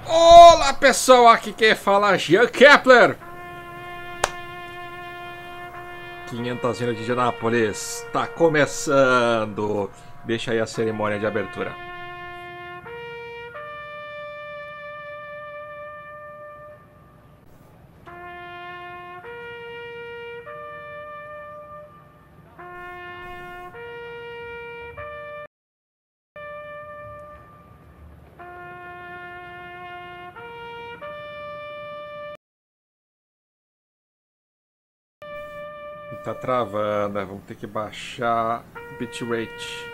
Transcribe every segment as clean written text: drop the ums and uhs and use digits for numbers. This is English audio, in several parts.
Olá pessoal, aqui quem fala é Jean Kepler. 500 milhas de Indianápolis, tá começando. Deixa aí a cerimônia de abertura. Tá travando, vamos ter que baixar o bitrate.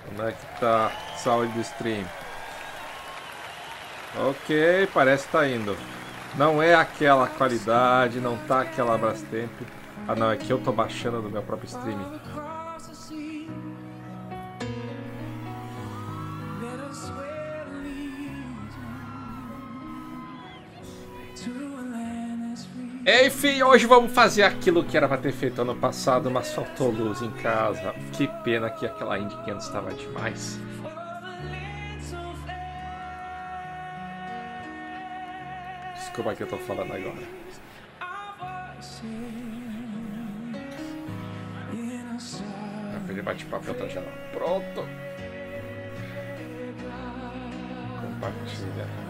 Como é que tá a saúde do stream? Ok, parece que tá indo. Não é aquela qualidade, não tá aquela Brastemp. Ah não, é que eu tô baixando do meu próprio stream. Enfim, hoje vamos fazer aquilo que era pra ter feito ano passado, mas faltou luz em casa. Que pena que aquela Indy 500 estava demais. Desculpa que eu tô falando agora. Aquele bate-papo tá já pronto. Compartilha.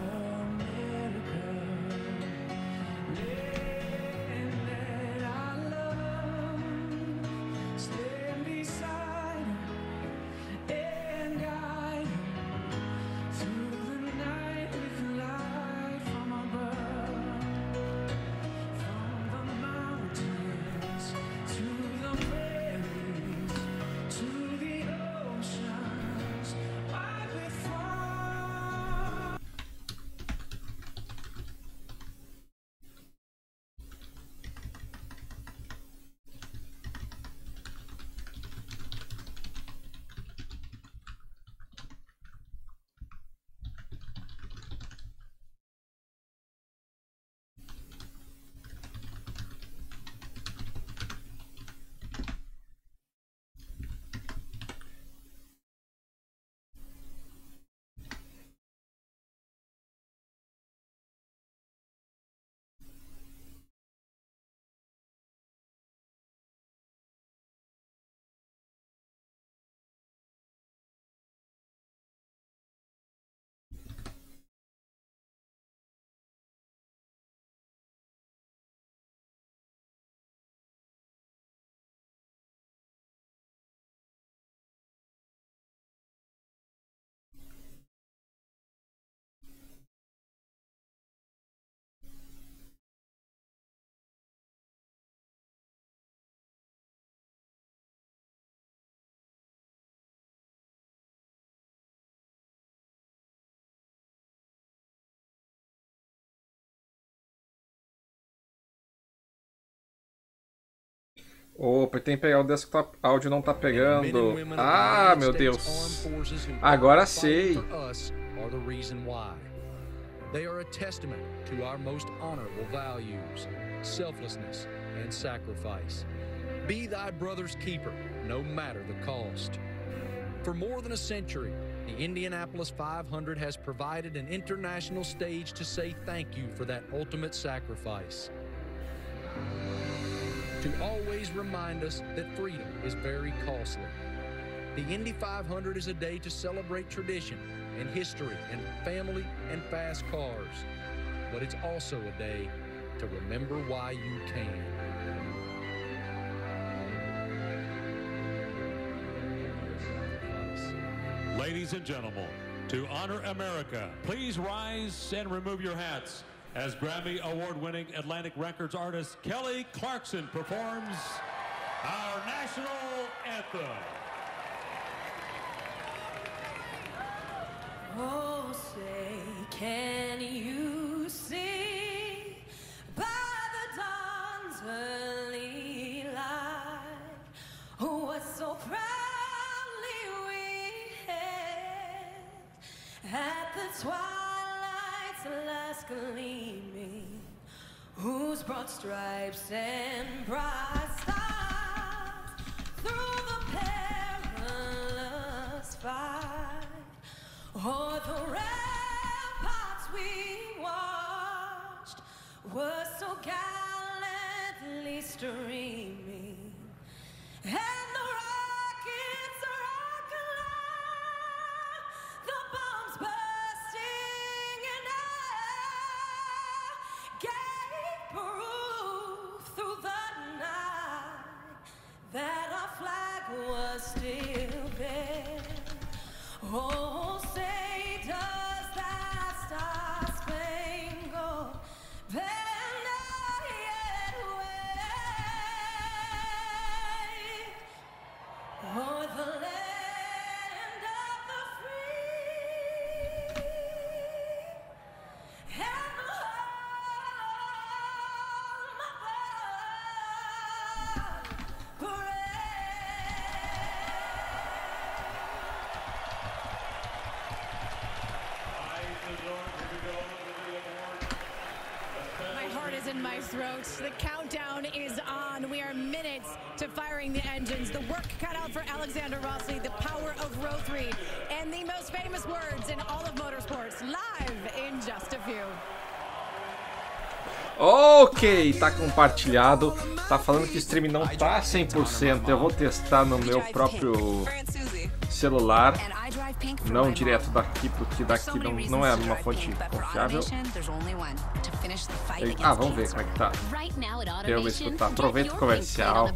Opa, tem que pegar o desktop áudio, não tá pegando. Ah, meu Deus. Agora sei. They are a testament to our most honorable values, selflessness and sacrifice. Be thy brother's keeper, no matter the cost. For more than a century, the Indianapolis 500 has provided an international stage to say thank you for that ultimate sacrifice. To always remind us that freedom is very costly. The Indy 500 is a day to celebrate tradition and history and family and fast cars. But it's also a day to remember why you came. Ladies and gentlemen, to honor America, please rise and remove your hats as Grammy Award-winning Atlantic Records artist Kelly Clarkson performs our national anthem. Oh, say, can you see by the dawn's stars gleaming, whose broad stripes and bright stars through the perilous fight, o'er the ramparts we watched were so gallantly streaming, and the rockets rock alive, the bombs bursting in air gave proof through the night that our flag was still there. Oh, say does that star-spangled banner yet wave o'er the land of the free and the home of the brave. My heart is in my throat. The countdown is on. We are minutes to firing the engines. The work cut out for Alexander Rossi, the power of row 3, and the most famous words in all of motorsports, live in just a few. Ok, tá compartilhado. Tá falando que o stream não tá 100%. Eu vou testar no meu próprio celular, não direto daqui, porque daqui não é uma fonte confiável. Vamos ver como é que tá. Eu vou escutar. Aproveita o comercial.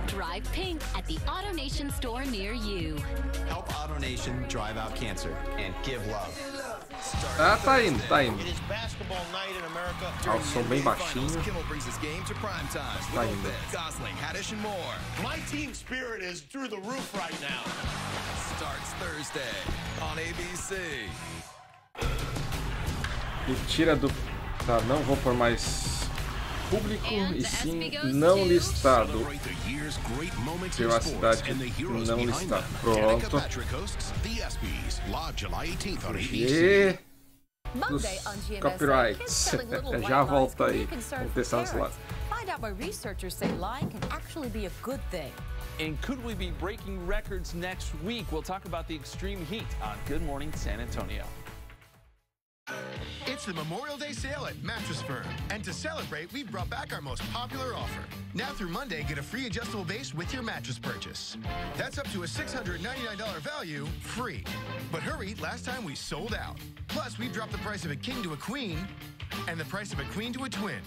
Drive pink at the AutoNation store near you. Help AutoNation drive out cancer and give love. Tá indo, tá indo. Ah, o som bem baixinho. Tá indo. My team spirit is through the roof right now. Starts Thursday on ABC. E tira do... Tá, não vou por mais público e sim não listado. Privacidade não listada. Pronto. E... dos copyrights. Já volta aí. Vamos testar no celular. Find out why researchers say lying can actually be a good thing. And could we be breaking records next week? We'll talk about the extreme heat on Good Morning San Antonio. It's the Memorial Day sale at Mattress Firm. And to celebrate, we've brought back our most popular offer. Now through Monday, get a free adjustable base with your mattress purchase. That's up to a $699 value, free. But hurry, last time we sold out. Plus, we've dropped the price of a king to a queen and the price of a queen to a twin.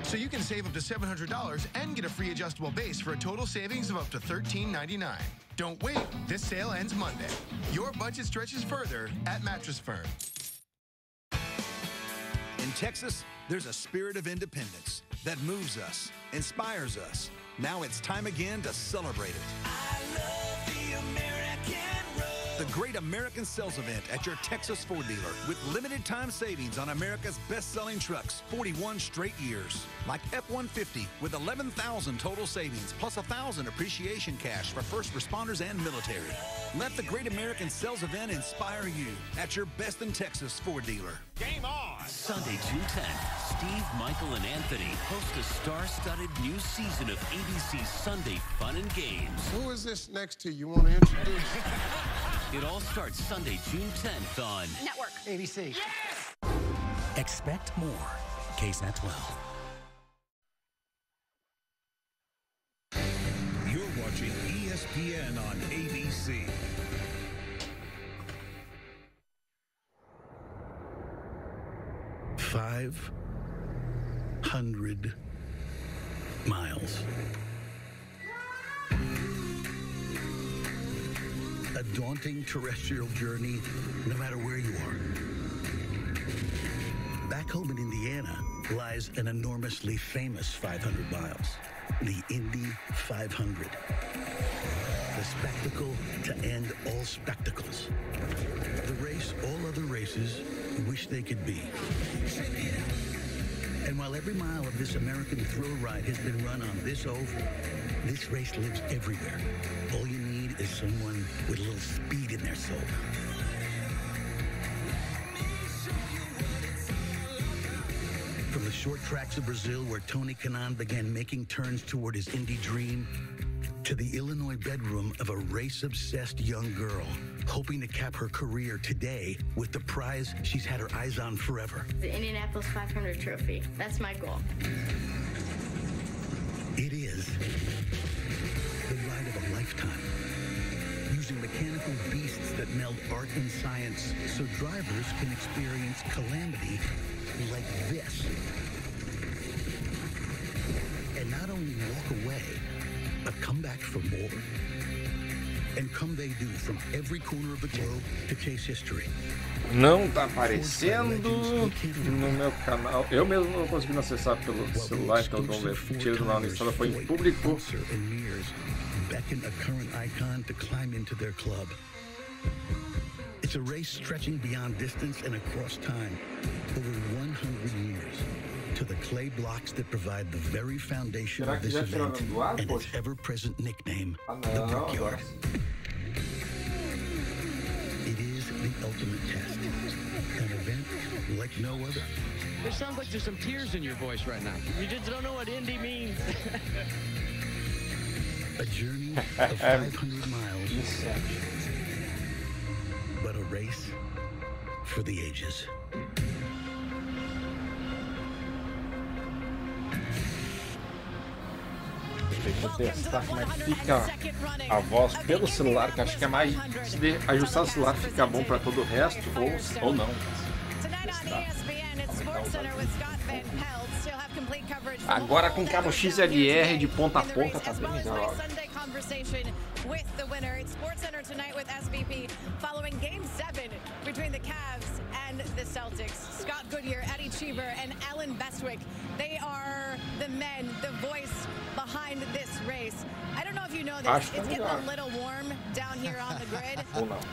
So you can save up to $700 and get a free adjustable base for a total savings of up to $13.99. Don't wait, this sale ends Monday. Your budget stretches further at Mattress Firm. In Texas, there's a spirit of independence that moves us, inspires us. Now it's time again to celebrate it. I love the American road. The Great American Sales Event at your Texas Ford dealer with limited time savings on America's best-selling trucks 41 straight years. Like F-150 with 11,000 total savings plus 1,000 appreciation cash for first responders and military. Let the Great American Sales Event inspire you at your best in Texas Ford dealer. Game on! Sunday, June 10th, Steve, Michael, and Anthony host a star-studded new season of ABC's Sunday Fun and Games. Who is this next to you want to introduce? It all starts Sunday, June 10th on Network. ABC. Yes! Expect more. KSNET 12. You're watching ESPN on ABC. $500 miles. A daunting terrestrial journey, no matter where you are. Back home in Indiana lies an enormously famous 500 miles, the Indy 500. The spectacle to end all spectacles. The race all other races wish they could be. And while every mile of this American thrill ride has been run on this oval, this race lives everywhere. All you need need is someone with a little speed in their soul. From the short tracks of Brazil, where Tony Kanaan began making turns toward his Indy dream, to the Illinois bedroom of a race-obsessed young girl, hoping to cap her career today with the prize she's had her eyes on forever. The Indianapolis 500 trophy. That's my goal. It is the ride of a lifetime, using mechanical beasts that meld art and science so drivers can experience calamity like this. And not only walk away, but come back for more. And come they do from every corner of the globe to chase history. Não tá aparecendo no meu canal. Eu mesmo não consegui acessar pelo celular, então vamos ver. Tiro na lista, foi em público. Beckon a current icon to climb into their club. It's a race stretching beyond distance and across time, over 100 years, to the clay blocks that provide the very foundation of this event and its ever-present nickname, the Brickyard. It is the ultimate test, an event like no other. It sounds like there's some tears in your voice right now. You just don't know what Indy means. A journey of 500 miles, but a race for the ages. Deixa eu testar como é que fica a voz pelo celular, que acho que é mais... Se ajustar o celular fica bom para todo o resto, ou não. Agora com cabo XLR de ponta a ponta tá bem melhor. With the winner, it's SportsCenter tonight with SVP following Game 7 between the Cavs and the Celtics. Scott Goodyear, Eddie Cheever, and Alan Bestwick. They are the men, the voice behind this race. I don't know if you know this, it's getting a little warm down here on the grid.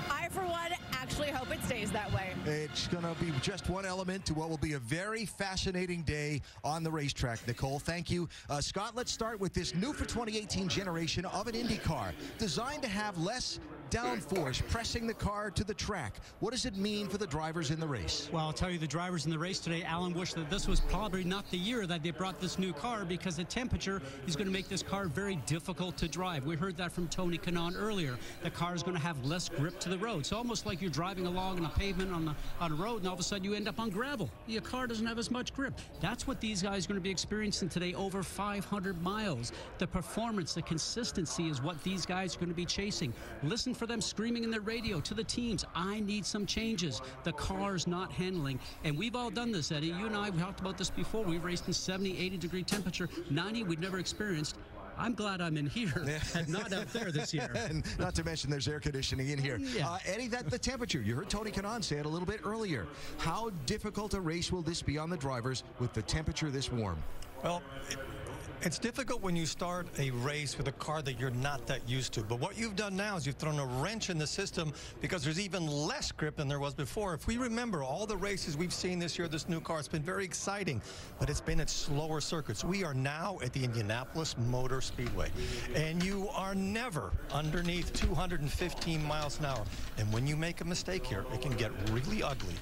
I, for one, actually hope it stays that way. It's going to be just one element to what will be a very fascinating day on the racetrack, Nicole. Thank you. Scott, let's start with this new for 2018 generation of an Indy car, designed to have less downforce pressing the car to the track. What does it mean for the drivers in the race? Well, I'll tell you, the drivers in the race today, Alan, wish that this was probably not the year that they brought this new car, because the temperature is going to make this car very difficult to drive. We heard that from Tony Kanaan earlier. The car is going to have less grip to the road. It's almost like you're driving along on a pavement on a road, and all of a sudden you end up on gravel. Your car doesn't have as much grip. That's what these guys are going to be experiencing today, over 500 miles. The performance, the consistency is what these guys are going to be chasing. Listen for them screaming in their radio to the teams, I need some changes. The car's not handling. And we've all done this, Eddie. You and I, we talked about this before. We've raced in 70, 80 degree temperature. 90 we'd never experienced. I'm glad I'm in here and not out there this year. And not to mention there's air conditioning in here. Yeah. Eddie, the temperature, you heard Tony Kanaan say it a little bit earlier. How difficult a race will this be on the drivers with the temperature this warm? Well, it's difficult when you start a race with a car that you're not that used to. But what you've done now is you've thrown a wrench in the system, because there's even less grip than there was before. If we remember all the races we've seen this year, this new car, it's been very exciting, but it's been at slower circuits. We are now at the Indianapolis Motor Speedway, and you are never underneath 215 miles an hour. And when you make a mistake here, it can get really ugly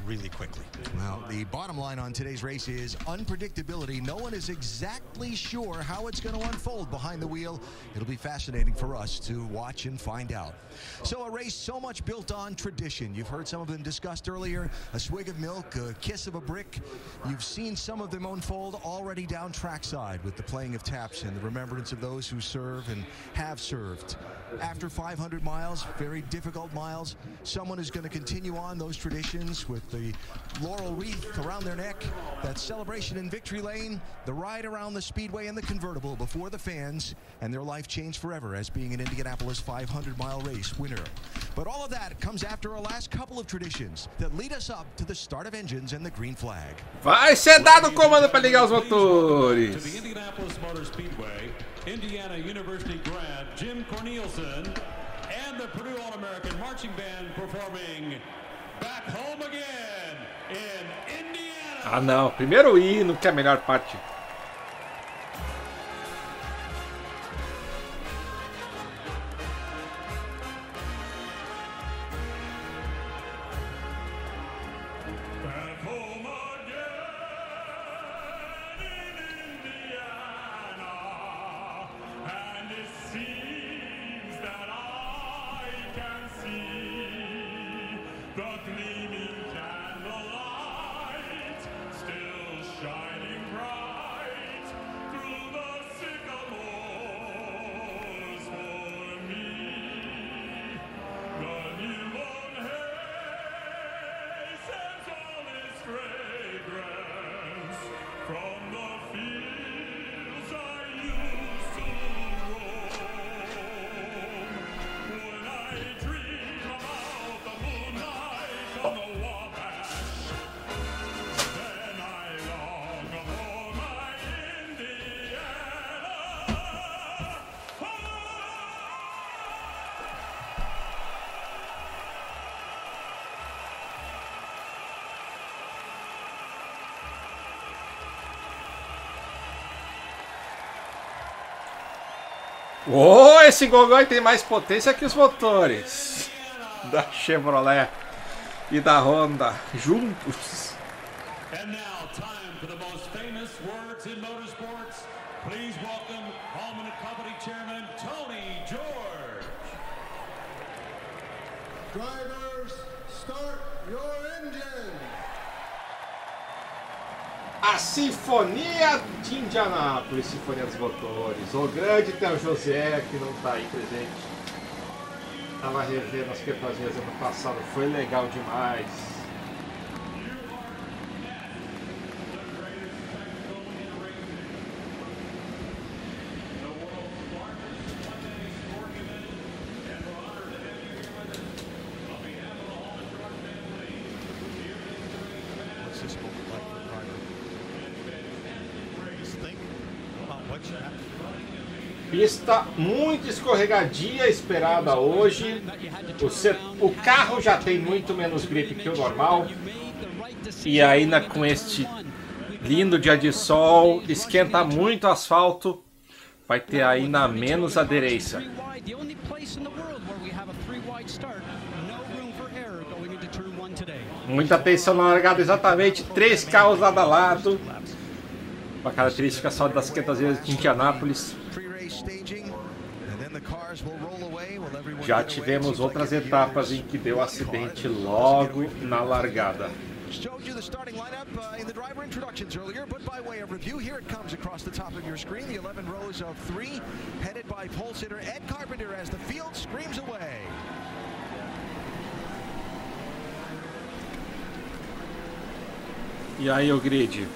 really quickly. Well, the bottom line on today's race is unpredictability. No one is exactly sure how it's going to unfold behind the wheel. It'll be fascinating for us to watch and find out. So a race so much built on tradition. You've heard some of them discussed earlier. A swig of milk, a kiss of a brick. You've seen some of them unfold already down trackside with the playing of taps and the remembrance of those who serve and have served. After 500 miles, very difficult miles, someone is going to continue on those traditions with the laurel wreath around their neck, that celebration in Victory Lane, the ride around the speedway in the convertible before the fans, and their life changed forever as being an Indianapolis 500-mile race winner. But all of that comes after our last couple of traditions that lead us up to the start of engines and the green flag. Vai ser dado o comando para ligar os motores. To the Indianapolis Motor Speedway, Indiana University grad Jim Cornelison and the Purdue All-American Marching Band performing Back Home Again in Indiana. Ah não, primeiro o hino que é a melhor parte. The gleaming candlelight still shining bright through the sycamores for me. The newborn hay sends all its fragrance from the fields I used to roam. When I dream about the moonlight on the Wabash, then I long for my Indiana. Oh, esse gogói tem mais potência que os motores da Chevrolet e da Honda juntos. And now, time for the most famous words in motorsports. Please welcome Holman & Company Chairman Tony George. Drivers, start your engine. A Sinfonia de Indianápolis, Sinfonia dos Motores. O grande Theo José, que não está aí presente. Estava revendo as quebradias ano passado, foi legal demais. What's this moment like for the driver? Just think about what should happen. Pista muito escorregadia esperada hoje. O carro já tem muito menos gripe que o normal. E ainda com este lindo dia de sol, esquenta muito o asfalto. Vai ter ainda menos aderência. Muita atenção na largada, exatamente 3 carros lado a lado. Uma característica só das 500 vezes de Indianápolis. Já tivemos outras etapas em que deu acidente logo na largada. Showed you the starting lineup in the driver introductions earlier, but by way of review, here it comes across the top of your screen. The 11 rows of 3, headed by pole sitter Ed Carpenter as the field screams away. E aí o grid?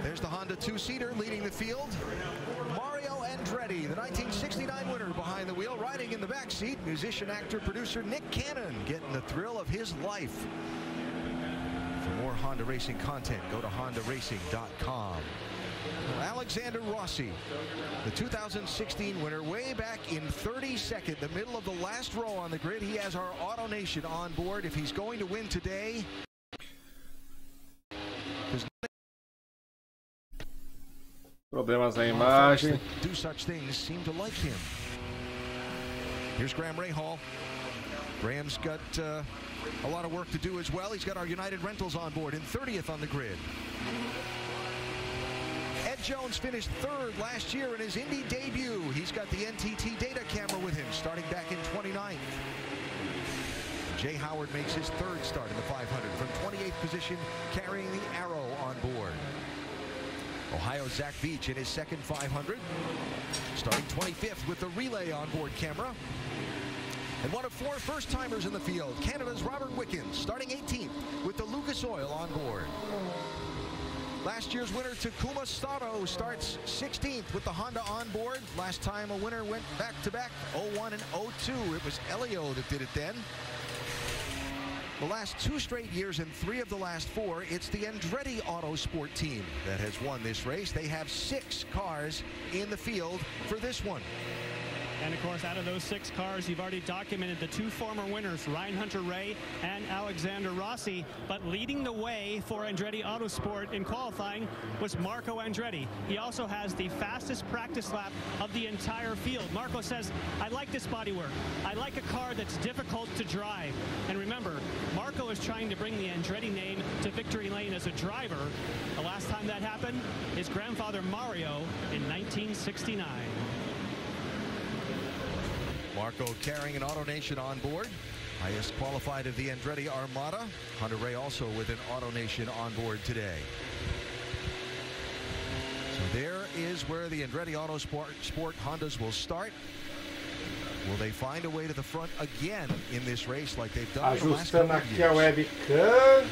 There's the Honda two-seater leading the field. Mario Andretti, the 1969 winner, behind the wheel, riding in the back seat. Musician, actor, producer Nick Cannon getting the thrill of his life. For more Honda racing content, go to hondaracing.com. Alexander Rossi, the 2016 winner, way back in 32nd, the middle of the last row on the grid. He has our Auto Nation on board. If he's going to win today, problemas na imagem. do such things seem to like him. Here's Graham Rahal. Graham's got a lot of work to do as well. He's got our United Rentals on board in 30th on the grid. Ed Jones finished 3rd last year in his Indy debut. He's got the NTT data camera with him starting back in 29th. Jay Howard makes his 3rd start in the 500 from 28th position, carrying the Arrow on board. Ohio's Zach Veach in his 2nd 500, starting 25th with the relay onboard camera. And one of 4 first-timers in the field, Canada's Robert Wickens, starting 18th with the Lucas Oil on board. Last year's winner, Takuma Sato, starts 16th with the Honda on board. Last time a winner went back-to-back, 01 and 02. It was Elio that did it then. The last 2 straight years and 3 of the last 4, it's the Andretti Autosport team that has won this race. They have 6 cars in the field for this one. And of course, out of those 6 cars, you've already documented the 2 former winners, Ryan Hunter-Reay and Alexander Rossi. But leading the way for Andretti Autosport in qualifying was Marco Andretti. He also has the fastest practice lap of the entire field. Marco says, I like this bodywork. I like a car that's difficult to drive. And remember, Marco is trying to bring the Andretti name to victory lane as a driver. The last time that happened, his grandfather Mario in 1969. Marco carrying an AutoNation on board. Highest qualified of the Andretti Armada. Hunter-Reay also with an AutoNation on board today. So there is where the Andretti Autosport Hondas will start. Will they find a way to the front again in this race like they've done in the last couple Ajustando of aqui a years? webcam,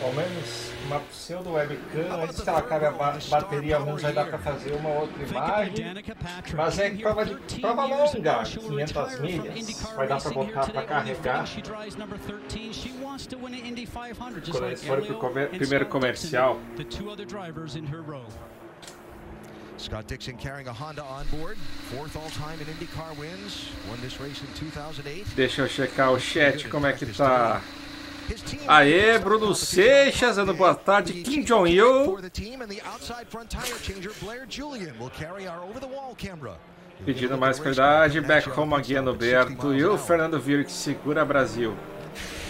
ao menos uma pseudo webcam, antes que ela acabe a bateria, ao menos vai dar para fazer uma outra imagem, mas é prova longa, 500 milhas, vai dar para botar para carregar. Quando eles forem para o primeiro comercial. Scott Dixon carrying a Honda on board, 4th all-time in IndyCar wins, won this race in 2008. Deixa eu checar o chat como é que tá. Aê, Bruno Seixas, dando boa tarde. Kim Jong-il. Pedindo mais qualidade. Back home again, Roberto. E o Fernando Viro que segura Brasil.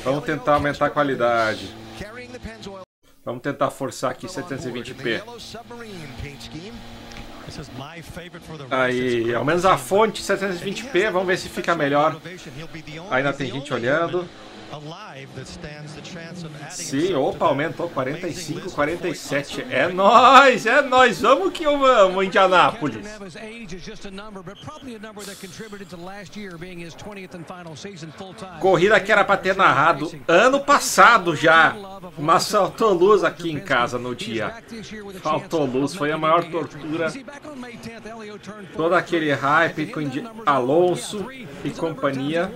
Vamos tentar aumentar a qualidade. Vamos tentar forçar aqui 720p. Aí, ao menos a fonte 720p, vamos ver se fica melhor. Ainda tem gente olhando. Sim, opa, aumentou 45, 47. É nóis, vamos que vamos, Indianápolis. Corrida que era para ter narrado ano passado já, mas faltou luz aqui em casa no dia. Faltou luz, foi a maior tortura. Todo aquele hype com Alonso e companhia.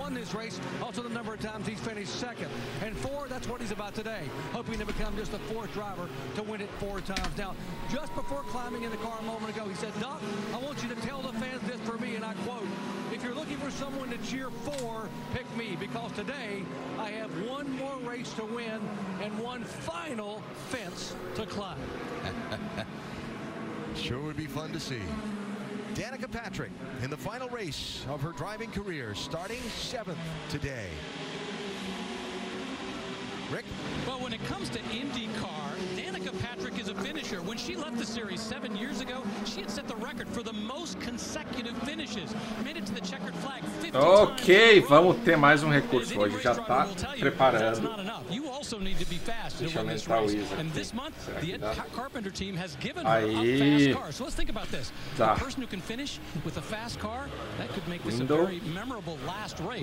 Second and 4, that's what he's about today, hoping to become just the 4th driver to win it 4 times. Now, just before climbing in the car a moment ago, he said, Doc, I want you to tell the fans this for me, and I quote, if you're looking for someone to cheer for, pick me, because today I have one more race to win and one final fence to climb. Sure would be fun to see. Danica Patrick in the final race of her driving career, starting 7th today. Rick? Well, when it comes to IndyCar, Danica Patrick is a finisher. When she left the series 7 years ago, she had set the record for the most consecutive finishes. Made it to the checkered flag 50 times. Ok, vamos ter mais um recurso hoje. Já está preparando. Deixa eu aumentar o ISO aqui. Será que dá? Aí. Tá.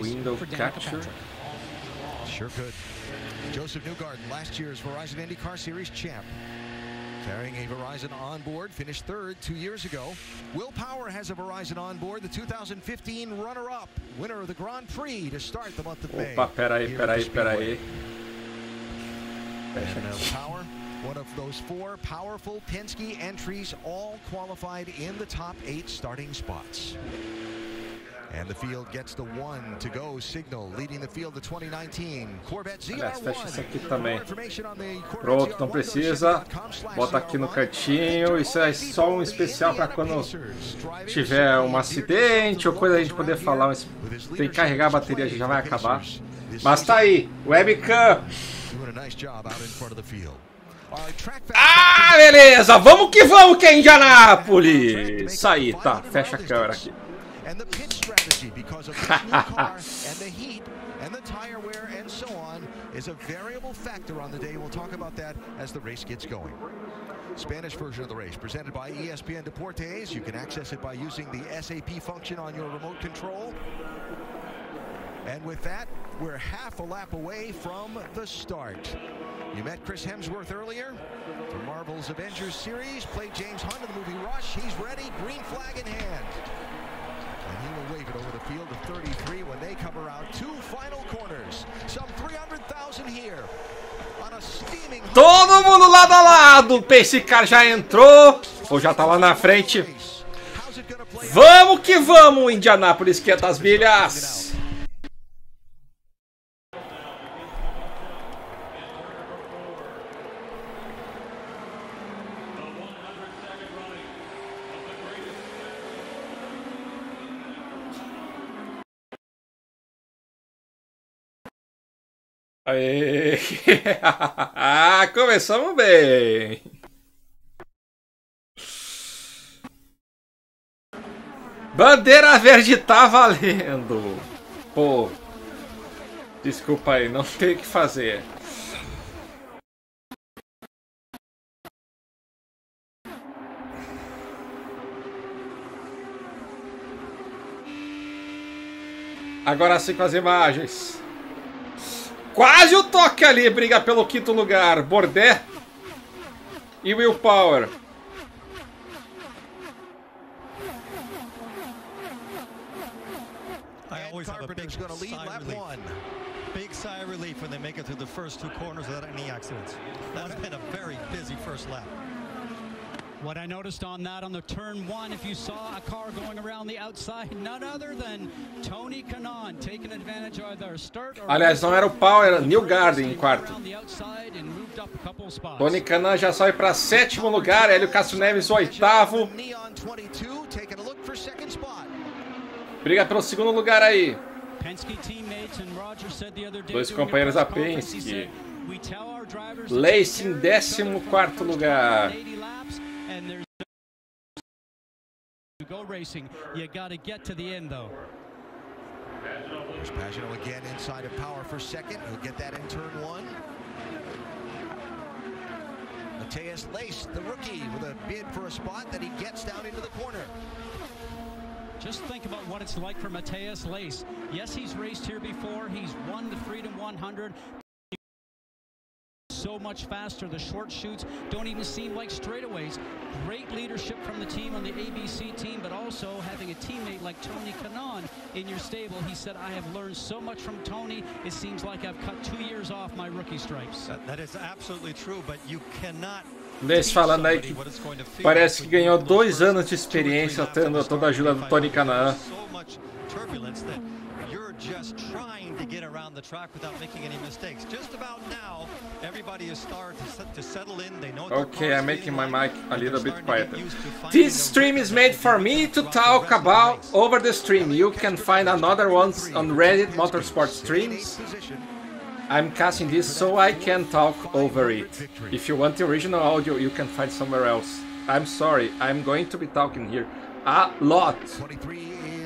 Window Capture. Sure could. Joseph Newgarden, last year's Verizon IndyCar Series champ. Carrying a Verizon onboard, finished 3rd 2 years ago. Will Power has a Verizon onboard, the 2015 runner-up, winner of the Grand Prix to start the month of May. Opa, peraí. Power, one of those 4 powerful Penske entries, all qualified in the top 8 starting spots. And the field gets the 1 to go signal, leading the field to 2019. Corvette Aliás, fecha isso aqui também. ZR1. Pronto, não precisa. Bota aqui no cantinho. Isso é só um especial para quando tiver um acidente ou coisa a gente poder falar. Tem que carregar a bateria, já vai acabar. Mas tá aí, webcam. Ah, beleza, vamos que é Indianápolis. Isso aí, tá, fecha a câmera aqui. And the pit strategy, because of the new car and the heat and the tire wear and so on, is a variable factor on the day. We'll talk about that as the race gets going. Spanish version of the race presented by ESPN Deportes. You can access it by using the SAP function on your remote control. And with that, we're half a lap away from the start. You met Chris Hemsworth earlier from Marvel's Avengers series, played James Hunt in the movie Rush. He's ready, green flag in hand. And he will wave it over the field to 33 when they come around 2 final corners. Some 300,000 here on a steaming... Todo mundo lado a lado. Esse cara já entrou ou já tá lá na frente. Vamos que vamos, Indianápolis, que é das milhas. Aê. Ah, começamos bem. Bandeira verde tá valendo. Pô, desculpa aí, não tem o que fazer. Agora sim com as imagens. Quase o toque ali, briga pelo quinto lugar. Bordet e Willpower. I always have a big sigh of relief. Big sigh of relief when they make it through the first two corners without any accidents. That's been a very busy first lap. What I noticed on that, on the turn one, if you saw a car going around the outside, none other than Tony Kanaan taking advantage of their start. Aliás, não era o Power, era New Garden em quarto. Tony Kanaan já sobe para sétimo lugar, Hélio Castro Neves oitavo. Briga pelo segundo lugar aí. Dois companheiros da Penske. Lace em 14º lugar. And there's to go racing. You got to get to the end, though. There's Pagano again inside of Power for second. He'll get that in turn one. Mateus Lace, the rookie, with a bid for a spot that he gets down into the corner. Just think about what it's like for Mateus Lace. Yes, he's raced here before. He's won the Freedom 100. So much faster. The short shoots don't even seem like straightaways. Great leadership from the team on the ABC team, but also having a teammate like Tony Kanaan in your stable. He said, I have learned so much from Tony. It seems like I've cut 2 years off my rookie stripes. That is absolutely true, but you cannot. Lace falando aí que parece que ganhou 2 anos de experiência tendo toda a ajuda do Tony Kanaan. Just trying to get around the track without making any mistakes. Just about now, everybody is starting to settle in. They know. Okay, I'm making my mic a little bit quieter. This stream is made for me to talk about over the stream. You can find another ones on Reddit Motorsport streams. I'm casting this so I can talk over it. If you want the original audio, you can find somewhere else. I'm sorry, I'm going to be talking here a lot. 23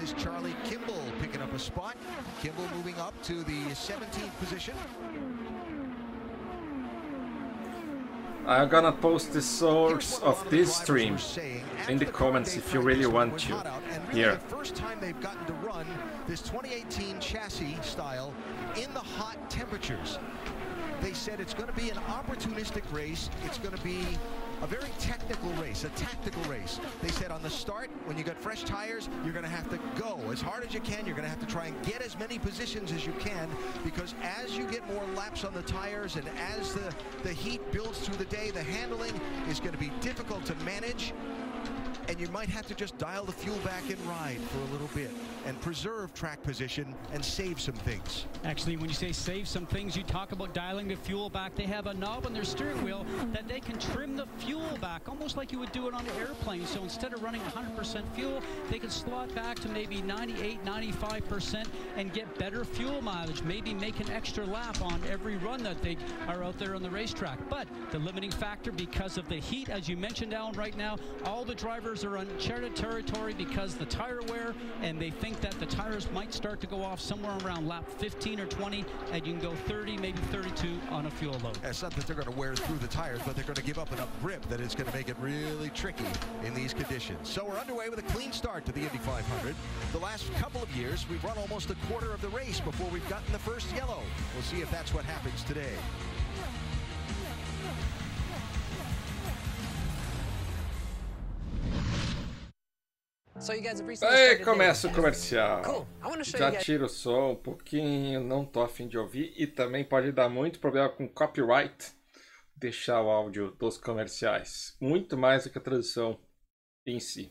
is Charlie Kimball picking up a spot. Kimball moving up to the 17th position. I'm gonna post the source of this stream in the comments if you really want to. Here. The first time they've gotten to run this 2018 chassis style in the hot temperatures. They said it's going to be an opportunistic race. It's going to be a very technical race, a tactical race. They said on the start, when you got fresh tires, you're going to have to go as hard as you can. You're going to have to try and get as many positions as you can, because as you get more laps on the tires and as the heat builds through the day, the handling is going to be difficult to manage. And you might have to just dial the fuel back and ride for a little bit and preserve track position and save some things. Actually, when you say save some things, you talk about dialing the fuel back. They have a knob on their steering wheel that they can trim the fuel back, almost like you would do it on an airplane. So instead of running 100% fuel, they can slot back to maybe 98, 95% and get better fuel mileage, maybe make an extra lap on every run that they are out there on the racetrack. But the limiting factor, because of the heat, as you mentioned, Alan, right now, all the drivers are uncharted territory because the tire wear, and they think that the tires might start to go off somewhere around lap 15 or 20, and you can go 30, maybe 32 on a fuel load. It's not that they're going to wear through the tires, but they're going to give up enough grip that it's going to make it really tricky in these conditions. So we're underway with a clean start to the Indy 500. The last couple of years, we've run almost a quarter of the race before we've gotten the first yellow. We'll see if that's what happens today. Aí começa o comercial. Já tira o som um pouquinho, não tô a fim de ouvir. E também pode dar muito problema com copyright deixar o áudio dos comerciais. Muito mais do que a tradução em si.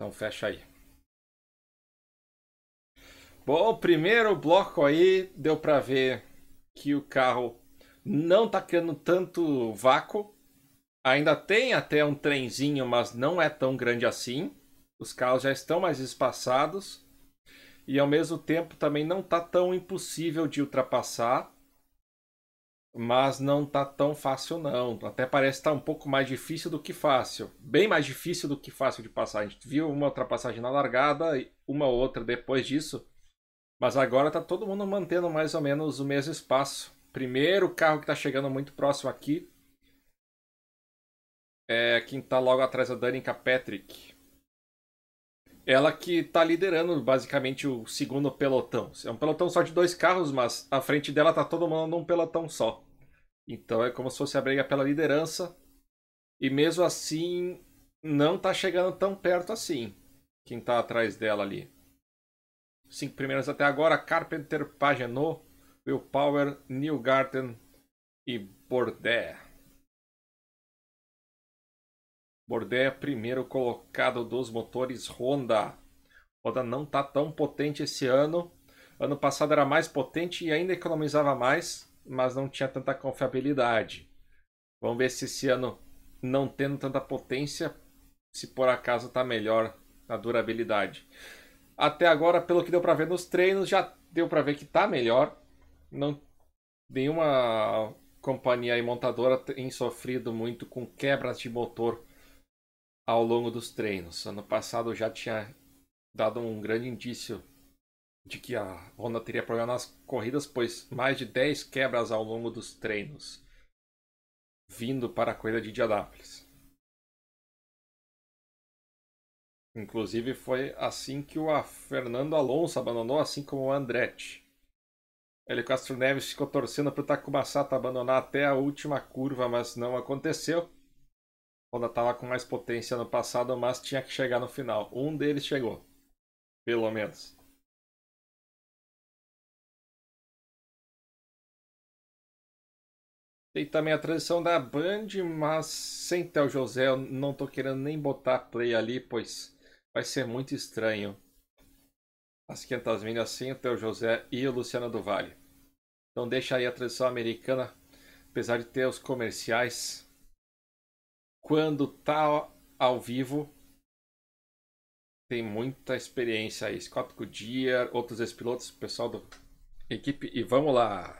Então fecha aí. Bom, o primeiro bloco aí deu para ver que o carro não tá criando tanto vácuo. Ainda tem até um trenzinho, mas não é tão grande assim. Os carros já estão mais espaçados. E ao mesmo tempo também não tá tão impossível de ultrapassar. Mas não tá tão fácil não. Até parece estar um pouco mais difícil do que fácil. Bem mais difícil do que fácil de passar. A gente viu uma ultrapassagem na largada e uma outra depois disso. Mas agora tá todo mundo mantendo mais ou menos o mesmo espaço. Primeiro carro que tá chegando muito próximo aqui é quem tá logo atrás da Danica Patrick. Ela que tá liderando basicamente o segundo pelotão. É um pelotão só de 2 carros, mas à frente dela tá todo mundo num pelotão só. Então é como se fosse a briga pela liderança. E mesmo assim não tá chegando tão perto assim. Quem tá atrás dela ali. 5 primeiros até agora: Carpenter, Pagenaud, Will Power, Newgarden e Bourdais. Bourdais é primeiro colocado dos motores Honda. Honda não está tão potente esse ano. Ano passado era mais potente e ainda economizava mais, mas não tinha tanta confiabilidade. Vamos ver se esse ano, não tendo tanta potência, se por acaso está melhor na durabilidade. Até agora, pelo que deu para ver nos treinos, já deu para ver que está melhor. Não, nenhuma companhia e montadora tem sofrido muito com quebras de motor ao longo dos treinos. Ano passado já tinha dado um grande indício de que a Honda teria problema nas corridas, pois mais de 10 quebras ao longo dos treinos, vindo para a corrida de Indianápolis. Inclusive foi assim que o Fernando Alonso abandonou, assim como o Andretti. Hélio Castro Neves ficou torcendo para o Takuma Sato abandonar até a última curva, mas não aconteceu. Honda estava com mais potência no passado, mas tinha que chegar no final. Um deles chegou, pelo menos. Tem também a transição da Band, mas sem Theo José. Eu não estou querendo nem botar play ali, pois vai ser muito estranho. As 500 milhas sem o Theo José e o Luciano do Vale. Então deixa aí a transição americana, apesar de ter os comerciais. Quando tá ao vivo, tem muita experiência aí. Scott Goodyear, outros ex-pilotos, pessoal da equipe. E vamos lá!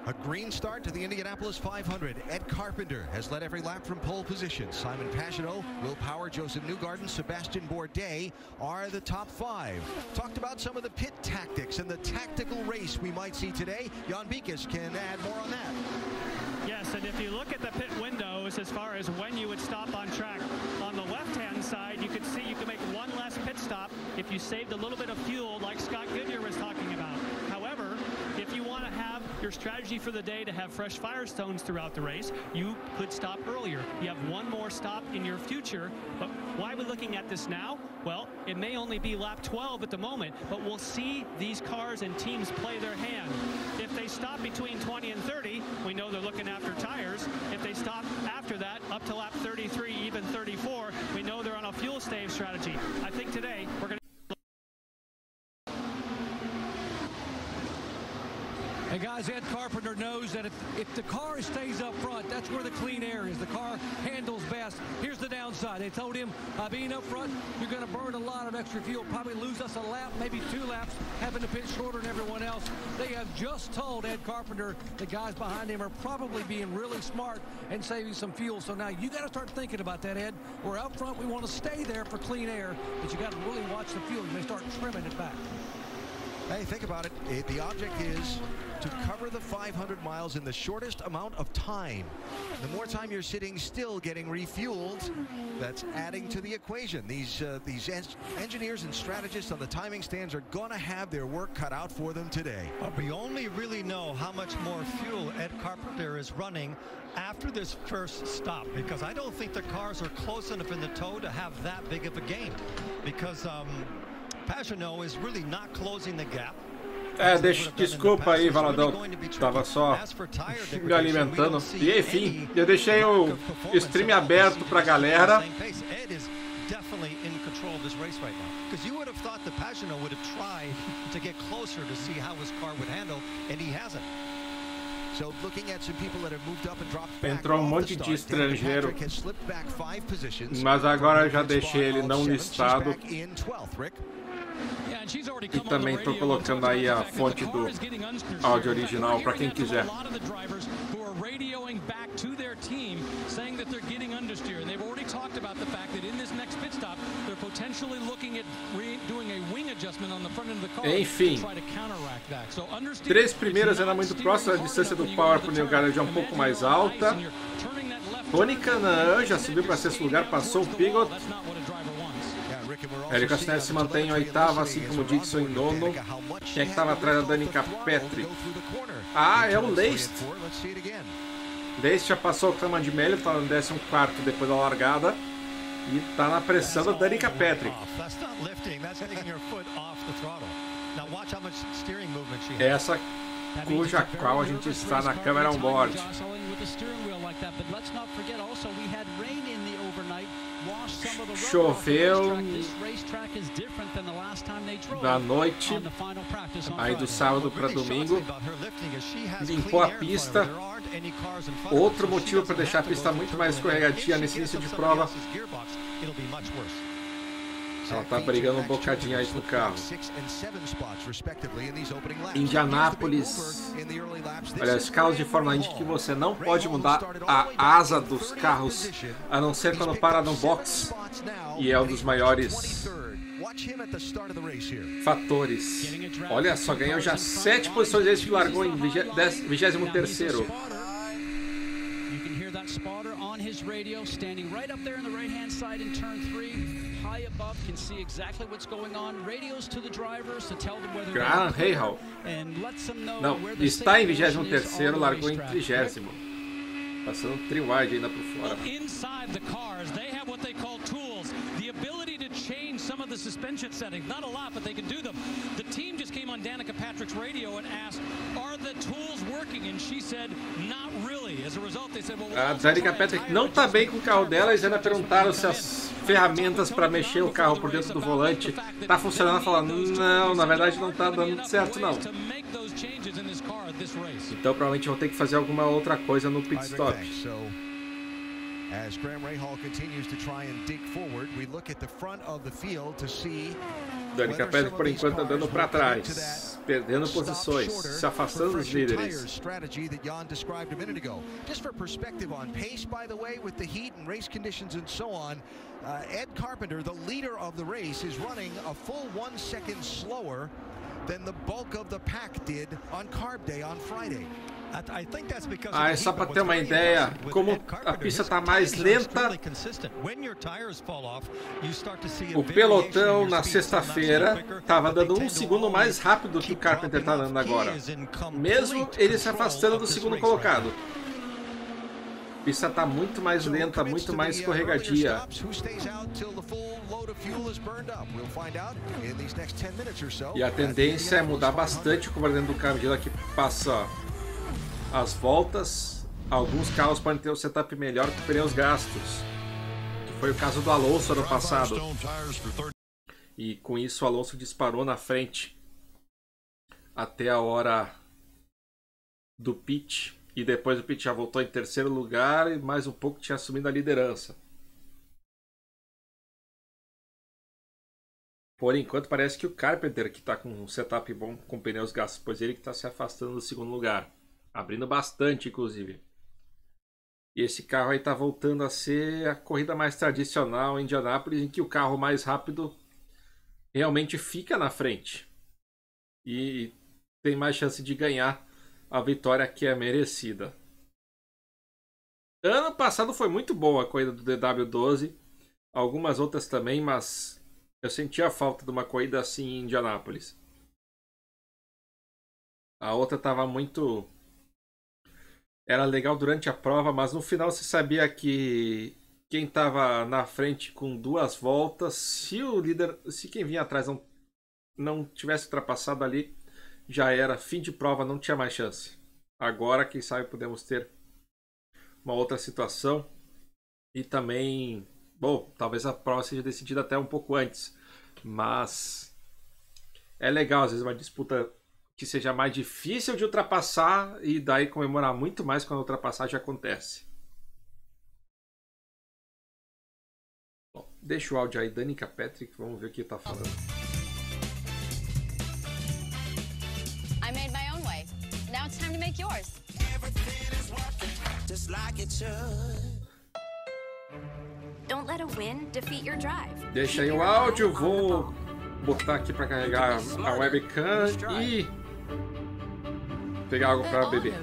A green start to the Indianapolis 500. Ed Carpenter has led every lap from pole position. Simon Pagenaud, Will Power, Joseph Newgarden, Sebastian Bourdais are the top 5. Talked about some of the pit tactics and the tactical race we might see today. Jan Beekes can add more on that. Yes, and if you look at the pit windows as far as when you would stop on track, on the left-hand side, you could see you can make one less pit stop if you saved a little bit of fuel like Scott Goodyear was talking about. However, if you want to have your strategy for the day to have fresh Firestones throughout the race, you could stop earlier. You have one more stop in your future, but why are we looking at this now? Well, it may only be lap 12 at the moment, but we'll see these cars and teams play their hand. If they stop between 20 and 30, we know they're looking after tires. If they stop after that, up to lap 33, even 34, we know they're on a fuel save strategy. I think today we're going to... And guys, Ed Carpenter knows that if the car stays up front, that's where the clean air is. The car handles best. Here's the downside. They told him, being up front, you're going to burn a lot of extra fuel, probably lose us a lap, maybe 2 laps, having to pit shorter than everyone else. They have just told Ed Carpenter the guys behind him are probably being really smart and saving some fuel. So now you got to start thinking about that, Ed. We're up front. We want to stay there for clean air, but you got to really watch the fuel. You may start trimming it back. Hey, think about it. The object is to cover the 500 miles in the shortest amount of time. The more time you're sitting still getting refueled, that's adding to the equation. These engineers and strategists on the timing stands are going to have their work cut out for them today. We only really know how much more fuel Ed Carpenter is running after this first stop, because I don't think the cars are close enough in the toe to have that big of a gain, because Pagenaud is really not closing the gap. Desculpa aí, Valadão. Tava só me alimentando. E enfim, eu deixei o stream aberto pra galera. Pagenaud would have tried to get closer to see how his car would handle, and he hasn't. So looking at some people that have moved up and dropped back. Entrou monte de estrangeiro, mas agora eu já deixei ele não listado. E também estou colocando aí a fonte do áudio original para quem quiser. Radioing back to their team saying that they're getting understeer, and they've already talked about the fact that in this next pit stop they're potentially looking at doing a wing adjustment on the front end of the car. Enfim, to try to counteract that. So understeer, três primeiras era muito próximo, a distância do power para o New Garage é um pouco mais alta. Tony Kanaan já subiu para sexto lugar, passou o Pigot. Eric Asner se mantém em oitava, assim como Dixon em nono. Quem é que estava atrás da Danica Patrick? Ah, é o Leist. Leist já passou o Claman de Mello, está no 14º depois da largada. E está na pressão da Danica Patrick. Essa cuja qual a gente está na câmera on-board. Choveu da noite, aí do sábado para domingo, limpou a pista. Outro motivo para deixar a pista muito mais escorregadia nesse início de prova. Ela tá brigando um bocadinho aí com o carro. Indianápolis. Olha, os carros de Fórmula Indy que você não pode mudar a asa dos carros, a não ser quando para no box. E é um dos maiores fatores. Olha só, ganhou já 7 posições desde que largou em 23º. Spotter on his radio, standing right up there in the right-hand side in turn 3, high above, can see exactly what's going on. Radios to the drivers to tell them whether Graham Rahal. Não, está em 23º, largou em 30º. Passando um tri-wide ainda por fora. Inside the cars, they have what they call tools, the ability to change some of the suspension settings. Not a lot, but they can do them. The team just came on Danica Patrick's radio and asked, "Are the tools working?" And she said, "Not really." As a result, they said, "Well, a Danica Patrick não está bem com o carro dela. Eles ainda perguntaram se as ferramentas para mexer o carro por dentro do volante tá funcionando. Ela falou, não, na verdade não está dando certo não. Então provavelmente vão ter que fazer alguma outra coisa no pit stop. As Graham Rahal continues to try and dig forward, we look at the front of the field to see. Danica Patrick por enquanto andando para trás, perdendo posições, se afastando dos líderes. Strategy that Jan described a minute ago. Just for perspective on pace, by the way, with the heat and race conditions and so on, Ed Carpenter, the leader of the race, is running a full 1 second slower than the bulk of the pack did on Carb Day on Friday. Ah, só para ter uma ideia, como a pista está mais lenta, o pelotão na sexta-feira estava dando 1 segundo mais rápido que o Carpenter está dando agora, mesmo ele se afastando do segundo colocado. A pista está muito mais lenta, muito mais escorregadia. E a tendência é mudar bastante o comportamento do carro que passa as voltas. Alguns carros podem ter um setup melhor com pneus gastos, que foi o caso do Alonso ano passado. E com isso o Alonso disparou na frente até a hora do pit. E depois o pit já voltou em 3º lugar e mais um pouco tinha assumido a liderança. Por enquanto parece que o Carpenter que está com um setup bom com pneus gastos, pois ele que está se afastando do 2º lugar. Abrindo bastante, inclusive. E esse carro aí está voltando a ser a corrida mais tradicional em Indianápolis, em que o carro mais rápido realmente fica na frente. E tem mais chance de ganhar a vitória que é merecida. Ano passado foi muito boa a corrida do DW12. Algumas outras também, mas eu senti a falta de uma corrida assim em Indianápolis. A outra estava muito... Era legal durante a prova, mas no final você sabia que quem estava na frente com 2 voltas, se quem vinha atrás não tivesse ultrapassado ali, já era fim de prova, não tinha mais chance. Agora, quem sabe, podemos ter uma outra situação. E também, bom, talvez a prova seja decidida até um pouco antes, mas é legal, às vezes, uma disputa que seja mais difícil de ultrapassar e daí comemorar muito mais quando a ultrapassagem acontece. Bom, deixa o áudio aí, Danica Patrick, vamos ver o que ele tá falando. I made my own way. Now it's time to make yours. Everything is working just like it should. Don't let a win defeat your drive. Deixa aí o áudio, vou botar aqui para carregar a webcam e pegar algo para beber.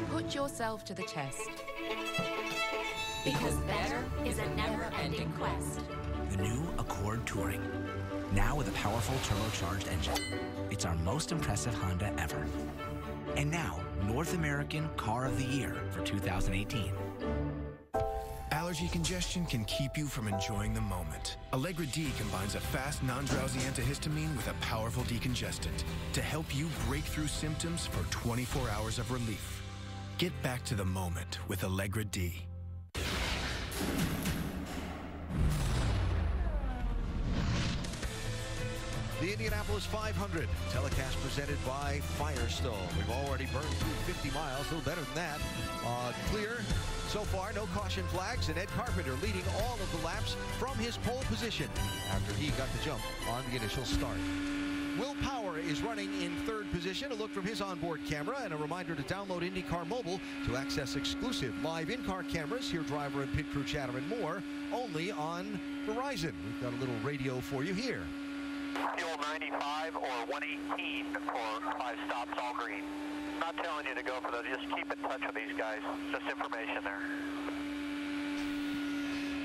Put yourself to the test. Because better is a never-ending quest. The new Accord Touring. Now with a powerful turbocharged engine. It's our most impressive Honda ever. And now, North American Car of the Year for 2018. Allergy congestion can keep you from enjoying the moment. Allegra D combines a fast, non-drowsy antihistamine with a powerful decongestant to help you break through symptoms for 24 hours of relief. Get back to the moment with Allegra D. The Indianapolis 500, telecast presented by Firestone. We've already burned through 50 miles, a little better than that. Clear so far, no caution flags, and Ed Carpenter leading all of the laps from his pole position after he got the jump on the initial start. Will Power is running in third position. A look from his onboard camera and a reminder to download IndyCar Mobile to access exclusive live in-car cameras, hear driver and pit crew chatter and more, only on Verizon. We've got a little radio for you here. Fuel 95 or 118 for 5 stops, all green. Not telling you to go for those, just keep in touch with these guys. Just information there.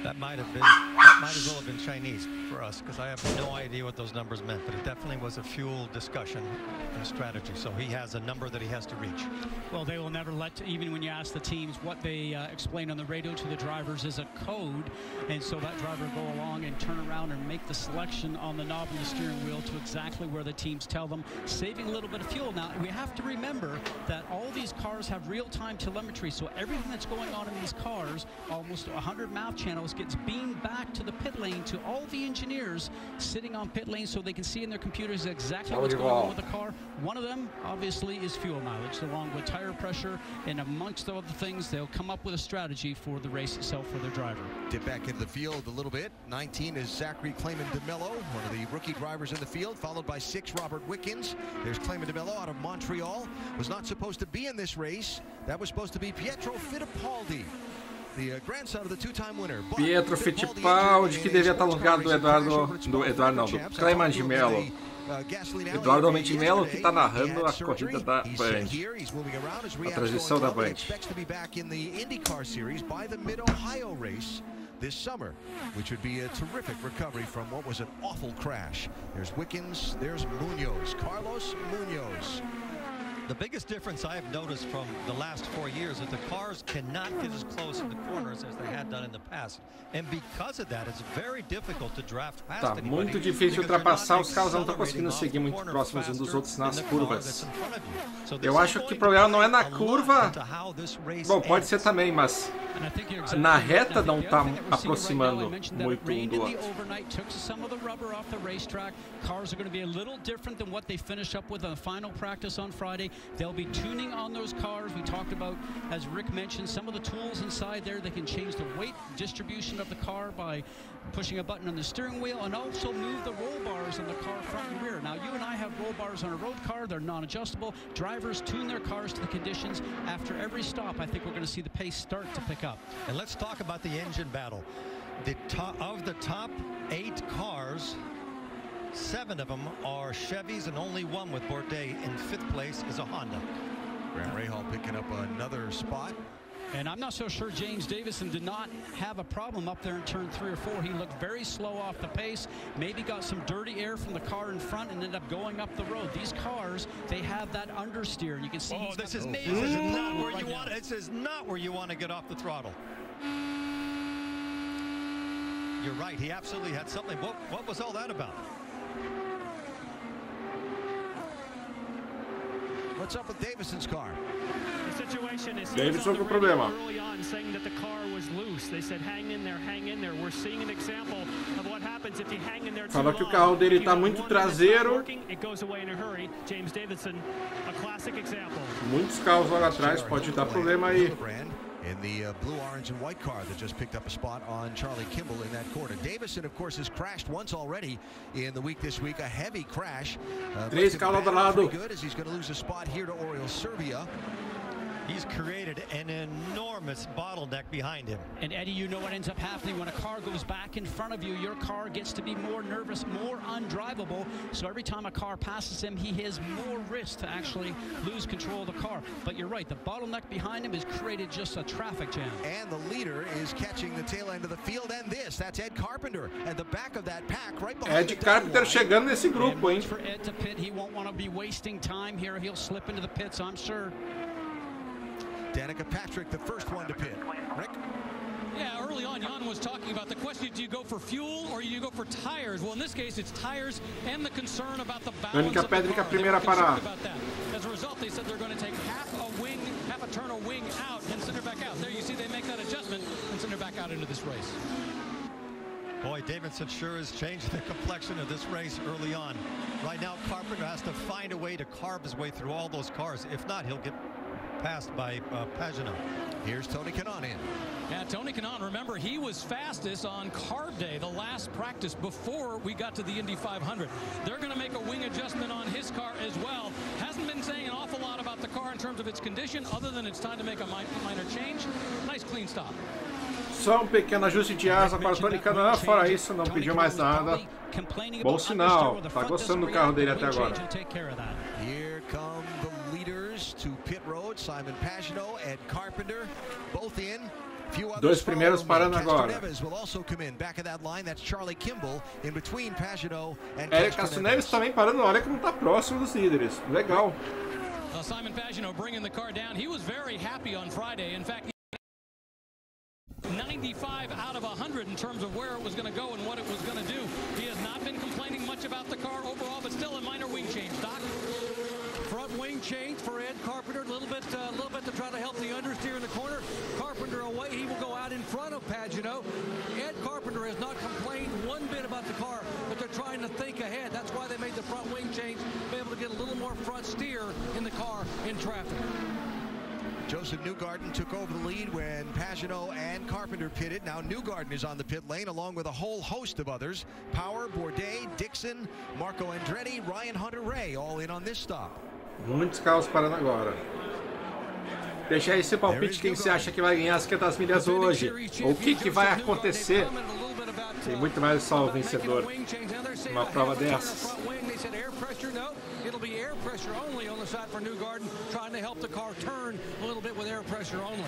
That might as well have been Chinese for us, because I have no idea what those numbers meant, but it definitely was a fuel discussion and strategy. So he has a number that he has to reach. Well, they will never let, even when you ask the teams, what they explain on the radio to the drivers is a code, and so that driver will go along and turn around and make the selection on the knob of the steering wheel to exactly where the teams tell them, saving a little bit of fuel. Now, we have to remember that all these cars have real-time telemetry, so everything that's going on in these cars, almost 100 map channels, gets beamed back to the pit lane to all the engineers sitting on pit lane, so they can see in their computers exactly what's going on with the car. One of them, obviously, is fuel mileage, along with tire pressure, and amongst other things, they'll come up with a strategy for the race itself for their driver. Dip back into the field a little bit. 19 is Zachary Clayman DeMello, one of the rookie drivers in the field, followed by 6, Robert Wickens. There's Clayman DeMello out of Montreal. Was not supposed to be in this race. That was supposed to be Pietro Fittipaldi, the grandson of the two-time winner. Pietro Fittipaldi, que devia estar no lugar do Clayman de Mello. Eduardo Almeida de Mello, que está narrando a corrida da Band, a transmissão da Band. This summer, which would be a terrific recovery from what was an awful crash. There's Wickens, there's Munoz, Carlos Munoz. The biggest difference I have noticed from the last 4 years is the cars cannot get as close in the corners as they had done in the past. And because of that, it's very difficult to draft past Tá muito difícil ultrapassar, os carros não estão conseguindo seguir muito próximos uns dos outros nas curvas. Eu acho que o problema não é na curva, bom, pode ser também, mas na reta não está aproximando muito um do outro. Cars are going to be a little different than what they finished up with on the final practice on Friday. They'll be tuning on those cars. We talked about, as Rick mentioned, some of the tools inside there. They can change the weight distribution of the car by pushing a button on the steering wheel, and also move the roll bars on the car front and rear. Now, you and I have roll bars on a road car. They're non-adjustable. Drivers tune their cars to the conditions. After every stop, I think we're going to see the pace start to pick up. And let's talk about the engine battle. Of the top 8 cars, 7 of them are Chevys, and only one with Bourdais in 5th place is a Honda. Grant Rahal picking up another spot. And I'm not so sure James Davison did not have a problem up there in turn 3 or 4. He looked very slow off the pace, maybe got some dirty air from the car in front and ended up going up the road. These cars, they have that understeer, and you can see this is not where you want it. This is not where you want to get off the throttle. You're right, he absolutely had something. What was all that about? What's up with Davison's car? Davidson com problema. Fala que o carro dele está muito traseiro. Muitos carros logo atrás, pode dar problema aí. In the blue, orange, and white car that just picked up a spot on Charlie Kimball in that corner. Davison, of course, has crashed once already in the week this week. A heavy crash. Três carros lado a lado. Good as he's going to lose a spot here to Oriol Servia. He's created an enormous bottleneck behind him. And Eddie, you know what ends up happening when a car goes back in front of you. Your car gets to be more nervous, more undrivable. So every time a car passes him, he has more risk to actually lose control of the car. But you're right, the bottleneck behind him has created just a traffic jam. And the leader is catching the tail end of the field. And that's Ed Carpenter at the back of that pack, right behind Ed Carpenter chegando nesse grupo, hein? For Ed to pit, he won't want to be wasting time here. He'll slip into the pits, I'm sure. Danica Patrick, the first one to pit. Rick? Yeah, early on, Jan was talking about the question, do you go for fuel or do you go for tires? Well, in this case, it's tires and the concern about the balance of the car. They were concerned about that. As a result, they said they're going to take half a turn of wing out and send her back out. There you see they make that adjustment and send her back out into this race. Boy, Davidson sure has changed the complexion of this race early on. Right now, Carpenter has to find a way to carve his way through all those cars. If not, he'll get passed by Pagenaud. Here's Tony Kanaan in. Yeah, Tony Kanaan, remember, he was fastest on carb day, the last practice before we got to the Indy 500. They're going to make a wing adjustment on his car as well. Hasn't been saying an awful lot about the car in terms of its condition, other than it's time to make a minor change. Nice clean stop. Só pequeno ajuste de asa para Tony Kanaan, fora isso não pediu mais nada. Bom sinal, tá gostando do carro dele até agora. Here come the leaders to pit road. Simon Pagenaud, Ed Carpenter, both in. Dois primeiros parando agora. Will also come in. Back of that line, that's Charlie Kimball in between Pagenaud and Castro Neves também parando, olha como tá próximo dos líderes. Legal. Simon Pagenaud bringing the car down. He was very happy on Friday. In fact, 95 out of 100 in terms of where it was going to go and what it was going to do. He has not been complaining much about the car overall, but still a minor wing change. Doc? Front wing change for Ed Carpenter, a little bit to try to help the understeer in the corner. Carpenter away, he will go out in front of Pagenaud. Ed Carpenter has not complained one bit about the car, but they're trying to think ahead. That's why they made the front wing change, be able to get a little more front steer in the car in traffic. Joseph Newgarden took over the lead when Pagenaud and Carpenter pitted. Now Newgarden is on the pit lane along with a whole host of others. Power, Bourdais, Dixon, Marco Andretti, Ryan Hunter-Reay all in on this stop. Muitos carros parando agora. Deixa aí seu palpite, quem você acha que vai ganhar as 500 milhas hoje? Ou o que vai acontecer? Tem muito mais só o vencedor. Uma prova dessas. It'll be air pressure only on the side for Newgarden, trying to help the car turn a little bit with air pressure only.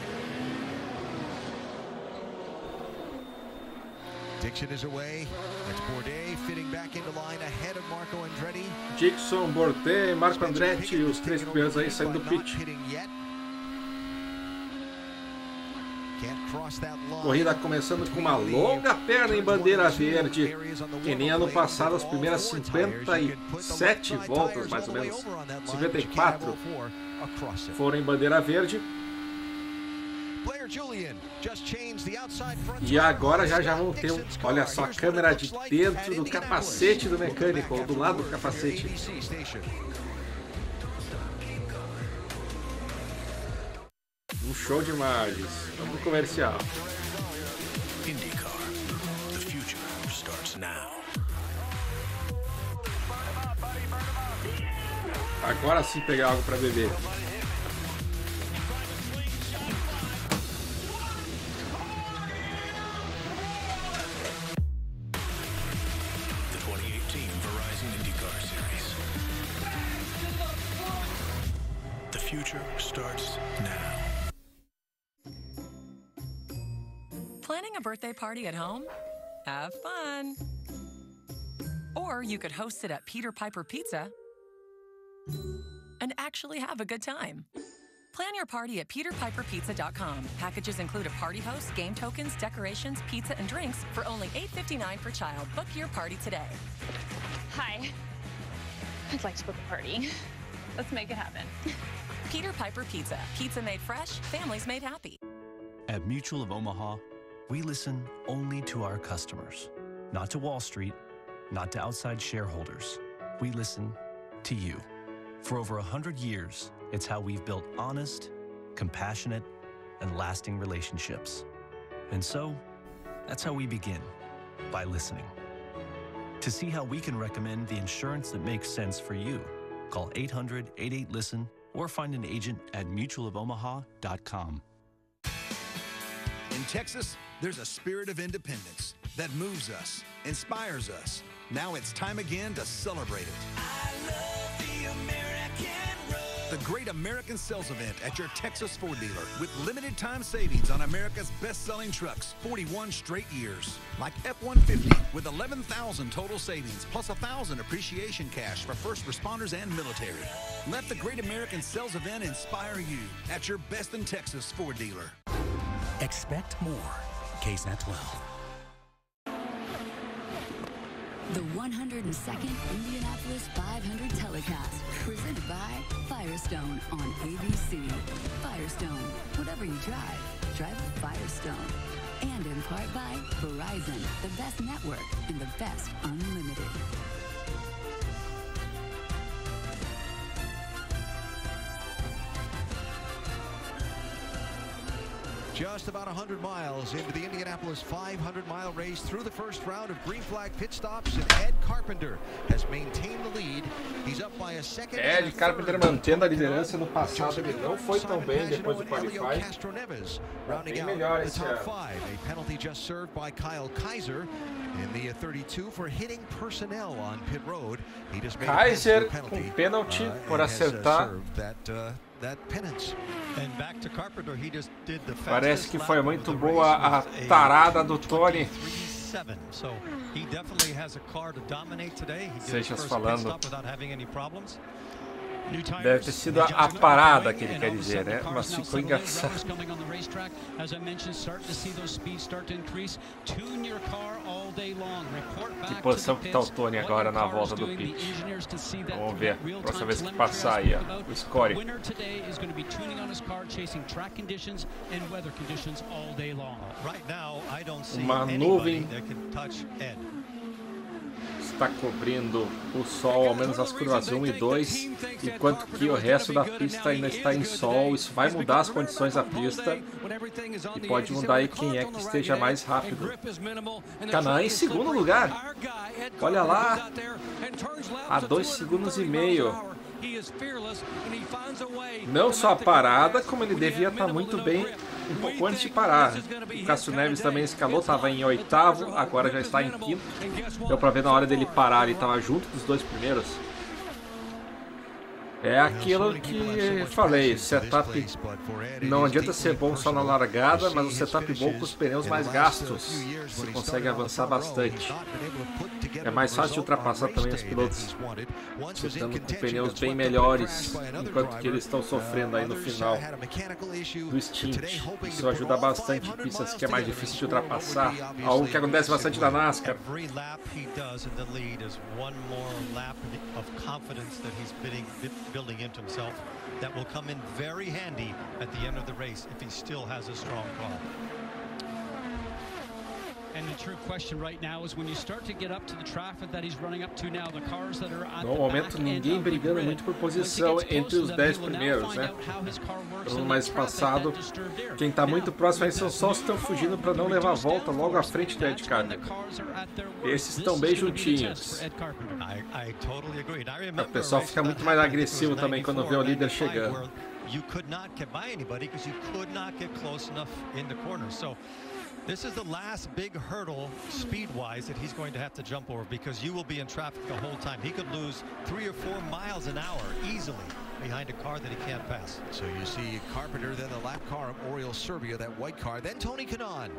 Dixon is away. That's Bourdais fitting back into line ahead of Marco Andretti. Dixon, Bourdais, Marco Andretti, os três primeiros aí saindo do pit. Corrida começando com uma longa perna em bandeira verde, que nem ano passado, as primeiras 57 voltas, mais ou menos, 54, foram em bandeira verde. E agora já vão ter, olha só, a câmera de dentro do capacete do mecânico, ou do lado do capacete. Um show de imagens. Vamos pro comercial. IndyCar. The future starts now. Agora sim pegar algo para beber. The 2018 Verizon IndyCar Series. The future starts now. Planning a birthday party at home? Have fun. Or you could host it at Peter Piper Pizza and actually have a good time. Plan your party at peterpiperpizza.com. Packages include a party host, game tokens, decorations, pizza, and drinks for only $8.59 per child. Book your party today. Hi. I'd like to book a party. Let's make it happen. Peter Piper Pizza. Pizza made fresh, families made happy. At Mutual of Omaha, we listen only to our customers, not to Wall Street, not to outside shareholders. We listen to you. For over 100 years, it's how we've built honest, compassionate, and lasting relationships. And so, that's how we begin, by listening. To see how we can recommend the insurance that makes sense for you, call 800-88-LISTEN or find an agent at mutualofomaha.com. In Texas, there's a spirit of independence that moves us, inspires us. Now it's time again to celebrate it. I love the American road. The Great American Sales Event at your Texas Ford dealer with limited time savings on America's best-selling trucks 41 straight years. Like F-150 with 11,000 total savings plus 1,000 appreciation cash for first responders and military. Let the Great American Sales Event inspire you at your best in Texas Ford dealer. Expect more. KSNET 12. The 102nd Indianapolis 500 telecast, presented by Firestone on ABC. Firestone, whatever you drive, drive a Firestone. And in part by Verizon, the best network and the best unlimited. Just about 100 miles into the Indianapolis 500-mile race through the first round of green flag pit stops, and Ed Carpenter has maintained the lead. He's up by a second. Ed Carpenter mantendo a liderança. No passado ele não foi tão bem depois do qualify. Rounding out the top five. A penalty just served by Kyle Kaiser in the 32 for hitting personnel on pit road. He just made Kaiser com pênalti por acertar. That penance. And back to Carpenter, he just did the Parece que foi muito boa a tarada do Tony. So he definitely has a car to dominate today. He did his Seixas first pit falando. stop without having any problems. Deve ter sido a parada que ele quer dizer, né? Mas ficou engraçado. Que posição que tá o Tony agora na volta do pit? Vamos ver. Próxima vez que passar aí, ó, o score. Uma nuvem está cobrindo o sol, ao menos as curvas 1 e 2, enquanto que o resto da pista ainda está em sol. Isso vai mudar as condições da pista e pode mudar aí quem é que esteja mais rápido. Canaã em segundo lugar, olha lá, a 2 segundos e meio. Não só a parada, como ele devia estar muito bem um pouco antes de parar. O Cássio Neves também escalou, estava em 8º, agora já está em 5º. Deu para ver na hora dele parar, ele estava junto dos 2 primeiros. É aquilo que falei, setup não adianta ser bom só na largada, mas o setup bom com os pneus mais gastos, você consegue avançar bastante. É mais fácil de ultrapassar também os pilotos estando com pneus bem melhores, enquanto que eles estão sofrendo aí no final do stint. Isso ajuda bastante em pistas que é mais difícil de ultrapassar, algo que acontece bastante na NASCAR. Building into himself that will come in very handy at the end of the race if he still has a strong car. And the true question right now is when you start to get up to the traffic that he's running up to now, the cars that are at no momento ninguém brigando muito por posição entre os 10 primeiros, né? No ano mais passado, quem está muito próximo aí são só os que estão fugindo para não levar a volta logo à frente do Ed Carpenter. Esses estão bem juntinhos. O pessoal fica muito mais agressivo também quando vê o líder chegando. You could not get by anybody because you could not get close enough in the corner. So this is the last big hurdle speed-wise that he's going to have to jump over because you will be in traffic the whole time. He could lose 3 or 4 miles an hour easily behind a car that he can't pass. So you see Carpenter, then the lap car of Oriol Serbia, that white car, then Tony Kanaan.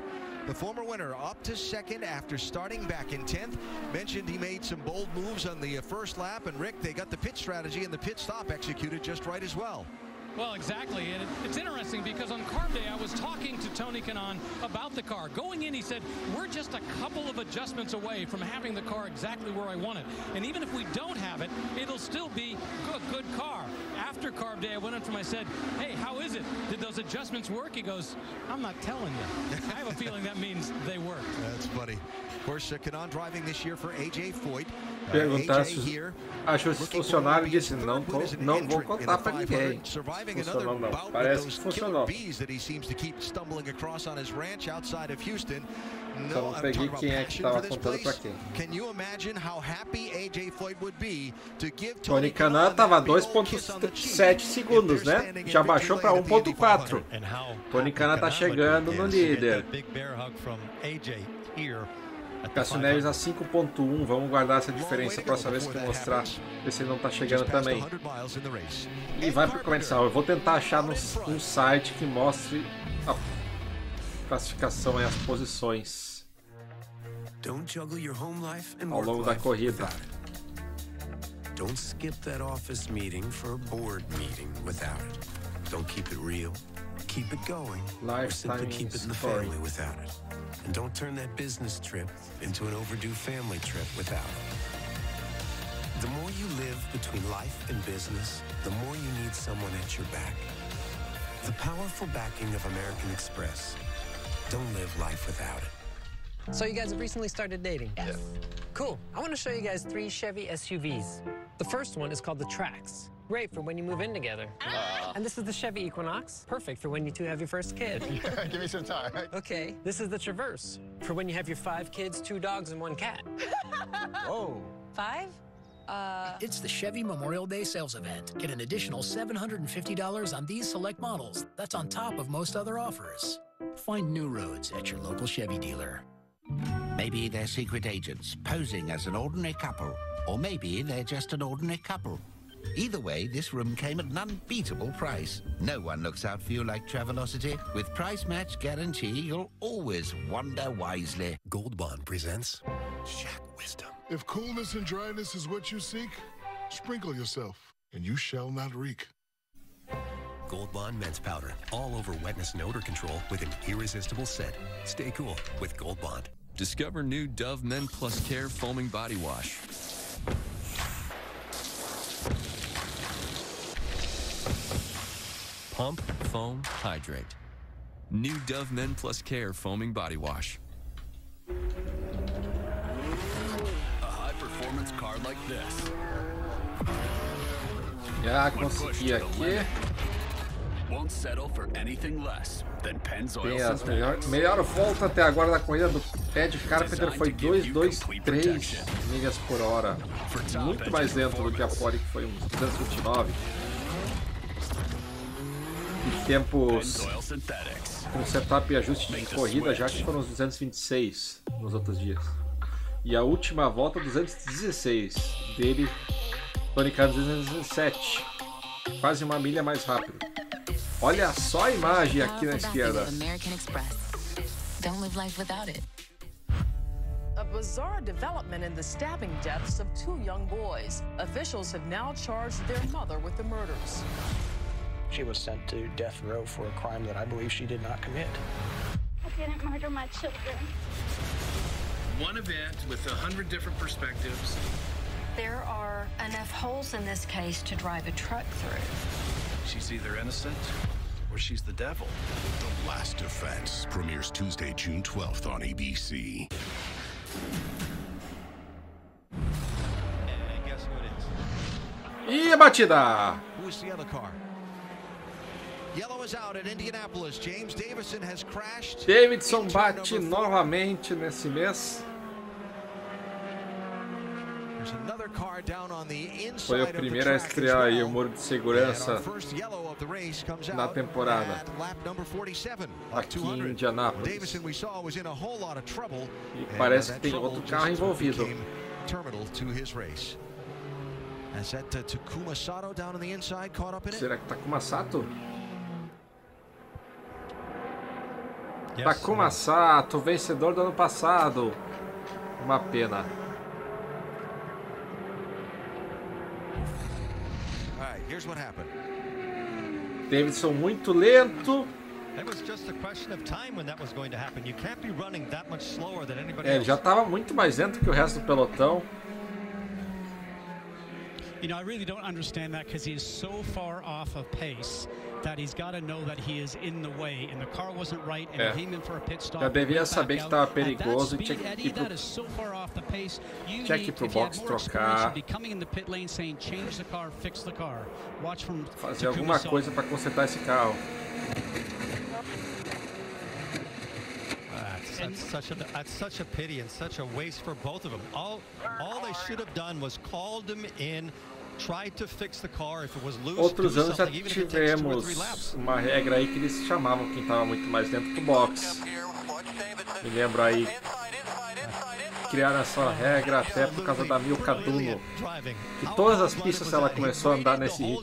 The former winner up to second after starting back in 10th. Mentioned he made some bold moves on the first lap, and Rick, they got the pit strategy and the pit stop executed just right as well. Well, exactly, and it's interesting because on carb day I was talking to Tony Kanaan about the car. Going in, he said, we're just a couple of adjustments away from having the car exactly where I want it. And even if we don't have it, it'll still be a good car. After carb day, I went up to him, I said, hey, how is it? Did those adjustments work? He goes, I'm not telling you. I have a feeling that means they worked. That's funny. Of course, Kanaan driving this year for AJ Foyt. Perguntar se achou esse funcionário e disse não vou contar para ninguém. Funcionou não, parece que funcionou. Só não peguei quem é que estava contando para quem. Tony Kanaan estava 2.7 segundos, né? Já baixou para 1.4. Tony Kanaan está chegando no líder. Cássio Neves a 5.1, vamos guardar essa diferença a próxima vez que eu mostrar, ver se ele não está chegando também. E vai para o comercial. Eu vou tentar achar um site que mostre a classificação e as posições ao longo da corrida. Don't skip that office meeting for a board meeting without it. Don't keep it real. Keep it going. Or simply keep it in the family without it. And don't turn that business trip into an overdue family trip without it. The more you live between life and business, the more you need someone at your back. The powerful backing of American Express. Don't live life without it. So you guys have recently started dating? Yes. Cool. I want to show you guys 3 Chevy SUVs. The first one is called the Trax. Great for when you move in together. And this is the Chevy Equinox. Perfect for when you 2 have your first kid. Give me some time. Okay. This is the Traverse. For when you have your 5 kids, 2 dogs, and 1 cat. Whoa. 5? It's the Chevy Memorial Day sales event. Get an additional $750 on these select models. That's on top of most other offers. Find new roads at your local Chevy dealer. Maybe they're secret agents posing as an ordinary couple. Or maybe they're just an ordinary couple. Either way, this room came at an unbeatable price. No one looks out for you like Travelocity. With price match guarantee, you'll always wander wisely. Gold Bond presents Shack Wisdom. If coolness and dryness is what you seek, sprinkle yourself, and you shall not reek. Gold Bond Men's Powder. All over wetness and odor control with an irresistible scent. Stay cool with Gold Bond. Discover new Dove Men Plus Care Foaming Body Wash. Pump, foam, hydrate. New Dove Men Plus Care Foaming Body Wash. A high-performance car like this. Já consegui aqui. Won't settle for anything less than Tem a melhor volta até agora da corrida do Ed Carpenter foi 223 milhas por hora. Muito mais lento do que a Pole, que foi uns 229. E tempos com setup e ajuste de corrida já que foram uns 226 nos outros dias. E a última volta 216 dele, Tony Kanaan 217. Quase uma milha mais rápido. Olha só a imagem aqui na esquerda. A bizarre development in the stabbing deaths of 2 young boys. Officials have now charged their mother with the murders. She was sent to death row for a crime that I believe she did not commit. I didn't murder my children. One event with 100 different perspectives. There are enough holes in this case to drive a truck through. She's either innocent or she's the devil. The Last Defense premieres Tuesday, June 12th on ABC. And guess who it is? E a batida? Who's the other car? Yellow is out at Indianapolis. James Davison has crashed. Davidson bate novamente nesse mês. Foi o primeiro a estrear aí o muro de segurança na temporada aqui em Indianápolis. E parece que tem outro carro envolvido. Será que Takuma Sato? Takuma Sato, vencedor do ano passado. Uma pena. Here's what happened. Davidson muito lento. Ele já estava muito mais lento que o resto do pelotão. You know, I really don't understand that because he is so far off of pace that he's got to know that he is in the way, and the car wasn't right, and he came in for a pit stop. Já devia saber que estava perigoso e tinha que ir pro box trocar. Fazer alguma coisa para consertar esse carro. That's such a pity and such a waste for both of them. All they should have done was called him in, tried to fix the car if it was loose. Outros anos já tivemos uma regra aí que eles chamavam quem estava muito mais dentro do box. Me lembro aí. Criaram essa regra até por causa da Milka Duno, que todas as pistas ela começou a andar nesse ritmo.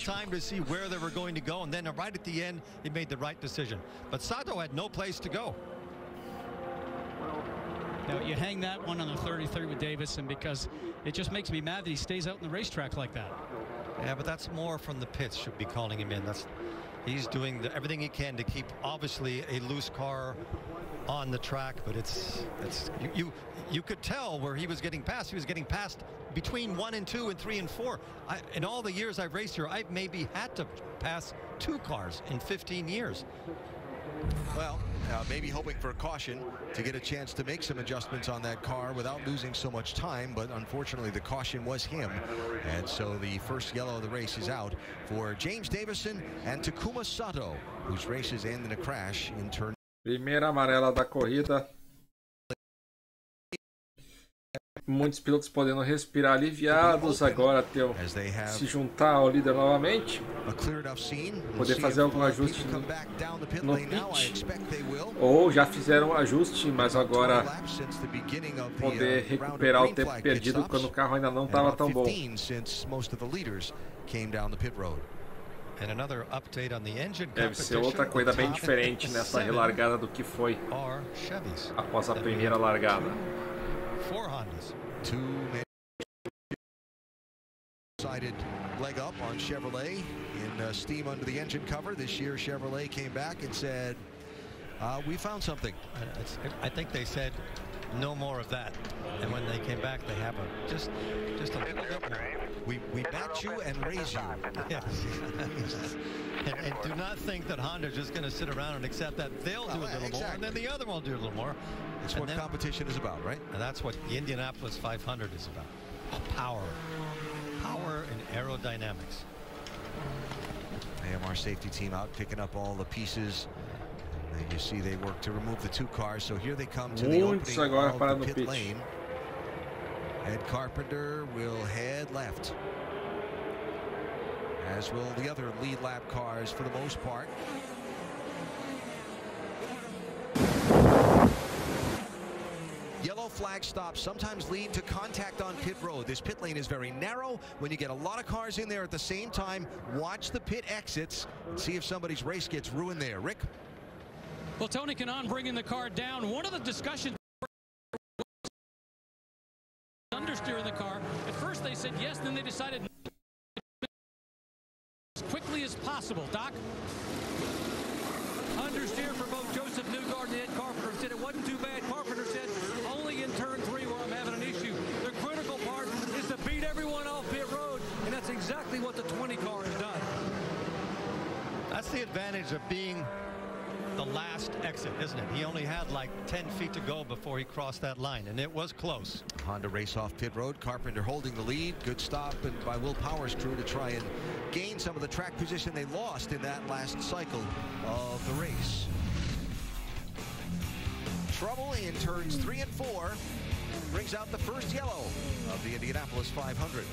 Now, you hang that one on the 33 with Davison because it just makes me mad that he stays out in the racetrack like that. Yeah, but that's more from the pits should be calling him in. He's doing everything he can to keep obviously a loose car on the track, but you could tell where he was getting past. He was getting past between 1 and 2 and 3 and 4. In all the years I've raced here, I've maybe had to pass 2 cars in 15 years. Well, maybe hoping for a caution to get a chance to make some adjustments on that car without losing so much time, but unfortunately the caution was him, and so the first yellow of the race is out for James Davison and Takuma Sato, whose races end in a crash in turn. Primeira amarela da corrida. Muitos pilotos podendo respirar aliviados, agora ter se juntar ao líder novamente, poder fazer algum ajuste no pit, ou já fizeram um ajuste, mas agora poder recuperar o tempo perdido quando o carro ainda não estava tão bom. Deve ser outra coisa bem diferente nessa relargada do que foi após a primeira largada. 4 Hondas. 2 sided leg up on Chevrolet in steam under the engine cover. This year Chevrolet came back and said, we found something. I think they said no more of that, and when they came back they have just a little bit more. We bat you and raise you. Yes. and do not think that Honda's just going to sit around and accept that. They'll do a little more, and then the other one will do a little more. That's what competition is about, right? And that's what the Indianapolis 500 is about. Power and aerodynamics. AMR safety team out picking up all the pieces. And you see they work to remove the 2 cars. So here they come to the opening of the pit lane. Ed Carpenter will head left, as will the other lead lap cars for the most part. Yellow flag stops sometimes lead to contact on pit road. This pit lane is very narrow. When you get a lot of cars in there at the same time, watch the pit exits and see if somebody's race gets ruined there. Rick? Well, Tony Kanaan bringing the car down. One of the discussions understeering the car. At first they said yes, then they decided as quickly as possible. Doc? Understeer for both Joseph Newgard and Ed Carpenter. Said it wasn't too bad. Carpenter said only in turn 3 where I'm having an issue. The critical part is to beat everyone off pit road, and that's exactly what the 20 car has done. That's the advantage of being the last exit, isn't it? He only had like 10 feet to go before he crossed that line, and it was close. Honda race off pit road. Carpenter holding the lead. Good stop and by Will Power's crew to try and gain some of the track position they lost in that last cycle of the race. Trouble in turns 3 and 4 brings out the first yellow of the Indianapolis 500.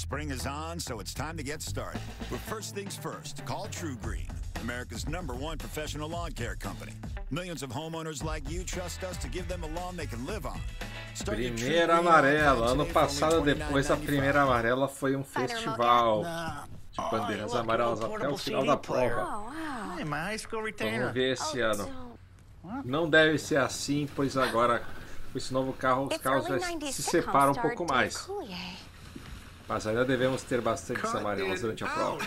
Spring is on, so it's time to get started. But first things first, call True Green, America's #1 professional lawn care company. Millions of homeowners like you trust us to give them a lawn they can live on. Primeira amarela. Ano passado, depois da primeira amarela, foi um festival de bandeiras amarelas até o final da prova. Vamos ver esse ano. Não deve ser assim, pois agora com esse novo carro os carros já se separam um pouco mais. Mas ainda devemos ter bastante amarelas durante a prova.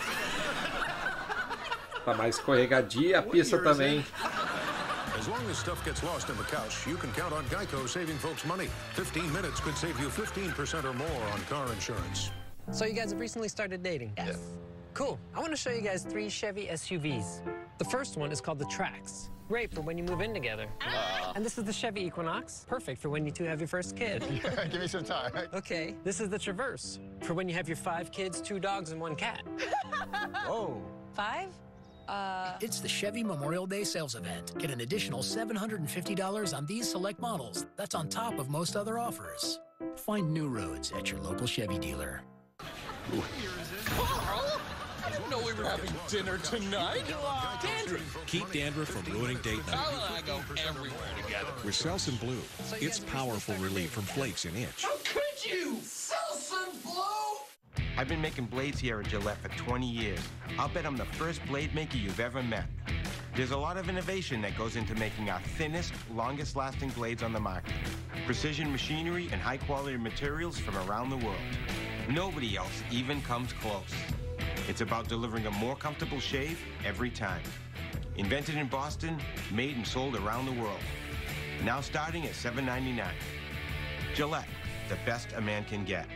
Tá mais escorregadia a pista também. As long as stuff gets lost in the couch, you can count on Geico saving folks money. 15 minutes could save you 15% or more on car insurance. So you guys have recently started dating? Yes. Cool. I want to show you guys 3 Chevy SUVs. The first one is called the Trax. Great for when you move in together. And this is the Chevy Equinox. Perfect for when you 2 have your first kid. Give me some time. Okay. This is the Traverse. For when you have your 5 kids, 2 dogs, and 1 cat. Whoa. 5? It's the Chevy Memorial Day sales event. Get an additional $750 on these select models. That's on top of most other offers. Find new roads at your local Chevy dealer. Carl? I didn't know we were having dinner tonight. Dandruff. Keep dandruff from ruining date night. Carl and I go everywhere together. With Selsun Blue, it's powerful relief from flakes and itch. How could you? Selsun Blue? I've been making blades here at Gillette for 20 years. I'll bet I'm the first blade maker you've ever met. There's a lot of innovation that goes into making our thinnest, longest-lasting blades on the market. Precision machinery and high-quality materials from around the world. Nobody else even comes close. It's about delivering a more comfortable shave every time. Invented in Boston, made and sold around the world. Now starting at $7.99. Gillette, the best a man can get.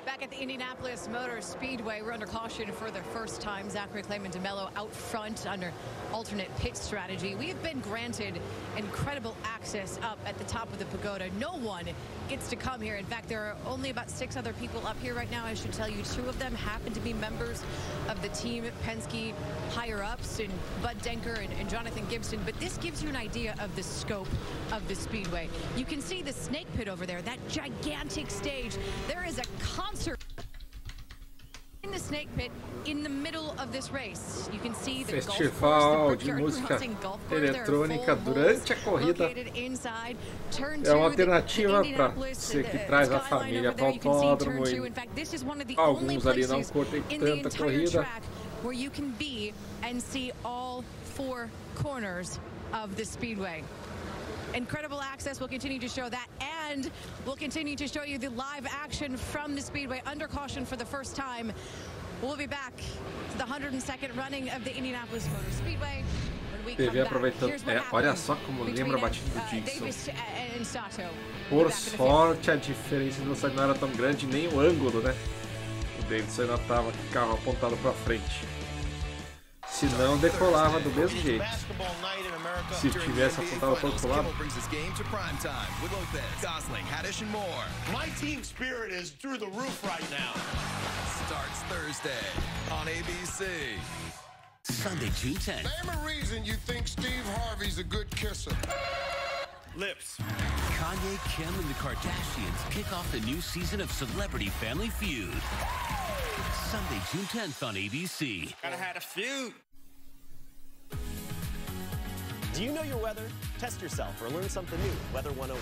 Back at the Indianapolis Motor Speedway, we're under caution for the first time. Zachary Clayman DeMello out front under alternate pit strategy. We have been granted incredible access up at the top of the pagoda. No one gets to come here. In fact, there are only about 6 other people up here right now. I should tell you 2 of them happen to be members of the team Penske higher-ups, and Bud Denker and Jonathan Gibson. But this gives you an idea of the scope of the Speedway. You can see the snake pit over there, that gigantic stage. There is a concert in the snake pit in the middle of this race. You can see the Festival de música eletrônica durante a corrida é uma alternativa para você que traz a família para o autódromo e alguns ali não curtem tanta corrida. Where you can be and see all 4 corners of the Speedway. Incredible access. We'll continue to show that, and we'll continue to show you the live action from the Speedway under caution for the first time. We'll be back to the 102nd running of the Indianapolis Motor Speedway. TV aproveitando. Olha só como lembra a batida do Dixon. Por sorte, a diferença de velocidade não era tão grande, nem o ângulo, né? O Davidson ainda estava com o carro apontado para frente. Se não, decolava do mesmo jeito. Se tivesse apontado para o outro lado. My team spirit is through the roof right now. Starts Thursday on ABC. Sunday, June 10th. Name a reason you think Steve Harvey's a good kisser. Lips. Kanye, Kim, and the Kardashians kick off the new season of Celebrity Family Feud. Sunday, June 10th on ABC. Gotta have a feud. Do you know your weather? Test yourself or learn something new. Weather 101.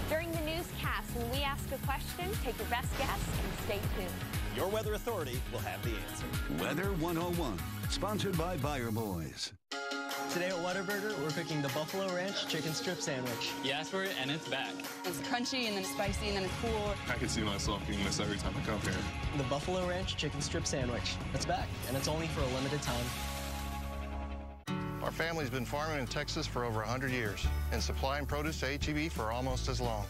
During the newscast, when we ask a question, take your best guess and stay tuned. Your weather authority will have the answer. Weather 101, sponsored by Buyer Boys. Today at Whataburger, we're cooking the Buffalo Ranch chicken strip sandwich. You asked for it, and it's back. It's crunchy, and then it's spicy, and then it's cool. I can see myself eating this every time I come here. The Buffalo Ranch chicken strip sandwich. It's back, and it's only for a limited time. Our family's been farming in Texas for over 100 years and supplying produce to H-E-B for almost as long.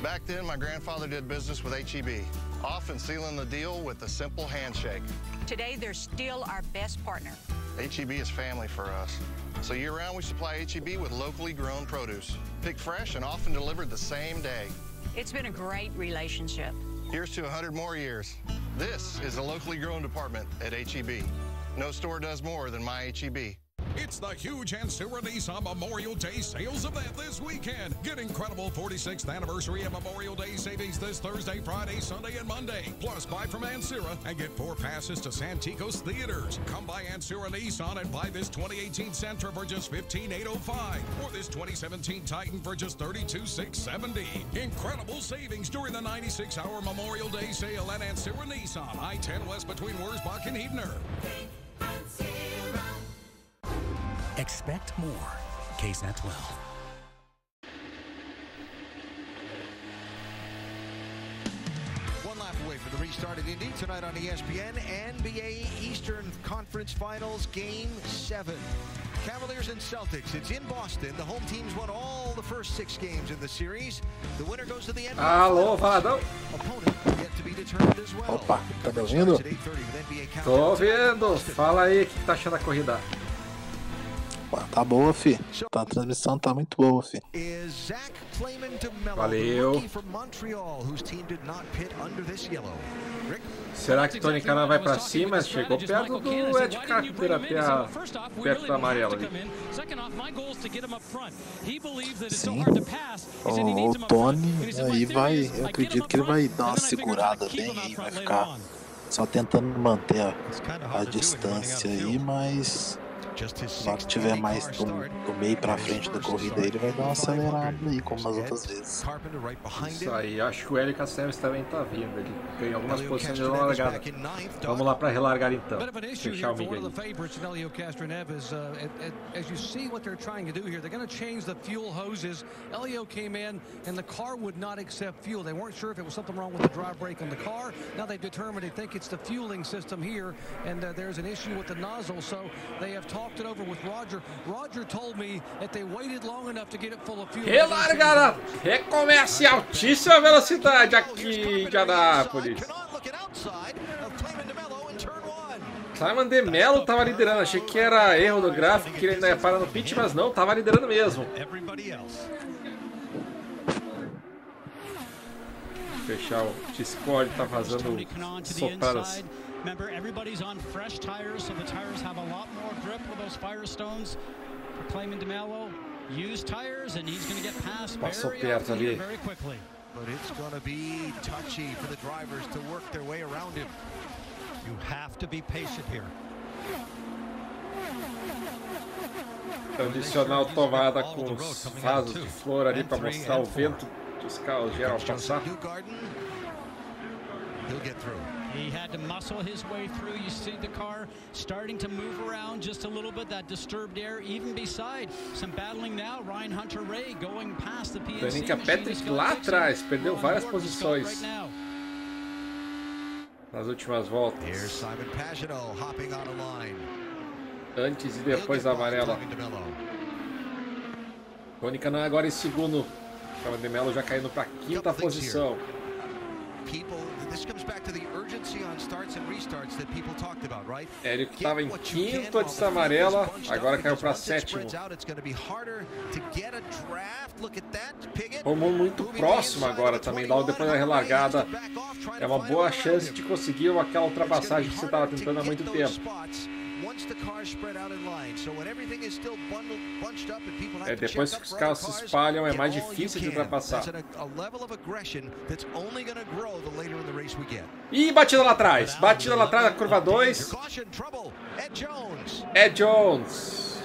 Back then, my grandfather did business with H-E-B, often sealing the deal with a simple handshake. Today, they're still our best partner. H-E-B is family for us. So year-round, we supply H-E-B with locally grown produce, picked fresh and often delivered the same day. It's been a great relationship. Here's to 100 more years. This is the locally grown department at H-E-B. No store does more than my H-E-B. It's the huge Ansura Nissan Memorial Day sales event this weekend. Get incredible 46th anniversary and Memorial Day savings this Thursday, Friday, Sunday, and Monday. Plus, buy from Ansura and get 4 passes to Santikos Theaters. Come by Ansura Nissan and buy this 2018 Sentra for just $15,805 or this 2017 Titan for just $32,670. Incredible savings during the 96-hour Memorial Day sale at Ansura Nissan, I-10 West between Wurzbach and Heidner. Expect more. KSAT 12. One lap away from the restart at Indy tonight on ESPN. NBA Eastern Conference Finals Game 7. Cavaliers and Celtics. It's in Boston. The home teams won all the first 6 games in the series. The winner goes to the NBA. Alô, Valadão. Opponent yet to be determined as well. Opa, tá me ouvindo? Tô ouvindo. Fala aí, o que tá achando da corrida? Tá boa, fi. A transmissão tá muito boa, fi. Valeu. Será que Tony Canan vai pra cima? Chegou perto do Ed Carpenter até perto da amarela ali. Sim. O Tony aí vai, eu acredito que ele vai dar uma segurada bem aí, vai ficar só tentando manter a distância aí, mas na hora que tiver mais do meio pra frente da corrida, ele vai dar uma acelerada aí, como nas outras vezes. Isso aí, acho que o Eric Assemes também tá vindo. Ele ganhou algumas posições de largada. Vamos lá pra relargar então. Fechar o Miguel. As you see what they're trying to do here, they're going to change the fuel hoses. Elio came in and the car would not accept fuel. They weren't sure if it was something wrong with the drive brake on the car. Now they've determined they think it's the fueling system here, and there's an issue with the nozzle. So they have talked it over with Roger. Roger told me that they waited long enough to get it full of fuel. Relargada! Recomeça em altíssima velocidade aqui em Indianápolis. Simon De Mello estava liderando. Achei que era erro do gráfico, que ele ainda ia parar no pit, mas não, estava liderando mesmo. Fechar o Discord, tá fazendo sopradas. Remember, everybody's on fresh tires, so the tires have a lot more grip with those Firestones. Clayman DeMello used tires, and he's going to get past very quickly. But it's going to be touchy for the drivers to work their way around him. You have to be patient here. Tradicional tomada com os vasos de flor ali para mostrar o vento que os carros geram ao passar. He'll get through. He had to muscle his way through. You see the car starting to move around just a little bit, that disturbed air, even beside some battling now. Ryan Hunter-Reay going past the PNC. Danica Patrick lá atrás perdeu várias posições nas últimas voltas. Here's Simon Pagenaud hopping on a line. Antes e depois da amarela. Tony Canan agora em segundo. Simon De Mello já caindo para a 5ª posição. Eric estava em 5º antes da amarela, agora caiu para 7º. Como muito próximo agora também, logo depois da relargada. É uma boa chance de conseguir aquela ultrapassagem que você estava tentando há muito tempo. Depois que os carros se espalham, é mais difícil de ultrapassar. E batida lá atrás da curva 2. Ed Jones.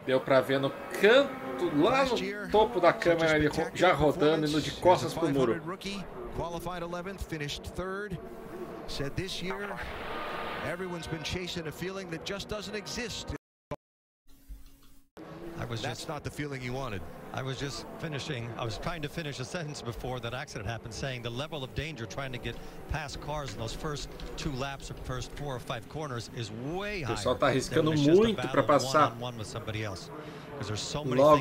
Deu pra ver no canto, lá no topo da câmera, ele já rodando, indo de costas pro muro. Qualified 11th, finished 3rd. Said this year, everyone's been chasing a feeling that just doesn't exist. That's not the feeling you wanted. I was trying to finish a sentence before that accident happened, saying the level of danger trying to get past cars in those first 2 laps or first 4 or 5 corners is way higher. O pessoal tá arriscando muito para passar logo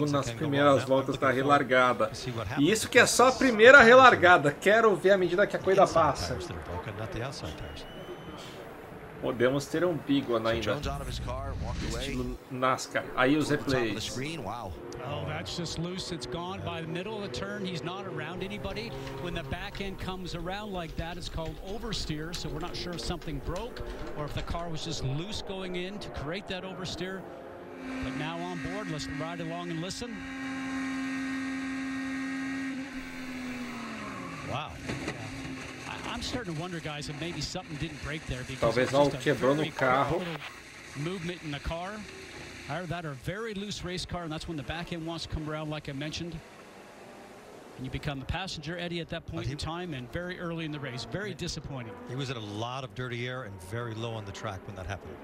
nas primeiras voltas da relargada. E isso que é só a primeira relargada. Quero ver à medida que a corrida passa. Podemos ter um big one ainda. Estilo NASCAR. Aí os replays. Oh, that's just loose. It's gone by the middle of the turn. He's not around anybody. When the back end comes around like that, it's called oversteer. So we're not sure if something broke or if the car was just loose going in to create that oversteer. But now on board, let's ride along and listen. Wow. I'm starting to wonder, guys, if maybe something didn't break there because talvez algo quebrou no carro. Movement in the car. Either that or a very loose race car, and that's when the back end wants to come around, like I mentioned. And you become the passenger, Eddie, at that point in time, and very early in the race. Very disappointing. He was in a lot of dirty air and very low on the track when that happened.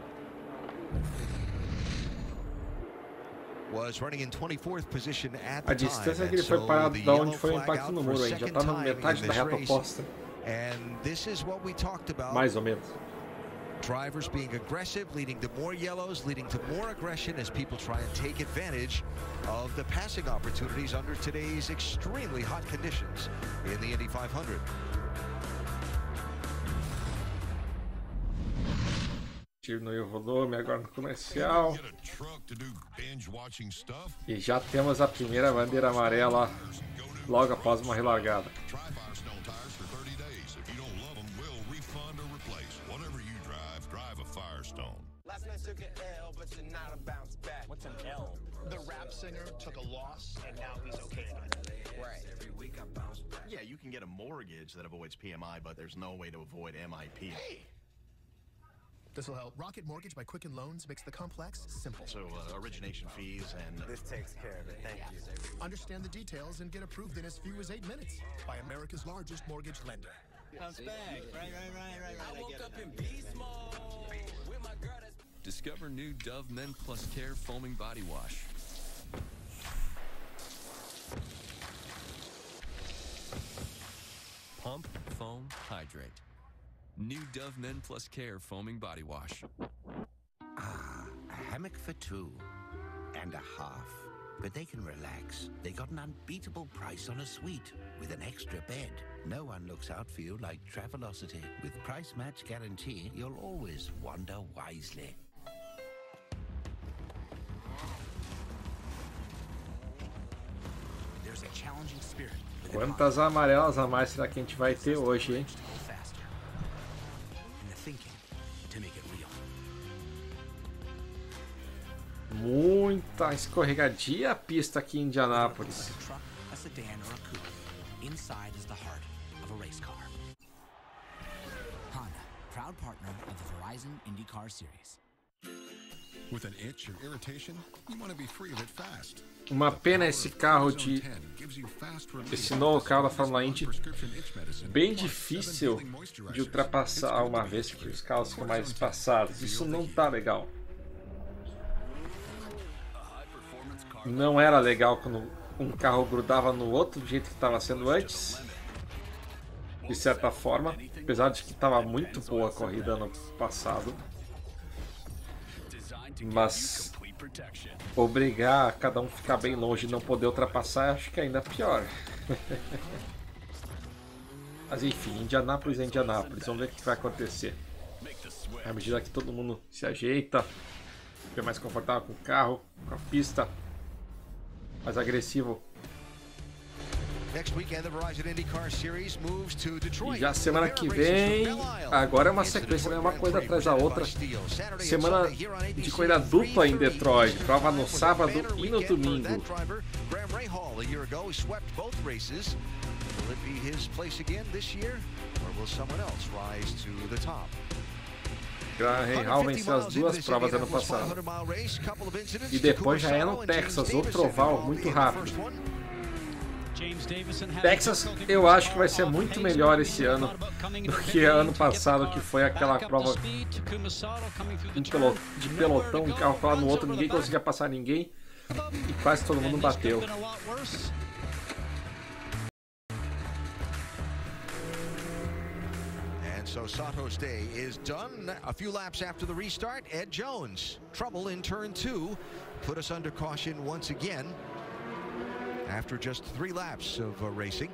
Was running in 24th position at A distância que ele foi parado da onde foi o impacto no muro aí, já tá na metade da reta oposta. And this is what we talked about. Mais ou menos. Drivers being aggressive, leading to more yellows, leading to more aggression as people try and take advantage of the passing opportunities under today's extremely hot conditions in the Indy 500. Diminui o volume agora no comercial. E já temos a primeira bandeira amarela logo após uma relargada. What's an L? The rap singer took a loss and now he's okay again. Right. Yeah, you can get a mortgage that avoids PMI, but there's no way to avoid MIP. Hey! This will help. Rocket Mortgage by Quicken Loans makes the complex simple. So origination fees and... This takes care of it, thank you. Understand the details and get approved in as few as 8 minutes by America's largest mortgage lender. Comes back. Right. I woke up in beast mode. With my girl that's... Discover new Dove Men Plus Care Foaming Body Wash. Pump, foam, hydrate. New Dove Men Plus Care Foaming Body Wash. A hammock for 2 and a half. But they can relax. They got an unbeatable price on a suite with an extra bed. No one looks out for you like Travelocity. With price match guarantee, you'll always wander wisely. There's a challenging spirit. Quantas amarelas a mais será que a gente vai ter hoje, hein? Muita escorregadia a pista aqui em Indianápolis. Inside is the heart of a race car. Honda, proud partner of the Verizon IndyCar Series. With an itch or irritation, you want to be free of it fast. Uma pena esse carro de... Esse novo carro da Fórmula Indy, bem difícil de ultrapassar uma vez que os carros ficam mais espaçados. Isso não tá legal. Não era legal quando um carro grudava no outro do jeito que estava sendo antes. De certa forma, apesar de que estava muito boa a corrida no passado. Mas obrigar a cada um ficar bem longe e não poder ultrapassar, acho que ainda é pior. Mas enfim, Indianápolis é Indianápolis. Vamos ver o que vai acontecer. À medida que todo mundo se ajeita, fica mais confortável com o carro, com a pista, mais agressivo. E já semana que vem, agora é uma sequência, é uma coisa atrás da outra. Semana de corrida dupla em Detroit, prova no sábado e no domingo. Graham Hall venceu as duas provas ano passado. E depois já é no Texas, outro oval muito rápido. Texas, eu acho que vai ser muito melhor esse ano do que ano passado, que foi aquela prova de pelotão, um carro colado no outro, ninguém conseguia passar ninguém e quase todo mundo bateu. So Sato's day is done. A few laps after the restart, Ed Jones, trouble in turn 2, put us under caution once again after just 3 laps of racing.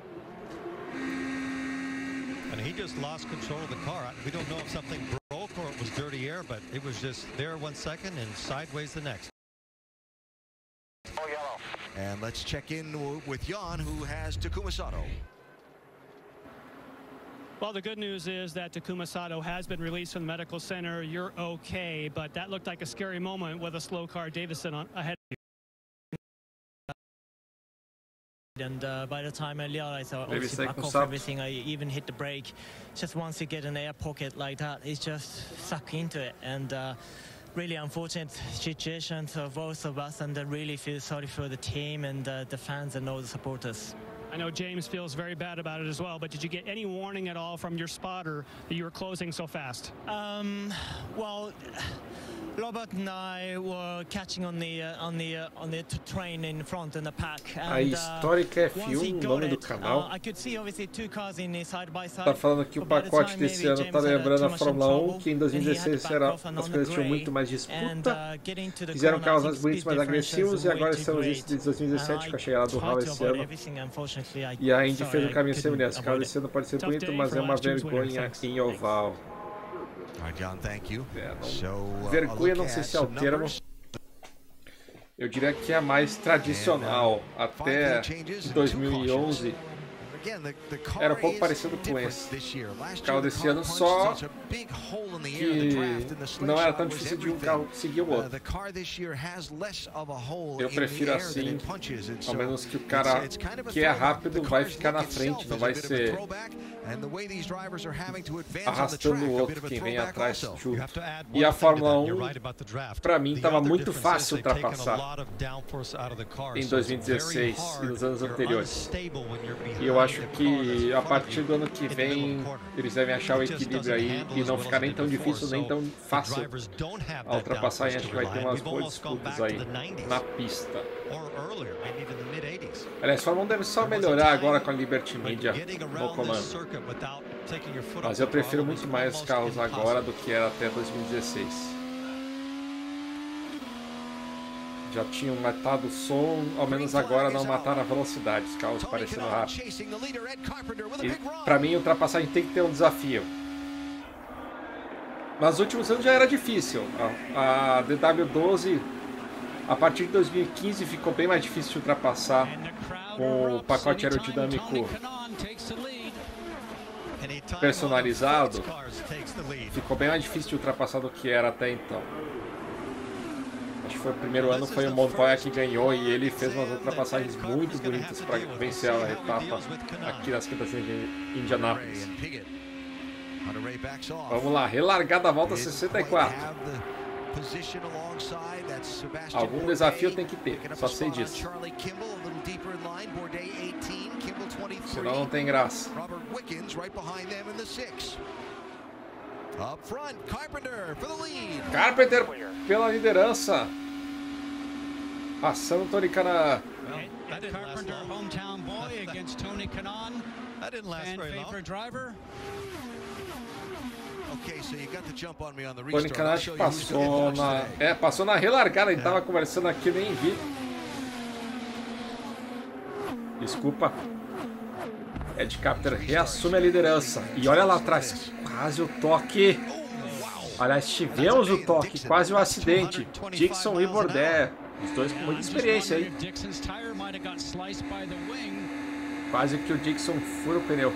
And he just lost control of the car. We don't know if something broke or was dirty air, but it was just there 1 second and sideways the next. And let's check in with Jan, who has Takuma Sato. Well, the good news is that Takuma Sato has been released from the medical center. You're okay, but that looked like a scary moment with a slow car Davison ahead of you. And by the time I realized I obviously back off everything, I even hit the brake. Just once you get an air pocket like that, it's just suck into it. And really unfortunate situation for both of us, and I really feel sorry for the team and the fans and all the supporters. I know James feels very bad about it as well, but did you get any warning at all from your spotter that you were closing so fast? Well, Robert and I were catching on the train in front in the pack. A histórica F1, nome do canal. I could see obviously two cars in side by side. Tá falando que o pacote desse ano tá lembrando a Fórmula 1, que em 2016 as coisas tinham muito mais disputa. Fizeram carros mais bonitos, mais agressivos, e agora estamos em 2017 com a chegada do Hall esse ano. E a Indy fez um caminho semelhante. O carro desse ano pode ser bonito, mas é uma vergonha em oval. Vergonha, não sei se é o termo. Eu diria que é mais tradicional. Até 2011 era um pouco parecido com esse. O carro desse ano só que não era tão difícil de um carro seguir o outro. Eu prefiro assim, ao menos que o cara que é rápido vai ficar na frente, não vai ser arrastando o outro quem vem atrás junto. E a Fórmula 1, para mim, estava muito fácil ultrapassar em 2016 e nos anos anteriores. E eu acho que a partir do ano que vem eles devem achar o equilíbrio aí e não ficar nem tão difícil nem tão fácil a ultrapassar. E acho que vai ter umas boas disputas aí na pista. Aliás, a Fórmula 1 deve só melhorar agora com a Liberty Media no comando. Mas eu prefiro muito mais os carros agora do que era até 2016. Já tinham matado o som, ao menos agora não mataram a velocidade, os carros parecendo rápidos. E pra mim, ultrapassagem tem que ter um desafio. Nos últimos anos já era difícil. A DW12, a partir de 2015, ficou bem mais difícil de ultrapassar com o pacote aerodinâmico personalizado. Ficou bem mais difícil de ultrapassar do que era até então. Acho que foi o primeiro ano, foi o Montoya que ganhou e ele fez umas ultrapassagens muito bonitas para vencer a etapa aqui nas quintas de Indianápolis. Vamos lá, relargada, volta 64. Algum desafio tem que ter, só sei disso. Senão não tem graça. Carpenter pela liderança. Passando Tony Kanaan. Carpenter, hometown boy against Tony Kanaan. That didn't last very long. Driver. Tony Kanaan passou na relargada, ele tava conversando aqui, nem vi. Desculpa. Ed Carpenter reassume a liderança. E olha lá atrás, quase o toque. Aliás, tivemos o toque, quase o acidente. Dixon e Bourdais, os dois com muita experiência aí. Quase que o Dixon fura o pneu.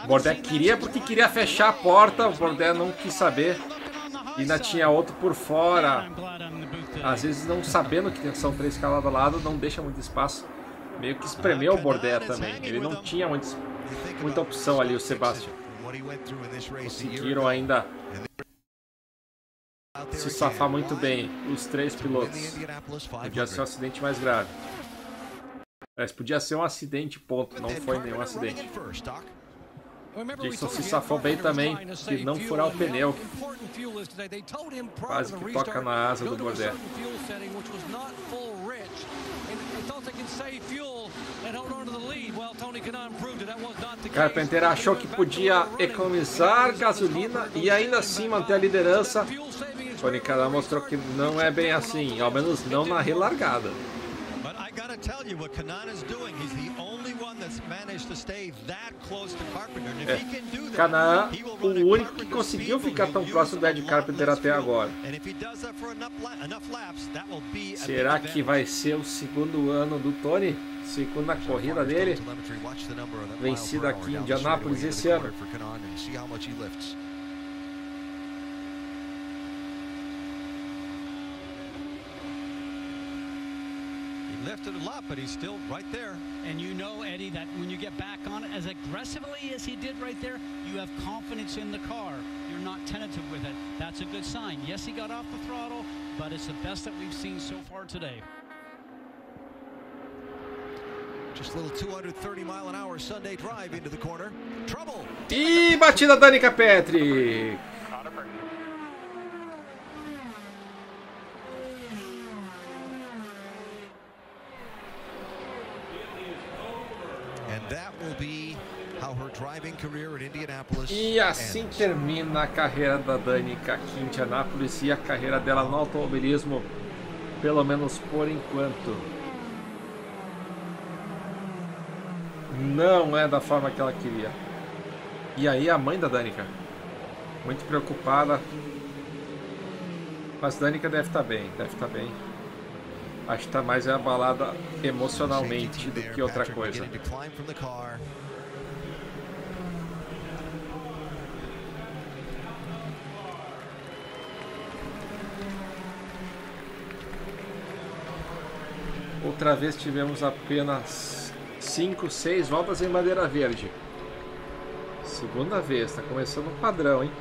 Bourdais queria porque queria fechar a porta, o Bourdais não quis saber. E ainda tinha outro por fora. Às vezes não sabendo que são 3 carros lado a lado, não deixa muito espaço. Meio que espremeu o Bourdais também. Ele não tinha muita opção ali, o Sebastian. Conseguiram ainda se safar muito bem os 3 pilotos. Podia ser um acidente mais grave. Mas podia ser um acidente, ponto. Não foi nenhum acidente. Dixon se safou bem também, de não furar o pneu. Quase que toca na asa do Bourdais. Carpenter achou que podia economizar gasolina e ainda assim manter a liderança. Tony Kanaan mostrou que não é bem assim, ao menos não na relargada. gotta tell you what Kanaan is doing. He's the only one that's managed to stay that close to Carpenter. And if he can do that, Kanaan, o único que conseguiu ficar tão próximo do Ed Carpenter até agora. Será que vai ser o segundo ano do Tony? Segunda corrida dele? Vencida aqui em Indianápolis esse ano. Lifted a lot, but he's still right there. And you know, Eddie, that when you get back on it as aggressively as he did right there, you have confidence in the car. You're not tentative with it. That's a good sign. Yes, he got off the throttle, but it's the best that we've seen so far today. Just a little 230-mile-an-hour Sunday drive into the corner. Trouble. E batida Danica Petri. E assim termina a carreira da Danica aqui em Indianápolis e a carreira dela no automobilismo, pelo menos por enquanto. Não é da forma que ela queria. E aí a mãe da Danica, muito preocupada. Mas Danica deve estar bem, Acho que está mais abalada emocionalmente do que outra coisa. Outra vez tivemos apenas 5, 6 voltas em bandeira verde. Segunda vez, está começando um padrão, hein?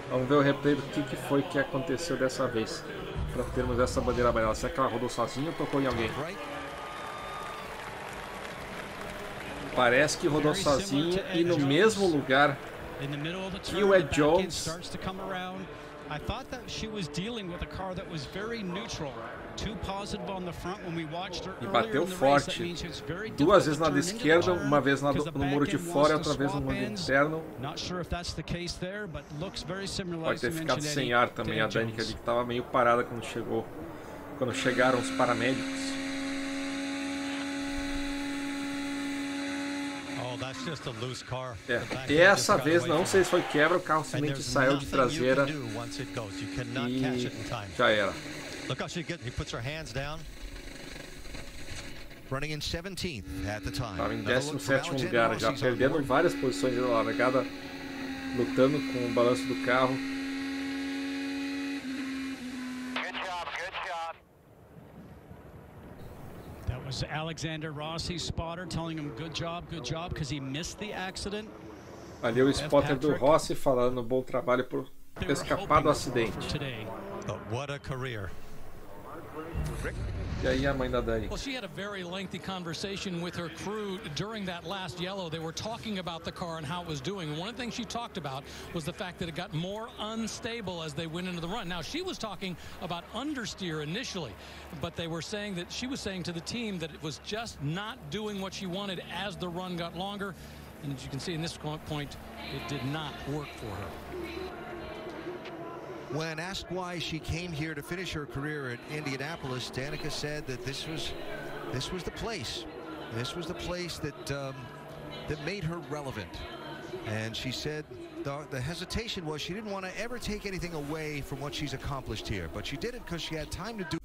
Vamos ver o replay do que foi que aconteceu dessa vez, para termos essa bandeira amarela. Será que ela rodou sozinha ou tocou em alguém? Parece que rodou sozinha e no mesmo lugar que o Ed Jones. I thought that she was dealing with a car that was very neutral, too positive on the front when we watched her. E bateu forte. Duas vezes na esquerda, uma vez no muro de fora e outra vez no muro interno. Pode ter ficado sem ar também a Danica ali, que estava meio parada quando chegaram os paramédicos. E essa vez não sei se foi quebra, o carro simplesmente saiu de traseira e já era. Estava em 17º lugar, já perdendo várias posições na largada, lutando com o balanço do carro. Was Alexander Rossi's spotter telling him good job, because he missed the accident. Ali o spotter do Rossi falando bom trabalho por ter escapado do acidente. But what a career. E aí a mãe da Dani? Well, she had a very lengthy conversation with her crew during that last yellow. They were talking about the car and how it was doing. One of the things she talked about was the fact that it got more unstable as they went into the run. Now, she was talking about understeer initially, but they were saying that she was saying to the team that it was just not doing what she wanted as the run got longer. And as you can see in this point, it did not work for her. When asked why she came here to finish her career at Indianapolis, Danica said that this was the place. This was the place that that made her relevant. And she said the hesitation was she didn't want to ever take anything away from what she's accomplished here, but she did it because she had time to do.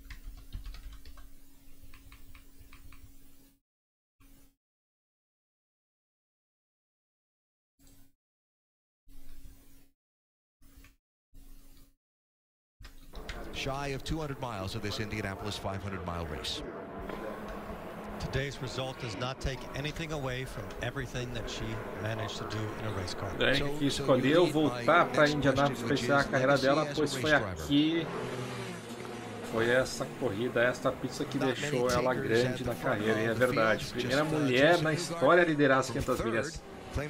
Shy of 200 miles of this Indianapolis 500-mile race. Today's result does not take anything away from everything that she managed to do in a race car. Que escolheu voltar para Indianapolis para encerrar a carreira dela, pois foi aqui, foi essa corrida, esta pista que deixou ela grande na carreira, e é verdade. Primeira mulher na história a liderar as 500 milhas,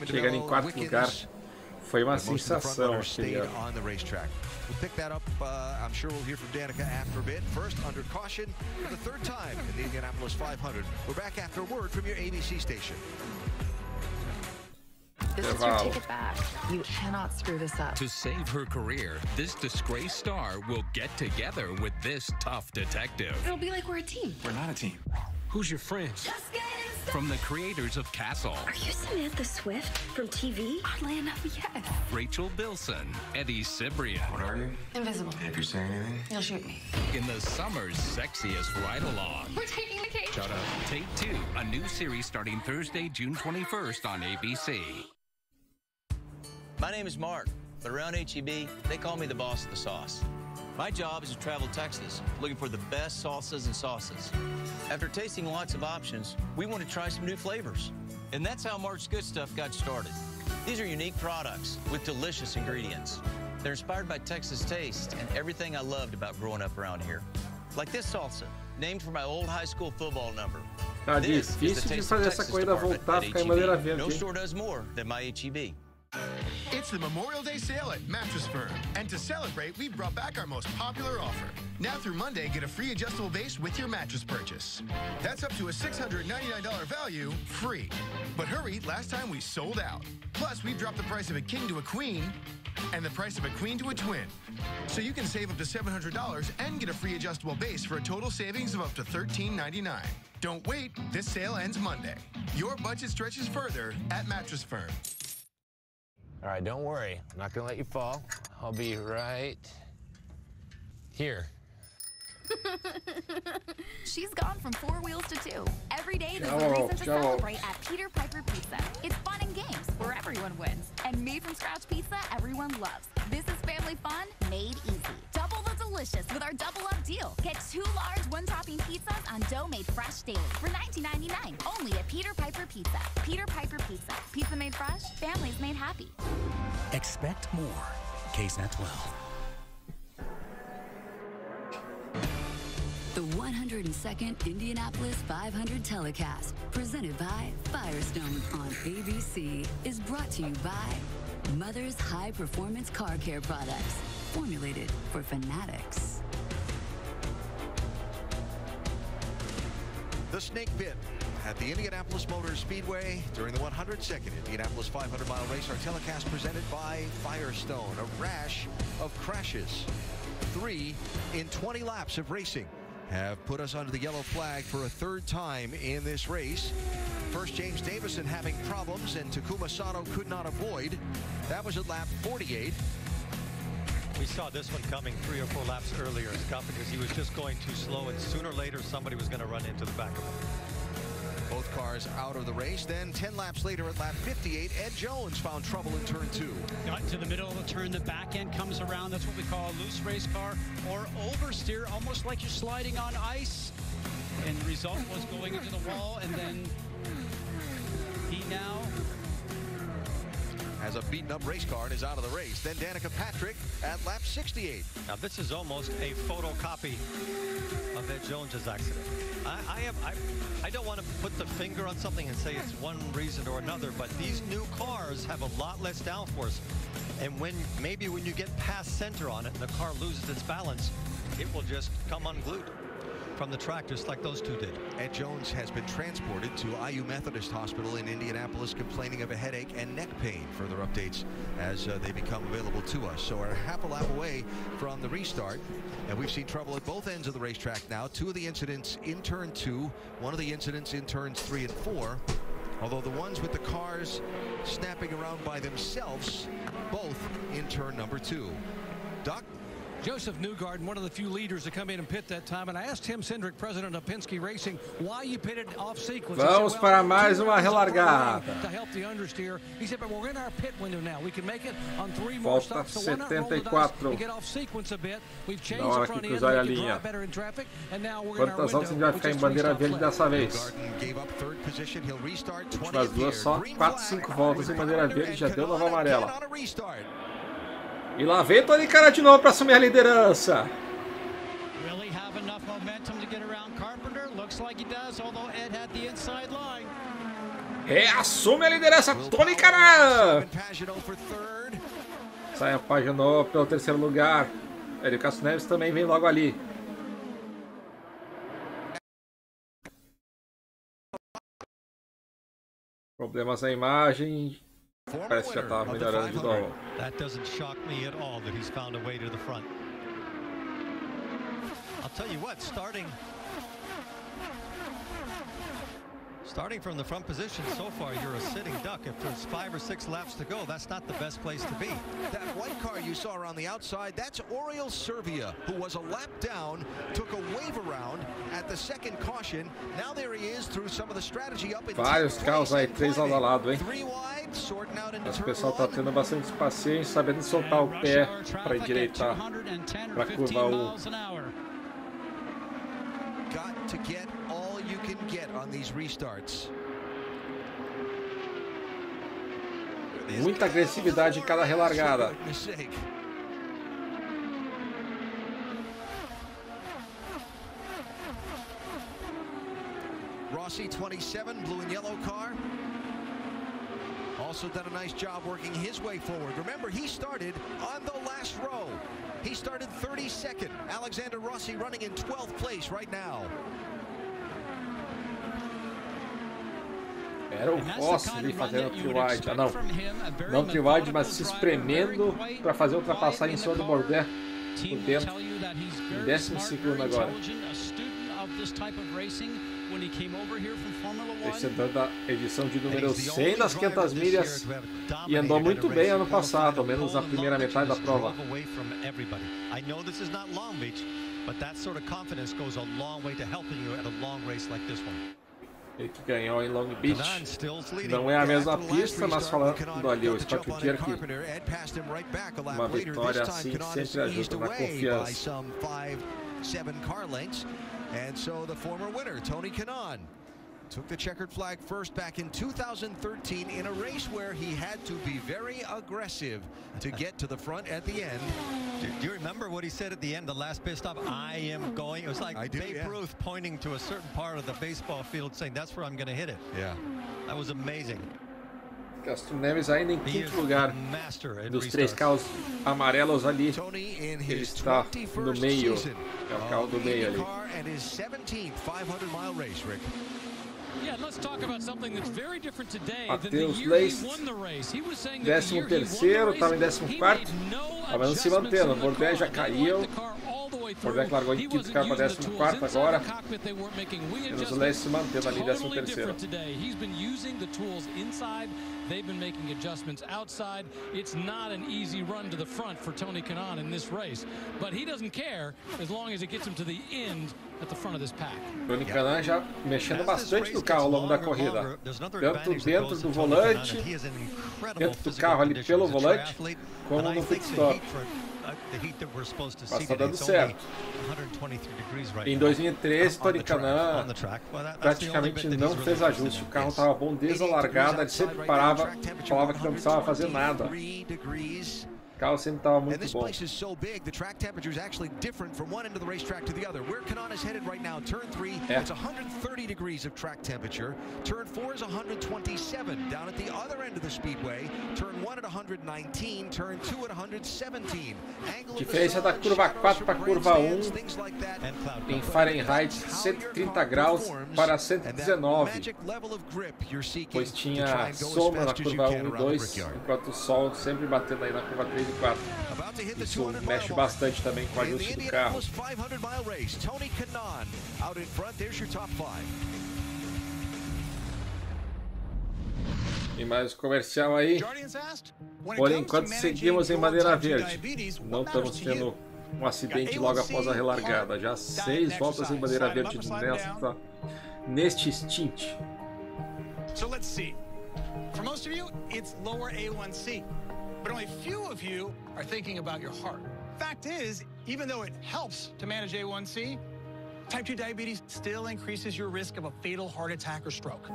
chegando em 4º lugar. Foi uma sensação aquele ano. We'll pick that up. I'm sure we'll hear from Danica after a bit. First, under caution for the 3rd time in the Indianapolis 500. We're back after a word from your ABC station. This is your ticket back. You cannot screw this up. To save her career, this disgraced star will get together with this tough detective. It'll be like we're a team. We're not a team. Who's your friend? From the creators of Castle. Are you Samantha Swift from TV? Oddly enough, yes. Rachel Bilson, Eddie Cibrian. What are you? Invisible. If you say anything, You'll shoot me. in the summer's sexiest ride-along. We're taking the cake. Shut up. Take Two, a new series starting Thursday, June 21st on ABC. My name is Mark, but around HEB, they call me the boss of the sauce. My job is to travel Texas, looking for the best salsas and sauces. After tasting lots of options, we want to try some new flavors. And that's how Mark's Good Stuff got started. These are unique products with delicious ingredients. They're inspired by Texas taste and everything I loved about growing up around here. Like this salsa, named for my old high school football number. Tá difícil de fazer essa corrida voltar a ficar em bandeira verde. No store does more than my HEB. It's the Memorial Day sale at Mattress Firm. And to celebrate, we've brought back our most popular offer. Now through Monday, get a free adjustable base with your mattress purchase. That's up to a $699 value, free. But hurry, last time we sold out. Plus, we've dropped the price of a king to a queen and the price of a queen to a twin. So you can save up to $700 and get a free adjustable base for a total savings of up to $13.99. Don't wait, this sale ends Monday. Your budget stretches further at Mattress Firm. All right, don't worry. I'm not gonna let you fall. I'll be right here. She's gone from 4 wheels to 2. Every day there's a reason to celebrate at Peter Piper Pizza. It's fun and games where everyone wins. And made from scratch pizza everyone loves. This is family fun made easy. Double the delicious with our double up deal. Get 2 large 1-topping pizzas on dough made fresh daily for $19.99 only at Peter Piper Pizza. Peter Piper Pizza. Pizza made fresh, families made happy. Expect more. KSNET 12. The 102nd Indianapolis 500 telecast, presented by Firestone on ABC, is brought to you by Mother's High Performance Car Care Products, formulated for fanatics. The Snake Pit at the Indianapolis Motor Speedway during the 102nd Indianapolis 500-mile race. Our telecast presented by Firestone. A rash of crashes. 3 in 20 laps of racing have put us under the yellow flag for a 3rd time in this race. First, James Davison having problems, and Takuma Sato could not avoid. That was at lap 48. We saw this one coming 3 or 4 laps earlier, Scott, because he was just going too slow, and sooner or later somebody was going to run into the back of him. Both cars out of the race. Then 10 laps later at lap 58, Ed Jones found trouble in turn 2. Got to the middle of the turn, the back end comes around. That's what we call a loose race car or oversteer, almost like you're sliding on ice. And the result was going into the wall, and then he now has a beaten up race car and is out of the race. Then Danica Patrick at lap 68. Now this is almost a photocopy of Ed Jones's accident. I don't want to put the finger on something and say it's one reason or another, but these new cars have a lot less downforce. And when you get past center on it and the car loses its balance, it will just come unglued from the track, just like those two did. Ed Jones has been transported to IU Methodist Hospital in Indianapolis, complaining of a headache and neck pain. Further updates as they become available to us. So we're half a lap away from the restart, and we've seen trouble at both ends of the racetrack now. 2 of the incidents in turn 2, 1 of the incidents in turns 3 and 4. Although the ones with the cars snapping around by themselves, both in turn number 2. Doc? Joseph Newgarden, one of the few leaders to come in and pit that time, and I asked Tim Cindric, president of Penske Racing, why you pitted off sequence. Vamos para mais uma relargada. To help the understeer. He said, but we're in our pit window now. We can make it on 3 more stops. So why not roll the dice and get off sequence a bit? We've changed the front end, we can drive better in traffic, and now we're in our window. Quantas voltas a gente vai ficar em bandeira verde dessa vez? Últimas 2 só, 4, 5 voltas em bandeira verde, já deu nova amarela. E lá vem Tony Cara de novo para assumir a liderança. Really have enough momentum to get around Carpenter? Looks like he does, although Ed had the inside line. Reassume a liderança Tony Cara. Sai a Paginot pelo 3º lugar. Hélio Castro Neves também vem logo ali. Problemas na imagem. Parece que já tá melhorando de novo. That doesn't shock me at all that he's found a way to the front. I'll tell you what, starting from the front position so far, you're a sitting duck. If there's 5 or 6 laps to go, that's not the best place to be. That white car you saw around the outside, that's Oriol Servia, who was a lap down, took a wave around at the second caution. Now there he is through some of the strategy up in vários carros aí, 3 lado a lado, hein? Mas o pessoal tá tendo bastante paciência, sabendo soltar o pé para endireitar para curva 1. Got to get all you can get on these restarts. Muita agressividade em cada relargada. Rossi 27, blue and yellow car. Also done a nice job working his way forward. Remember, he started on the last row. He started 32nd. Alexander Rossi running in 12th place right now. Era o Rossi ali fazendo trio-wide. Ah, não trio-wide, mas se espremendo para fazer a ultrapassagem em cima do Bordet por dentro. Em 12º agora. Representando a edição de número 100 das 500 milhas e andou muito bem ano passado, ao menos na primeira metade da prova. Ele que ganhou em Long Beach. Não é a mesma pista, mas falando ali, o Scott Whittier, que uma vitória assim sempre ajuda na confiança. 7 car lengths, and so the former winner, Tony Kanaan, took the checkered flag first back in 2013 in a race where he had to be very aggressive to get to the front at the end. Do you remember what he said at the end, the last pit stop? I am going. It was like Babe Ruth pointing to a certain part of the baseball field saying, that's where I'm going to hit it. Yeah. That was amazing. Castro Neves ainda em 5º lugar dos 3 carros amarelos ali. Ele está no meio, é o carro do meio ali. Matheus Leist, 13º, estava em 14º, mas se mantendo. O Bordet já caiu. O Bordet largou em 5º, caiu para 14º agora. Menos o Leist se mantendo ali em 13º. They've been making adjustments outside. It's not an easy run to the front for Tony Kanaan in this race, but he doesn't care as long as it gets him to the end at the front of this pack. Tony Kanaan já mexendo bastante no carro ao longo da corrida, tanto dentro do volante, dentro do carro ali pelo volante, como no pit stop. Mas está dando certo. Em 2013, Tony Kanaan praticamente não fez ajuste. O carro estava bom desde a largada, ele sempre parava, falava que não precisava fazer nada. O carro sempre estava muito bom. Place is so big, the track temperature is actually different from one end of the racetrack to the other. Where Kanaan is headed right now, turn 3, it's 130 degrees of track temperature. Turn 4 is 127. Down at the other end of the speedway, turn 1 at 119, turn 2 at 117. Diferença da curva 4 para a curva 1 em Fahrenheit, 130 graus para 119, pois tinha sombra na curva 1 e 2, enquanto o sol sempre batendo aí na curva 3 e 4. Isso mexe bastante também com o ajuste do carro. E mais comercial aí. Por enquanto seguimos em bandeira verde. Não estamos tendo um acidente logo após a relargada. Já 6 voltas em bandeira verde neste stint. So let's see. For most of you, it's lower A1C. But only few of you are thinking about your heart. Fact is, even though it helps to manage A1C, type 2 diabetes still increases your risk of a fatal heart attack or stroke.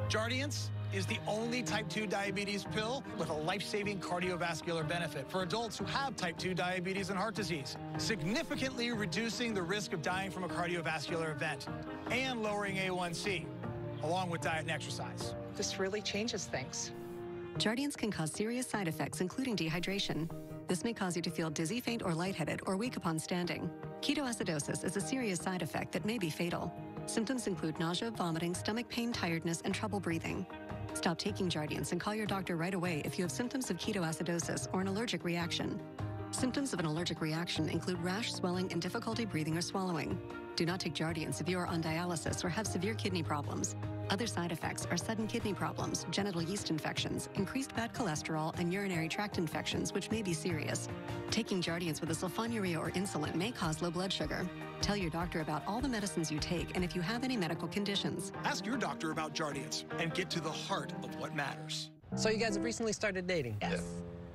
Jardiance is the only type 2 diabetes pill with a life-saving cardiovascular benefit for adults who have type 2 diabetes and heart disease, significantly reducing the risk of dying from a cardiovascular event and lowering A1C, along with diet and exercise. This really changes things. Jardiance can cause serious side effects, including dehydration. This may cause you to feel dizzy, faint, or lightheaded, or weak upon standing. Ketoacidosis is a serious side effect that may be fatal. Symptoms include nausea, vomiting, stomach pain, tiredness, and trouble breathing. Stop taking Jardiance and call your doctor right away if you have symptoms of ketoacidosis or an allergic reaction. Symptoms of an allergic reaction include rash, swelling, and difficulty breathing or swallowing. Do not take Jardiance if you are on dialysis or have severe kidney problems. Other side effects are sudden kidney problems, genital yeast infections, increased bad cholesterol, and urinary tract infections, which may be serious. Taking Jardiance with a sulfonylurea or insulin may cause low blood sugar. Tell your doctor about all the medicines you take and if you have any medical conditions. Ask your doctor about Jardiance and get to the heart of what matters. So you guys have recently started dating? Yes.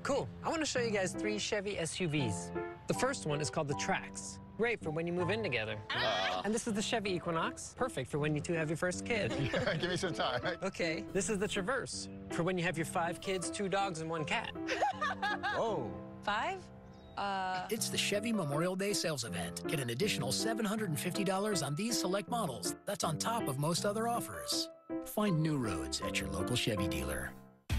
Cool. I want to show you guys 3 Chevy SUVs. The first one is called the Trax. Great for when you move in together. And this is the Chevy Equinox. Perfect for when you two have your first kid. Give me some time. Okay. This is the Traverse. For when you have your 5 kids, 2 dogs, and 1 cat. Whoa. 5? It's the Chevy Memorial Day sales event. Get an additional $750 on these select models. That's on top of most other offers. Find new roads at your local Chevy dealer.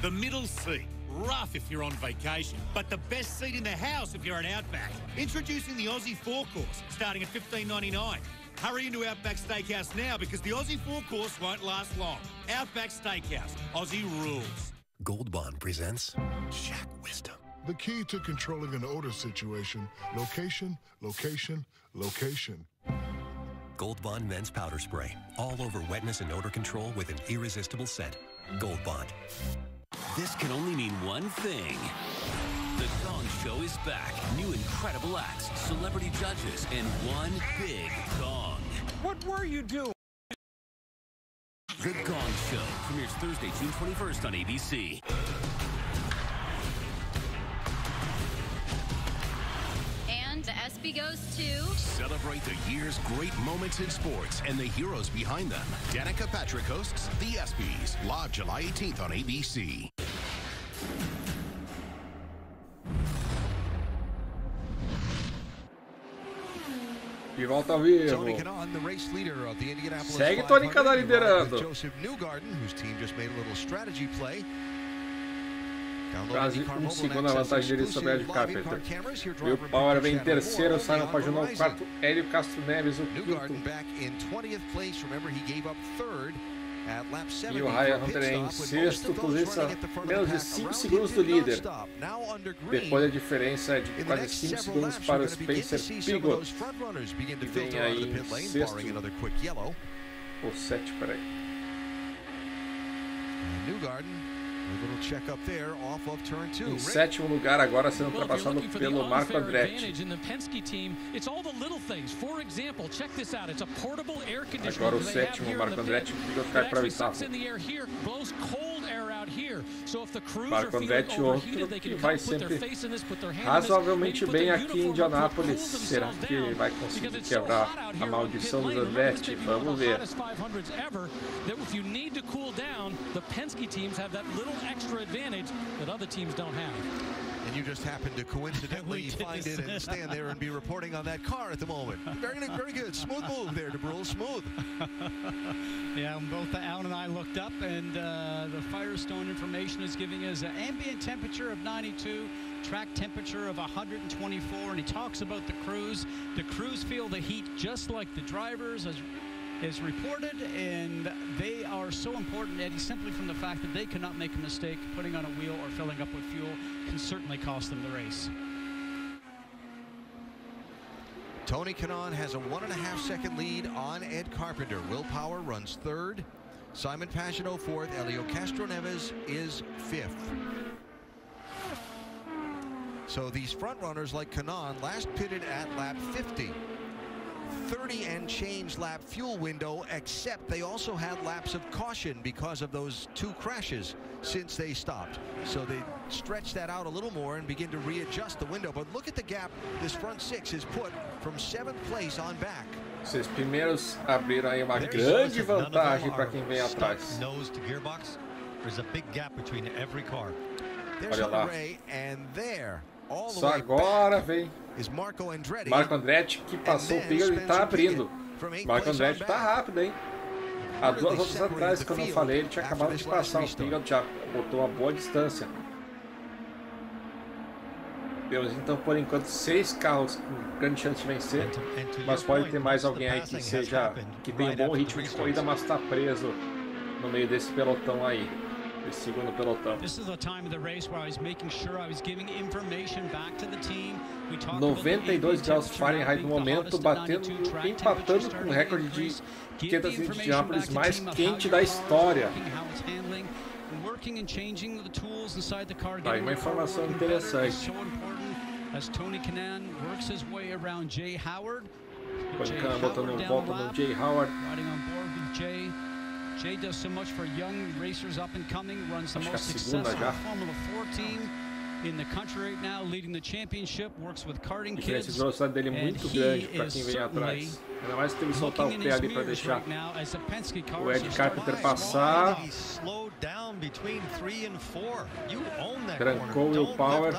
The middle seat. Rough if you're on vacation, but the best seat in the house if you're an Outback. Introducing the Aussie 4-Course, starting at $15.99. Hurry into Outback Steakhouse now because the Aussie 4-Course won't last long. Outback Steakhouse, Aussie rules. Gold Bond presents Shack Wisdom. The key to controlling an odor situation: location, location, location. Gold Bond Men's Powder Spray. All over wetness and odor control with an irresistible scent. Gold Bond. This can only mean one thing. The Gong Show is back. New incredible acts, celebrity judges, and one big gong. What were you doing? The Gong Show premieres Thursday, June 21st on ABC. And the ESPY goes to... Celebrate the year's great moments in sports and the heroes behind them. Danica Patrick hosts The ESPYs, live July 18th on ABC. De volta ao vivo. Tony Kanaan, the race leader of the Indianapolis Segue Tony Kanaan liderando. Joseph Newgarden, whose team just made a little strategy play. Quase segundo a vantagem dele sobre Ed Carpenter. Will Power vem em terceiro, Simon Pagenaud em quarto, Hélio Castro Neves o quinto. E o Ryan Hunter em sexto, posição menos de 5 segundos do líder. Depois a diferença é de quase 5 segundos para o Spencer Pigot, que vem aí em sexto, ou 7, peraí. Em sétimo lugar, agora sendo ultrapassado pelo Marco Andretti. Agora o sétimo, Marco Andretti, cai para o oitavo. Marco Andretti, outro que vai sempre razoavelmente bem aqui em Indianápolis. Será que vai conseguir quebrar a maldição do Andretti? Vamos ver. Extra advantage that other teams don't have. And you just happen to coincidentally find it and stand there and be reporting on that car at the moment. Very good. Smooth move there, DeBrule. Smooth. Yeah, both Alan and I looked up, and the Firestone information is giving us an ambient temperature of 92, track temperature of 124, and he talks about the crews. The crews feel the heat just like the drivers, as is reported, and they are so important, Eddie, simply from the fact that they cannot make a mistake. Putting on a wheel or filling up with fuel can certainly cost them the race. Tony Kanaan has a 1.5-second lead on Ed Carpenter. Will Power runs third. Simon Pagenaud fourth. Helio Castro Neves is fifth. So these front runners like Kanaan last pitted at lap 50. 30 and change lap fuel window, except they also had laps of caution because of those 2 crashes since they stopped. So they stretch that out a little more and begin to readjust the window. But look at the gap this front 6 is put from 7th place on back. Esses primeiros abriram aí uma grande vantagem para quem vem atrás. Nose to gearbox. There's a big gap between every car. Olha lá. And there. Só agora vem Marco Andretti, que passou o Pigot e está abrindo. Marco Andretti está rápido, hein? Há 2 voltas atrás, quando eu falei, ele tinha acabado de passar. O Pigot já botou uma boa distância. Temos então, por enquanto, 6 carros com grande chance de vencer. Mas pode ter mais alguém aí que tem um bom ritmo de corrida, mas está preso no meio desse pelotão aí. segundo pelotão. 92 graus Fahrenheit no momento, empatando com o recorde de quedas de Indianápolis mais quente da história. Aí uma informação interessante. Tony Kanaan botando volta no Jay Howard. Jay does so much for young racers up and coming, runs the most successful Formula 4 team in the country right now, leading the championship, works with karting kids. A diferença de velocidade dele é muito grande para quem vem atrás. Ainda mais que teve que soltar o pé ali para deixar o Ed Carpenter passar. Trancou o Will Power.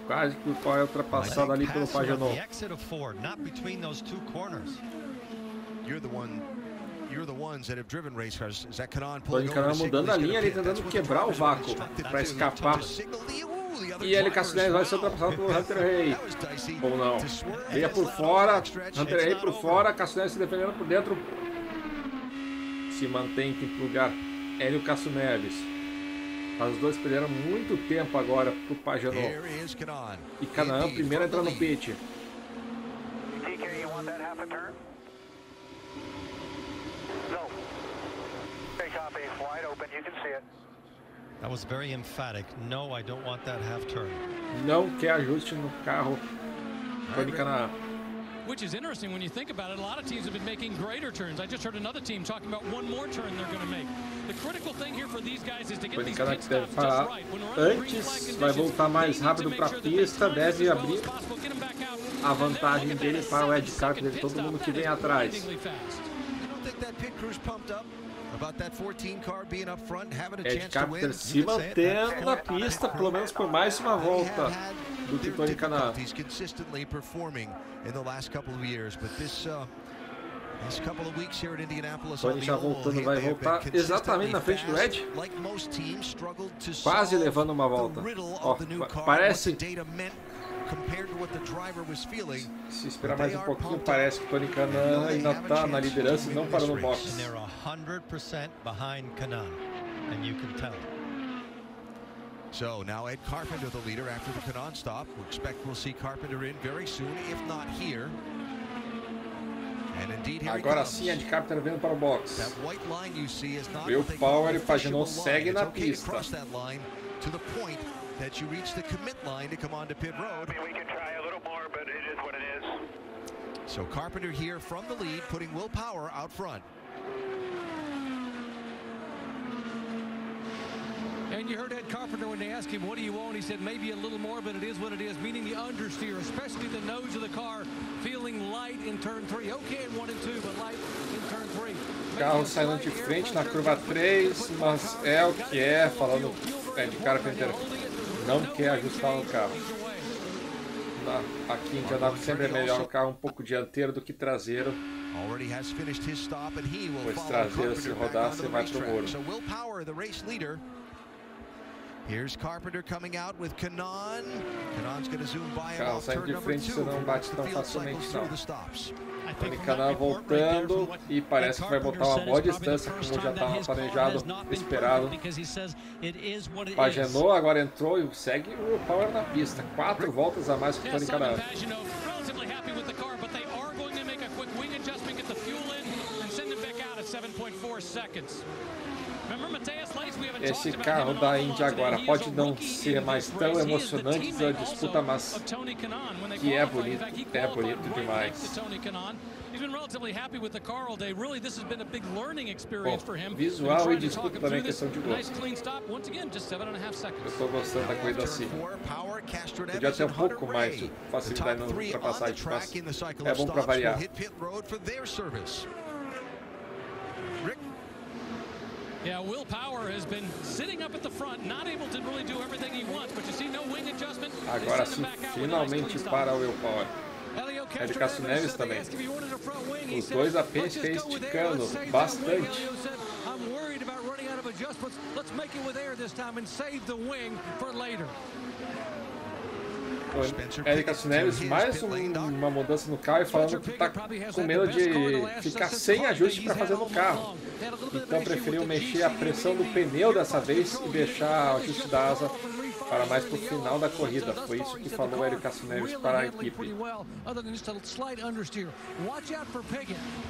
Quase que o Power é ultrapassado ali pelo Pagenaud. Tony Kanaan mudando a linha ali, tentando quebrar o vácuo para escapar. E ele, Cassineves, vai ser ultrapassado pelo Hunter Hay. Ou não. Veia por fora, Hunter Hay por fora, Cassineves se defendendo por dentro. Se mantém em quinto lugar, Hélio Cassineves. Os dois perderam muito tempo agora pro Pagenaud. E Kanaan primeiro entra no pit. That was very emphatic. No, I don't want that half turn. Não quer ajuste no carro. Tony Kanaan. Which is interesting when you think about it. A lot of teams have been making greater turns. I just heard another team talking about one more turn they're going to make. The critical thing here for these guys is to get these pit stops just right. Antes, vai voltar mais rápido para a pista, deve abrir a vantagem dele para o Ed Carpenter de todo mundo que vem atrás. Ed Carpenter se mantendo na pista, pelo menos por mais uma volta do que Tony Kanaan. Tony já voltando, vai voltar exatamente na frente do Ed, quase levando uma volta. Ó, parece, se esperar mais um pouquinho, parece que Tony Kanaan ainda está na liderança e não parou no box. So now Ed Carpenter the leader after the Kanaan stop. We expect we'll see Carpenter in very soon, if not here. And indeed here agora sim, Ed Carpenter vindo para o box. Will Power e Pagenaud segue na pista. To the point that you reach the commit line to come onto pit road. We can try a little more, but it is what it is. So Carpenter here from the lead, putting Will Power out front. And you heard Ed Carpenter when they asked him, what do you want? He said, maybe a little more, but it is what it is, meaning the understeer, especially the nose of the car, feeling light in turn 3. Okay in 1 and 2, but light in turn 3. Carro saindo de frente na curva 3, mas é o que é, falando Ed Carpenter não quer ajustar o carro. Aqui em Indianápolis sempre é melhor o carro um pouco dianteiro do que traseiro, pois traseiro, se rodar, você vai pro muro. Here's Carpenter coming out with Kanaan. Kanaan's going to zoom by him. Carro saindo de frente, você não bate tão facilmente não. Tony Kanaan voltando e parece que vai botar uma boa distância, como já estava planejado, esperado. Pagenaud agora entrou e segue o Power na pista. 4 voltas a mais que o Tony Kanaan. Esse carro da Indy agora pode não ser mais tão emocionante da disputa, mas que é bonito demais. Bom, visual e disputa também é questão de gosto. Eu estou gostando da corrida assim. Podia ter um pouco mais de facilidade na ultrapassagem, mas é bom para variar. Yeah, Will Power has been sitting up at the front, not able to really do everything he wants, but you see no wing adjustment. Agora sim, finalmente para o Will Power. É de Cassineves também. Os dois apenas esticando bastante. I'm worried about running out of adjustments. Let's make it with air this time and save the wing for later. Érica Neves, mais uma mudança no carro e falando que tá com medo de ficar sem ajuste para fazer no carro. Então preferiu mexer a pressão do pneu dessa vez e deixar o ajuste da asa para mais para o final da corrida. Foi isso que falou o Érica Neves para a equipe.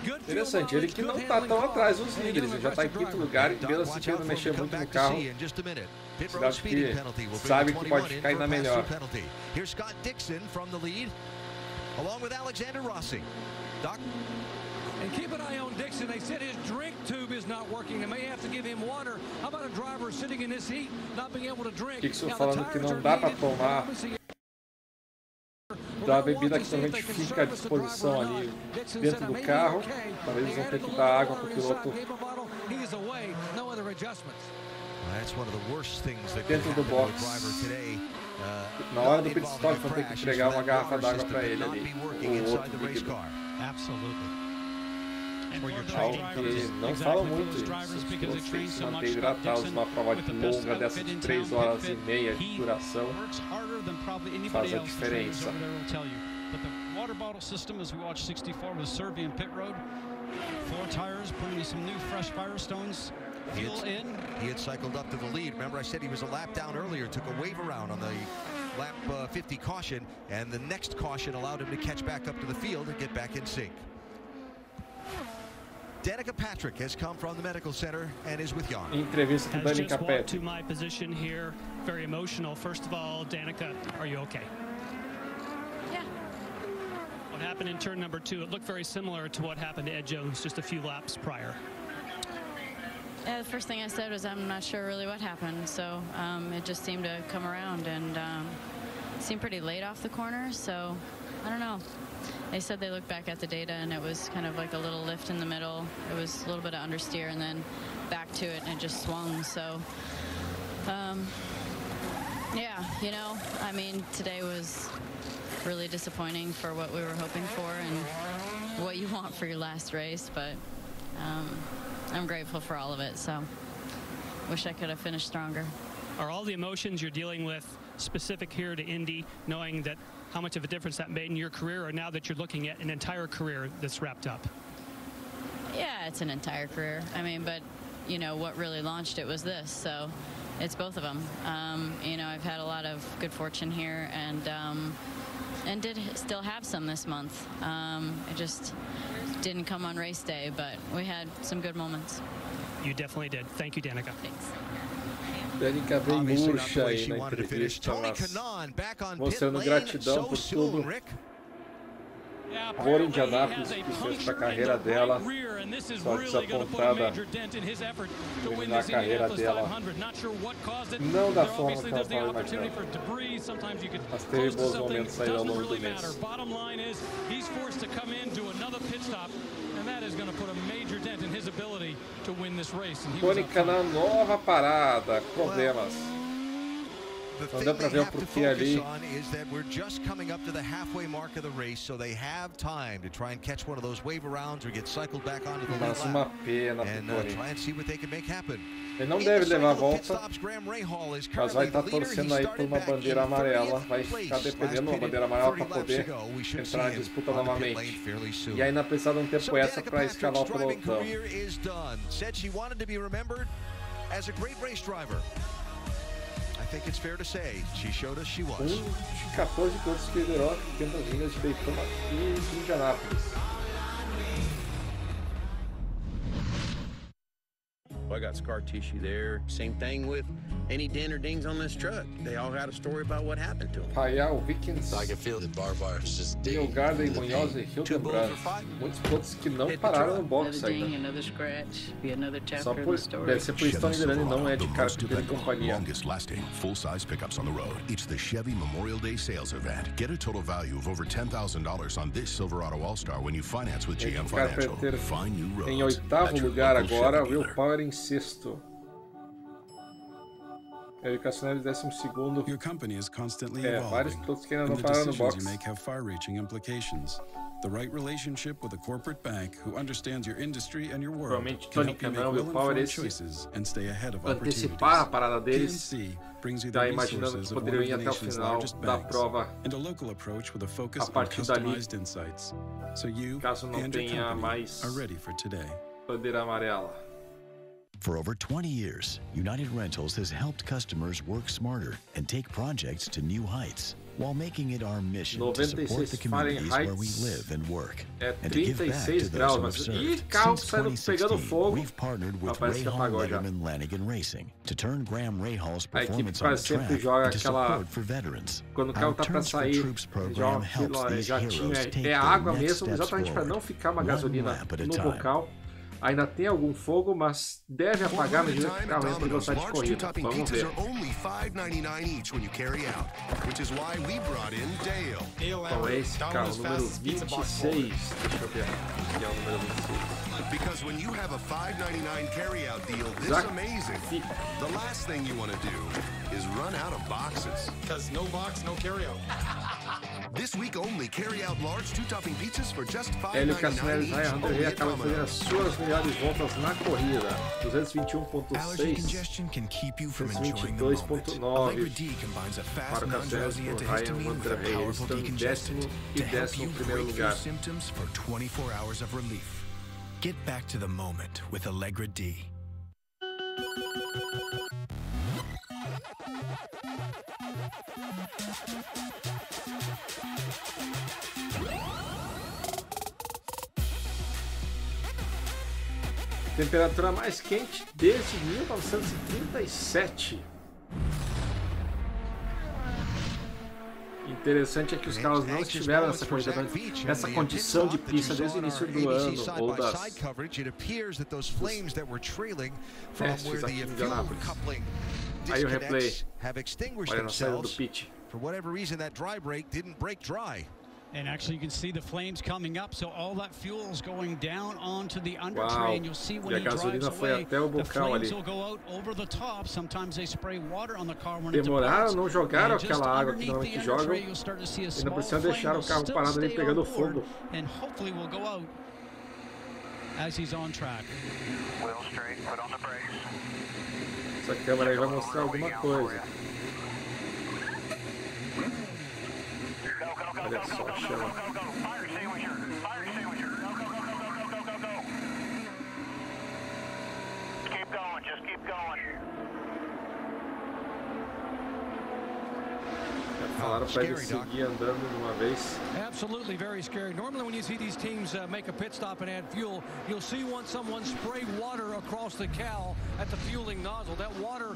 Interessante, ele que não está tão atrás dos líderes, ele já está em quinto lugar e mesmo assim tendo mexer muito no carro. Sinal de que sabe que pode ficar ainda melhor. Here's Scott Dixon from the lead, along with Alexander Rossi. Doc? And keep an eye on Dixon. They said his drink tube is not working. They may have to give him water. How about a driver sitting in this heat, not being able to drink? Dixon falando que não dá para tomar da bebida que normalmente fica à disposição ali dentro do carro. Talvez eles vão ter que dar água para o piloto dentro do box. Na hora do pit stop vão ter que entregar uma garrafa d'água para ele ali, ou outro líquido. Algo que não fala muito, os pilotos têm que se manter hidratados numa prova longa dessa de 3 horas e meia de duração, faz a diferença. Water bottle system as we watch 64 with Serbian pit road. 4 tires, putting some new fresh Firestones. He had cycled up to the lead. Remember, I said he was a lap down earlier, took a wave around on the lap 50 caution, and the next caution allowed him to catch back up to the field and get back in sync. Danica Patrick has come from the medical center and is with Jan. Entrevista com Danica Patrick. To my position here, very emotional. First of all, Danica, are you okay? Yeah. What happened in turn number 2? It looked very similar to what happened to Ed Jones just a few laps prior. Yeah, the first thing I said was I'm not sure really what happened. So it just seemed to come around and seemed pretty late off the corner. So I don't know. They said they looked back at the data and it was kind of like a little lift in the middle. It was a little bit of understeer and then back to it and it just swung. So yeah, you know, I mean, today was really disappointing for what we were hoping for and what you want for your last race, but I'm grateful for all of it, so wish I could have finished stronger. Are all the emotions you're dealing with specific here to Indy, knowing that how much of a difference that made in your career, or now that you're looking at an entire career that's wrapped up? Yeah, it's an entire career. I mean, but, you know, what really launched it was this, so it's both of them. You know, I've had a lot of good fortune here and did still have some this month. It just didn't come on race day, but we had some good moments. You definitely did. Thank you, Danica. Thanks. Danica bem murcha aí na entrevista, mas mostrando gratidão por tudo por Indianápolis que fez para a carreira dela, só desapontada terminar a carreira dela não da forma que ela estava imaginando, mas teve bons momentos aí ao longo do mês. Tônica na nova parada, problemas. Não deu pra ver o porquê ali. Mas uma pena pro Tony. Ele não deve levar a volta, mas vai estar torcendo aí por uma bandeira amarela. Vai ficar dependendo de uma bandeira amarela para poder entrar na disputa novamente. E ainda precisa de um tempo extra para escalar o pelotão. I think it's fair to say she showed us she was. De 14 pilotos que liderou 500 milhas de Daytona e de Indianápolis. I got scar tissue there. Same thing with any dent or dings on this truck. They all got a story about what happened to them. Rayal Vikings, I can feel the barbed wire just digging. Garden, Munhoz e Hildebrand. Muitos pilotos que não pararam no box ainda. Só por deve ser por isso que estão liderando e não é de cara de companhia. Longest lasting full-size pickups on the road. It's the Chevy Memorial Day sales event. Get a total value of over $10,000 on this Silverado All-Star when you finance with GM Financial. Find new roads. Em oitavo lugar agora, Will Power em sexto. Érica Neves 12º. Your company is constantly evolving, vários pilotos que ainda não and the pararam no decisions box. you make have far-reaching implications. The right relationship with a corporate bank who understands your industry and your world Provavelmente can Tônica help you não, make Will Power well-informed esse choices and stay ahead of opportunities. antecipar a parada deles brings you Já the imaginando que resources of one poderiam of ir the até o nation's final largest da banks prova and a local approach with a focus a on partir dali, customized insights. So you caso não and your tenha company mais are ready for today. bandeira amarela. For over 20 years, United Rentals has helped customers work smarter and take projects to new heights, while making it our mission to support the communities where we live and work, and to give back to those who have served. Since 2016, we've partnered with Rahal Letterman Lanigan Racing to turn Graham Rahal's performance on the track into support for veterans. Quando o carro tá para sair, joga aquilo, jatinho, é água mesmo, exatamente para não ficar uma gasolina no bocal. Ainda tem algum fogo, mas deve apagar à medida que o carro entra em velocidade de corrida. Vamos ver. Então é esse carro, número 26. Deixa eu ver aqui, que é o número 26. Because when you have a $5.99 carryout deal this amazing, the last thing you want to do is run out of boxes. Because no box, no carryout. This week only, carry out large two-topping pizzas for just $5.99 each. Acaba de fazer as suas melhores voltas na corrida. 221.6, 222.9 para o Cassiano e o Ryan Vanderlei. Eles estão em 10º e 11º lugar. Get back to the moment with Allegra D. Temperatura mais quente desde 1937. Interessante é que os carros não estiveram nessa condição de pista desde o início do ano ou das testes aqui em Indianápolis. Aí o replay, olha na saída do pit. And actually, you can see the flames coming up, so all that fuel is going down onto the undertray, and you'll see when he drives away, the flames will go out over the top. Sometimes they spray water on the car when it departs. Não jogaram aquela água que normalmente jogam, e não precisam deixar o carro parado ali pegando fogo. And hopefully will go out as he's on track. Wheel straight, put on the brakes. Essa câmera aí vai mostrar alguma coisa. Olha só a chama. Keep going, just keep going. Falaram para ele seguir andando de uma vez. Absolutely very scary. Normally when you see these teams make a pit stop and add fuel, you'll see someone spray water across the cowl at the fueling nozzle. That water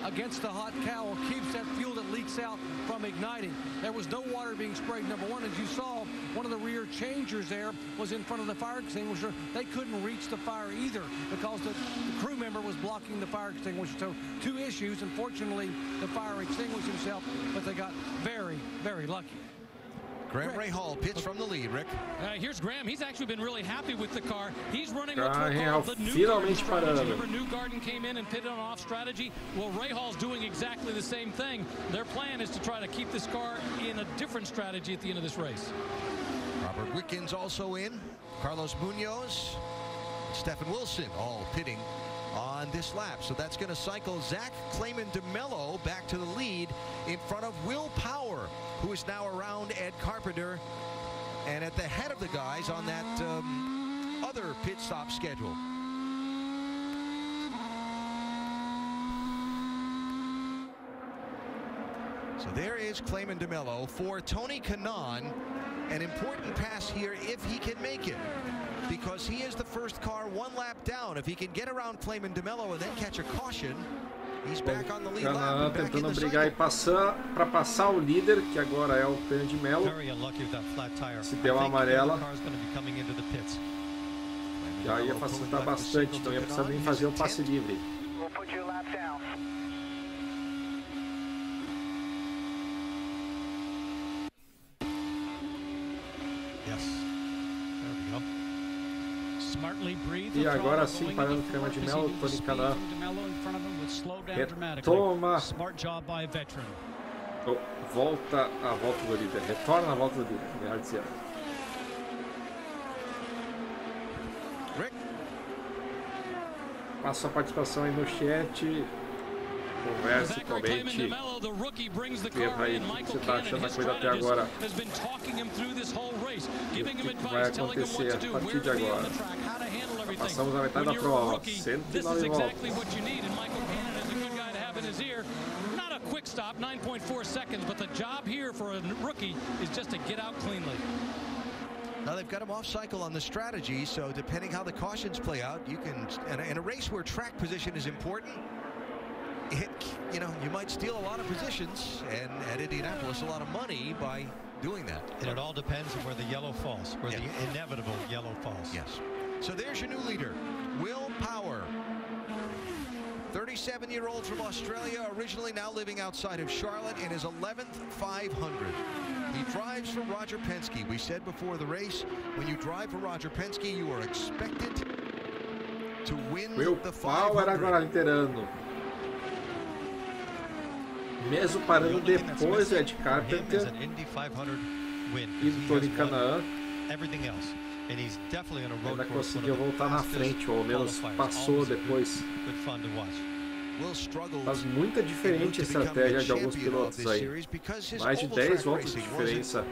against the hot cowl keeps that fuel that leaks out from igniting. There was no water being sprayed, number one. As you saw, one of the rear changers there was in front of the fire extinguisher. They couldn't reach the fire either because the crew member was blocking the fire extinguisher. So two issues. Unfortunately, the fire extinguished himself, but they got very, very lucky. Graham Rahal pits from the lead, Rick. Here's Graham. He's actually been really happy with the car. He's running with the new Garden strategy. Remember, New Garden came in and pitted on off strategy. Well, Rahal's doing exactly the same thing. Their plan is to try to keep this car in a different strategy at the end of this race. Robert Wickens also in. Carlos Munoz, Stephen Wilson all pitting on this lap. So that's going to cycle Zach Clayman DeMello back to the lead in front of Will Power, who is now around Ed Carpenter and at the head of the guys on that other pit stop schedule. So there is Clayman DeMello for Tony Kanaan. An important pass here if he can make it, because he is the first car one lap down. If he can get around Clayman DeMello and then catch a caution, he's back on the lead lap. Tentando brigar e passar para passar o líder, que agora é o Clayman DeMello. Se deu a amarela, já ia facilitar bastante, então ia precisar nem fazer o passe livre. E agora sim, parando o Clayman DeMello, Tony Kanaan retoma, volta a volta do líder, retorna a volta do líder, melhor dizendo. Passa a participação aí no chat. Converse, comente. Escreva aí o que você está achando da coisa até agora. O que vai acontecer a partir de agora? Passamos a metade da prova, 109 voltas. Quick stop, 9.4 seconds, but the job here for a rookie is just to get out cleanly. Now they've got him off cycle on the strategy, so depending how the cautions play out, you can, in a race where track position is important, you might steal a lot of positions, and at Indianapolis, a lot of money by doing that. And it all depends on where the yellow falls, where the inevitable yellow falls. Yes. So there's your new leader, Will Power. 37-year-old from Australia, originally now living outside of Charlotte in his 11th 500. He drives for Roger Penske. We said before the race, when you drive for Roger Penske, you are expected to win the 500. Power agora liderando. Mesmo parando depois do Ed Carpenter e do Tony Kanaan, ainda conseguiu voltar na frente, ou ao menos passou depois. Faz muita diferente a estratégia de alguns pilotos aí. Mais de 10 voltas de diferença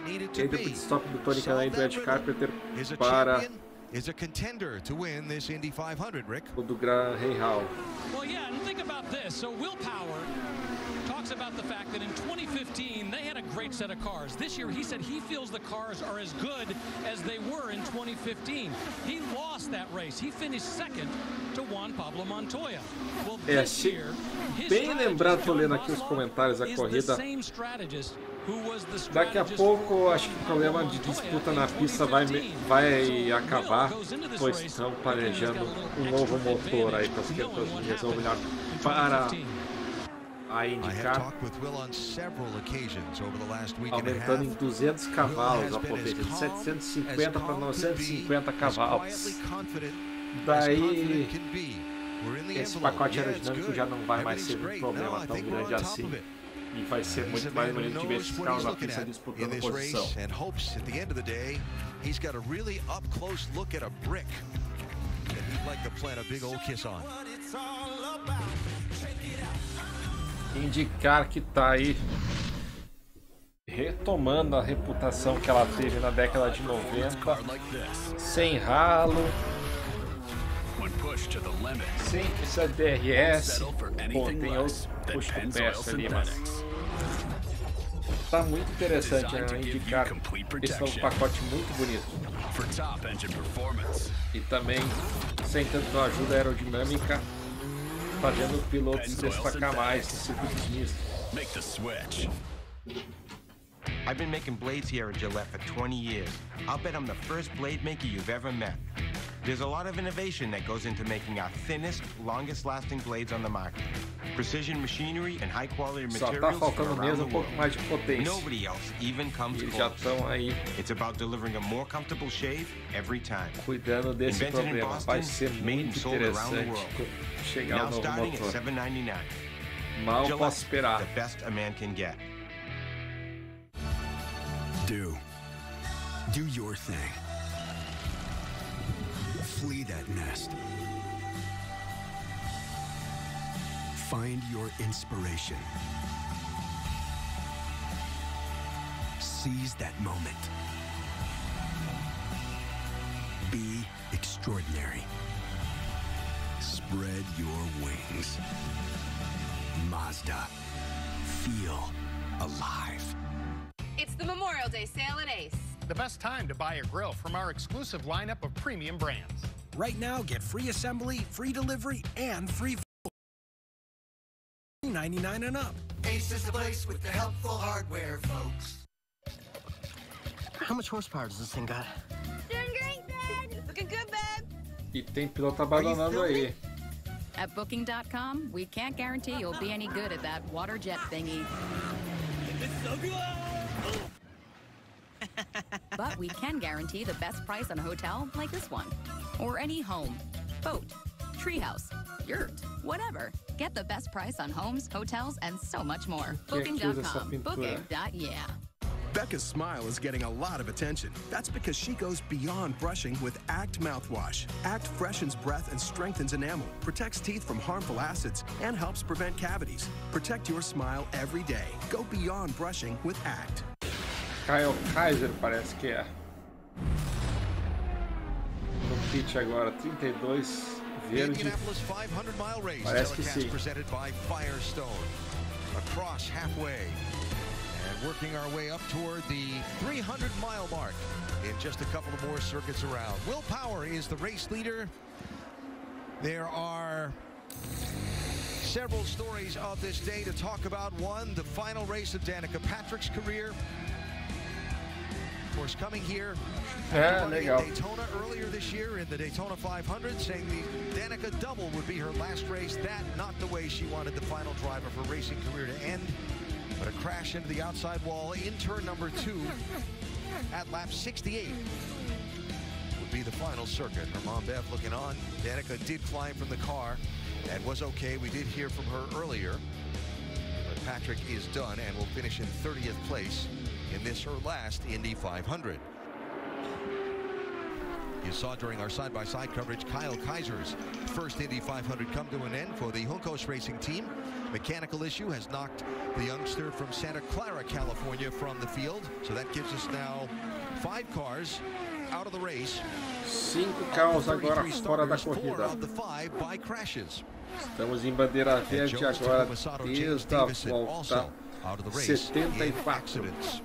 entre o pit stop do Tony Kanaan e do Ed Carpenter para o do Graham Rahal. Well, yeah, and think about this. So Will Power talks about the fact that in 2015 they had a great set of cars. This year he said he feels the cars are as good as they were in 2015. He lost that race. He finished second to Juan Pablo Montoya. Well, this year, bem lembrado, tô lendo aqui os comentários da corrida. Daqui a pouco acho que o problema de disputa na pista vai acabar, pois estão planejando um novo motor aí para as questões melhor para a IndyCar, aumentando em 200 cavalos a potência, de 750 para 950 cavalos. Daí esse pacote aerodinâmico já não vai mais ser um problema tão grande assim. E vai ser muito mais bonito de ver esses carros na pista disputando posição. IndyCar que tá aí retomando a reputação que ela teve na década de 90, sem ralo, sem precisar de DRS. Bom, tem outro push to pass ali, mas tá muito interessante, né? Indicar esse novo pacote muito bonito. E também, sem tanto ajuda aerodinâmica, fazendo o piloto se destacar mais nos circuitos mistos. I've been making blades here at Gillette for 20 years. I'll bet I'm the first blade maker you've ever met. There's a lot of innovation that goes into making our thinnest, longest-lasting blades on the market. Precision machinery and high-quality materials. Só tá faltando mesmo pouco mais de potência. Nobody else even comes close. Já estão aí. It's about delivering a more comfortable shave every time. Cuidando desse problema. Vai ser muito interessante chegar ao novo motor. Mal posso esperar. The best a man can get. Do your thing. Flee that nest. Find your inspiration. Seize that moment. Be extraordinary. Spread your wings. Mazda. Feel alive. It's the Memorial Day sale at Ace. The best time to buy a grill from our exclusive lineup of premium brands. Right now, get free assembly, free delivery, and free $99 and up. Ace is the place with the helpful hardware, folks. How much horsepower does this thing got? Doing great, Dad. Looking good, babe. E tem piloto abandonando aí. At Booking.com, we can't guarantee you'll be any good at that water jet thingy. But we can guarantee the best price on a hotel like this one. Or any home, boat, treehouse, yurt, whatever. Get the best price on homes, hotels, and so much more. Booking.com. Booking.yeah. Becca's smile is getting a lot of attention. That's because she goes beyond brushing with ACT mouthwash. ACT freshens breath and strengthens enamel, protects teeth from harmful acids, and helps prevent cavities. Protect your smile every day. Go beyond brushing with ACT. Kyle Kaiser parece que é. No pitch agora, 32 verde. Parece que sim. Presented by Firestone. Across halfway. And working our way up toward the 300-mile mark in just a couple of more circuits around. Will Power is the race leader. There are several stories of this day to talk about. One, the final race of Danica Patrick's career. Of course, coming here after running in Daytona earlier this year in the Daytona 500, saying the Danica double would be her last race. That not the way she wanted the final drive of her racing career to end. But a crash into the outside wall in turn number 2 at lap 68 would be the final circuit. Her mom Bev looking on. Danica did climb from the car and was okay. We did hear from her earlier. But Patrick is done and will finish in 30th place in this, her last Indy 500. You saw during our side-by-side coverage Kyle Kaiser's first Indy 500 come to an end for the Juncos Racing team. Mechanical issue has knocked the youngster from Santa Clara, California from the field. So that gives us now 5 cars out of the race. 5 carros agora fora da corrida. Estamos em bandeira verde agora desde a volta 74.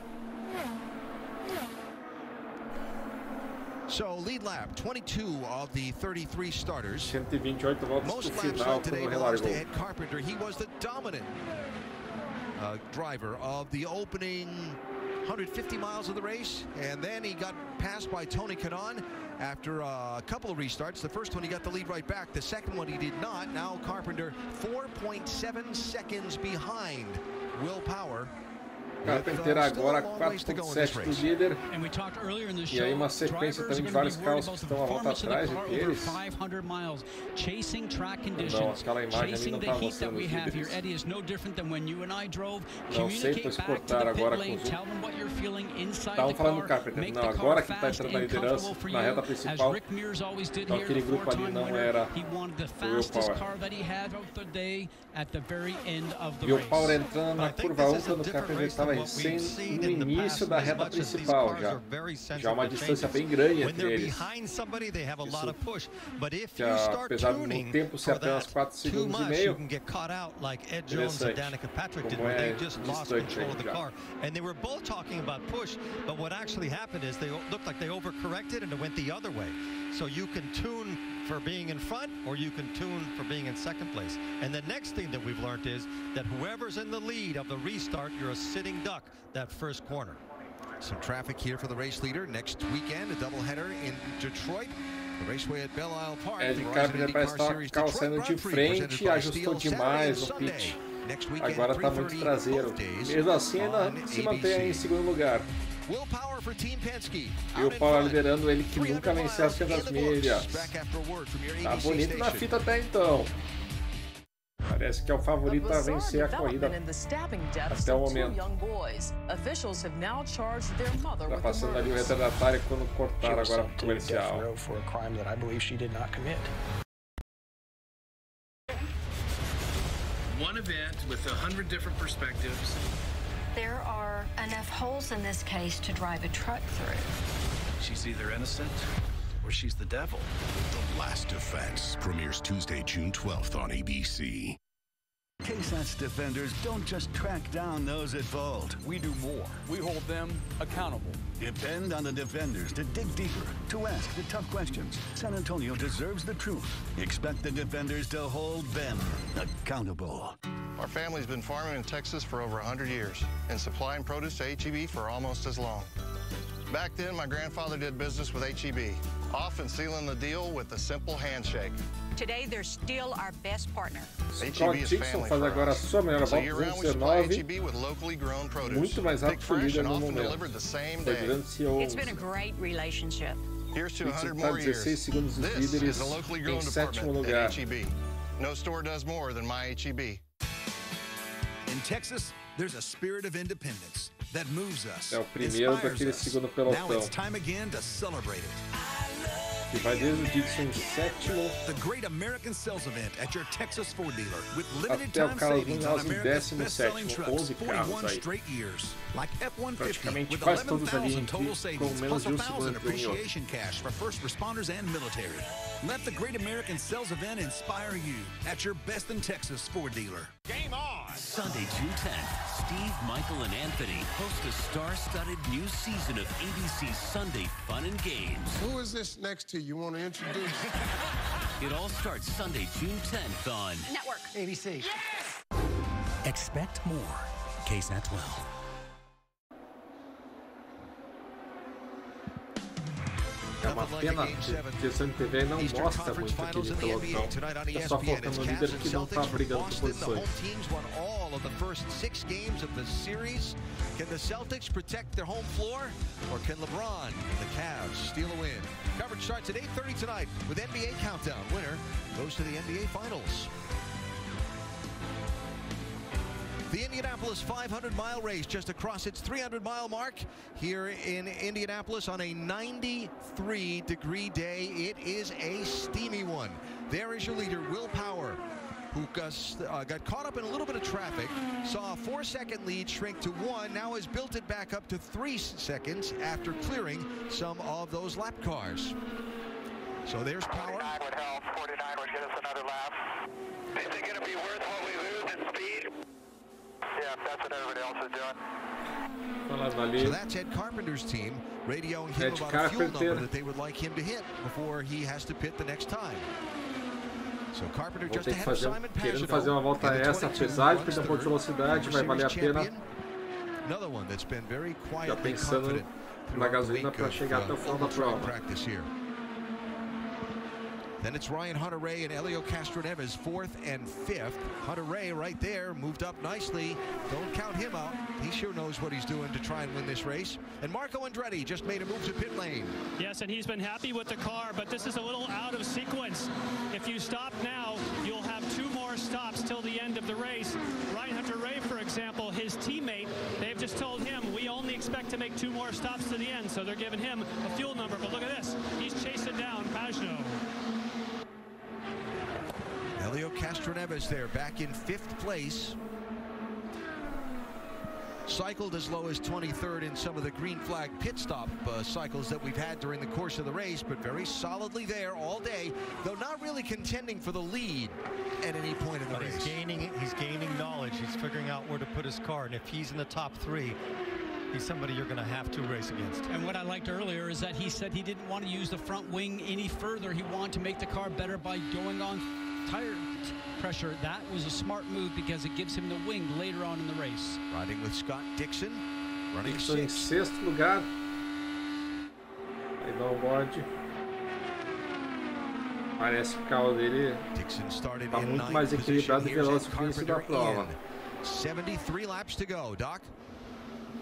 So lead lap, 22 of the 33 starters. 128 voltas Most pro laps final today quando belongs to relargou. Ed Carpenter. He was the dominant driver of the opening 150 miles of the race, and then he got passed by Tony Kanaan after a couple of restarts. The first one he got the lead right back. The second one he did not. Now Carpenter 4.7 seconds behind Will Power. Carpenter agora 4.7 do líder. E aí uma sequência também de vários carros que estão a volta atrás entre eles. Não, aquela imagem ali não está mostrando os líderes. Não sei, pois cortaram agora com o zoom. Estavam falando do Carpenter. Não, agora que está entrando na liderança, na reta principal. Então aquele grupo ali não era o Will Power. Will Power entrando na curva 1 quando o Carpenter estava recém no início da reta principal já uma distância bem grande entre eles. Que apesar do tempo ser apenas 4 segundos e meio, interessante como é distante já. And they were both talking about push, but what actually happened is they looked like they overcorrected and it went the other way. So you can tune for being in front or you can tune for being in second place. And the next thing that we've learned is that whoever's in the lead of the restart, you're a sitting duck that first corner. Some traffic here for the race leader. Next weekend, a doubleheader in Detroit. The raceway at Belle Isle Park. Ed Carpenter parece estar calçando de frente, ajustou demais no pitch. Agora está muito traseiro. Mesmo assim, ainda se mantém em segundo lugar. E o Power liderando, ele que nunca venceu as 500 milhas. Tá bonito na fita até então. Parece que é o favorito a vencer a corrida até o momento. Tá passando ali o retardatário quando cortaram agora pro comercial. One event with 100 different perspectives. There are enough holes in this case to drive a truck through. She's either innocent or she's the devil. The Last Defense premieres Tuesday, June 12th on ABC. KSAT's defenders don't just track down those at fault. We do more. We hold them accountable. Depend on the defenders to dig deeper, to ask the tough questions. San Antonio deserves the truth. Expect the defenders to hold them accountable. Our family's been farming in Texas for over 100 years and supplying produce to H-E-B for almost as long. Back then, my grandfather did business with H-E-B, often sealing the deal with a simple handshake. Today, they're still our best partner. Scott Dixon faz agora a sua melhor volta, 219, muito mais rápido que o líder no momento. It's been a great relationship. Here's to 100 Está more years. 16 segundos dos líderes em sétimo lugar. No store does more than my H-E-B. In Texas, There's a spirit of independence that moves us. É o primeiro daquele segundo pelotão. Now it's time again to celebrate it. Que vai desde o 17º. The Great American Sales Event at your Texas Ford dealer with limited Até o time Carlos savings Vinhas on em America's best-selling 17º, trucks, 11 41 carros aí. straight years, like F-150 Praticamente with quase todos ali 11,000 total savings, com menos plus de 1,000 segundo entre um e outro. appreciation cash for first responders and military. Let the Great American Sales Event inspire you at your best in Texas Ford dealer. Game on! Sunday, June 10th, Steve, Michael, and Anthony host a star-studded new season of ABC's Sunday Fun and Games. Who is this next to you want to introduce? It all starts Sunday, June 10th on Network. ABC. Yes! Expect more. KSAT 12. É uma pena que o CNTV não mostra muito aquele pelotão. Tá só focando no líder que não tá brigando por posições. Can the Celtics protect their home floor, or can LeBron and the Cavs steal a win? Coverage starts at 8:30 tonight with NBA Countdown. Winner goes to the NBA Finals. The Indianapolis 500-mile race just across its 300-mile mark here in Indianapolis on a 93-degree day. It is a steamy one. There is your leader, Will Power, who got caught up in a little bit of traffic, saw a 4-second lead shrink to 1, now has built it back up to 3 seconds after clearing some of those lap cars. So there's Power. 49 would help. 49 would get us another lap. Is it going to be worth what we lose in speed? Yeah, that's what everybody else is doing. So that's Ed Carpenter's team radioing him about a fuel number that they would like him to hit before he has to pit the next time. So Carpenter just ahead of Simon querendo fazer uma volta essa, apesar de perder um pouco de velocidade, vai valer a pena. Another one that's been very Já quietly pensando confident na gasolina para chegar até o final da prova. Then it's Ryan Hunter-Reay and Helio Castroneves, 4th and 5th. Hunter-Reay right there, moved up nicely. Don't count him out. He sure knows what he's doing to try and win this race. And Marco Andretti just made a move to pit lane. Yes, and he's been happy with the car, but this is a little out of sequence. If you stop now, you'll have 2 more stops till the end of the race. Ryan Hunter-Reay, for example, his teammate, they've just told him, we only expect to make 2 more stops to the end, so they're giving him a fuel number. But look at this. He's chasing down Pagano. Helio Castroneves there, back in 5th place. Cycled as low as 23rd in some of the green flag pit stop cycles that we've had during the course of the race, but very solidly there all day, though not really contending for the lead at any point in the race. He's gaining knowledge. He's figuring out where to put his car, and if he's in the top 3, he's somebody you're going to have to race against. And what I liked earlier is that he said he didn't want to use the front wing any further. He wanted to make the car better by going on tire pressure. That was a smart move because it gives him the wing later on in the race. Riding with Scott Dixon, running Dixon em 6th. 6º lugar. Aí dá um bode. Parece que o carro dele está muito mais equilibrado e veloz que o início da prova. 73 laps to go, Doc.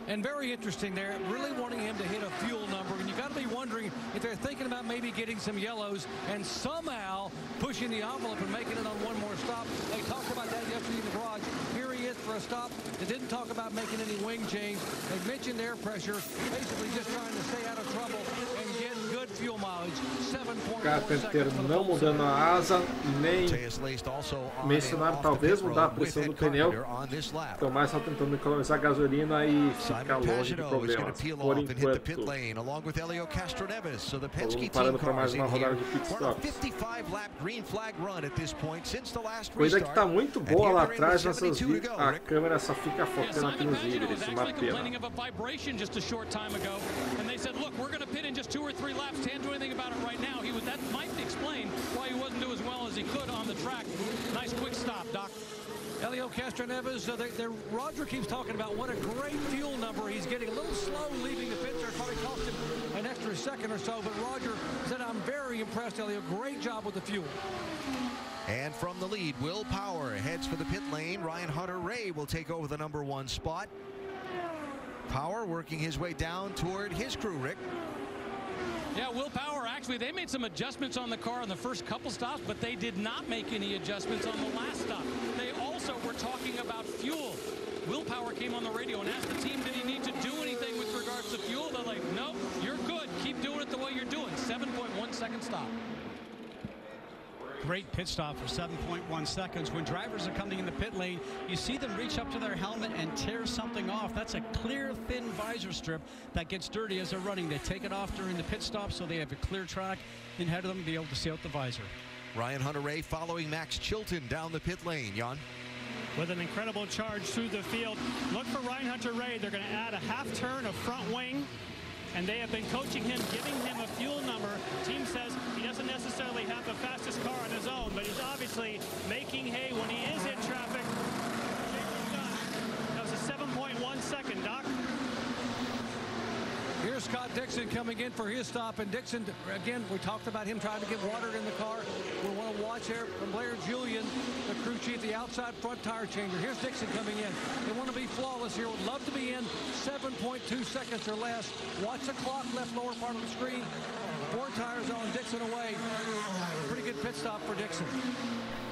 And very interesting there, really wanting him to hit a fuel number. And you got to be wondering if they're thinking about maybe getting some yellows and somehow pushing the envelope and making it on 1 more stop. They talked about that yesterday in the garage. Here he is for a stop. They didn't talk about making any wing change. They mentioned air pressure, basically just trying to stay out of trouble and get good fuel mileage. 7.4 Carpenter não mudando a asa, nem mencionaram talvez mudar a pressão do pneu. Então mais só tentando economizar gasolina e ficar longe de problemas. Por enquanto, parando para mais uma rodada de pit stops. Coisa que está muito boa lá atrás nessas a câmera só fica focando aqui nos líderes, uma pena. Can't do anything about it right now. That might explain why he wasn't doing as well as he could on the track. Nice quick stop, Doc. Helio Castroneves, Roger keeps talking about what a great fuel number. He's getting a little slow leaving the pit there. Probably cost him an extra second or so, but Roger said, I'm very impressed, Helio. Great job with the fuel. And from the lead, Will Power heads for the pit lane. Ryan Hunter-Reay will take over the number 1 spot. Power working his way down toward his crew, Rick. Yeah, Will Power, actually, they made some adjustments on the car on the first couple stops, but they did not make any adjustments on the last stop. They also Also, we're talking about fuel. Will Power came on the radio and asked the team, did he need to do anything with regards to fuel? They're like, nope, you're good. Keep doing it the way you're doing. 7.1 second stop. Great pit stop for 7.1 seconds. When drivers are coming in the pit lane, you see them reach up to their helmet and tear something off. That's a clear, thin visor strip that gets dirty as they're running. They take it off during the pit stop so they have a clear track ahead of them to be able to see out the visor. Ryan Hunter-Reay following Max Chilton down the pit lane. Jan? With an incredible charge through the field. Look for Ryan Hunter-Reay. They're going to add a half turn of front wing. And they have been coaching him, giving him a fuel number. Team says he doesn't necessarily have the fastest car on his own, but he's obviously making hay when he is in traffic. That was a 7.1 second, Doc. Here's Scott Dixon coming in for his stop. And Dixon, again, we talked about him trying to get water in the car. We want to watch here from Blair Julian, the crew chief, the outside front tire changer. Here's Dixon coming in. They want to be flawless here. Would love to be in 7.2 seconds or less. Watch the clock, left lower part of the screen. 4 tires on, Dixon away. Pretty good pit stop for Dixon.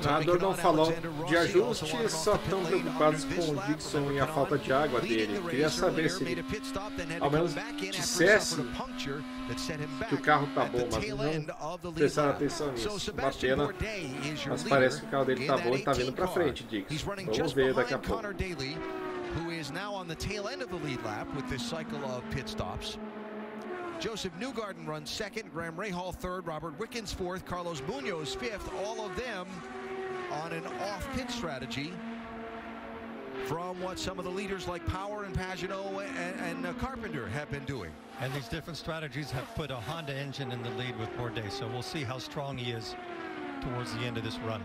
O narrador não falou de ajustes, só tão preocupados com o Dixon e a falta de água dele. Queria saber se ele ao menos dissesse que o carro tá bom, mas não prestaram atenção nisso. Uma pena, mas parece que o carro dele tá bom e tá vindo pra frente, Dixon. Vamos ver daqui a pouco. Who is now on the tail end of the lead lap with this cycle of pit stops. Joseph Newgarden runs second, Graham Rahal third, Robert Wickens fourth, Carlos Munoz fifth, all of them on an off-pit strategy from what some of the leaders like Power and Pagenaud and Carpenter have been doing. And these different strategies have put a Honda engine in the lead with Bourdais, so we'll see how strong he is towards the end of this run.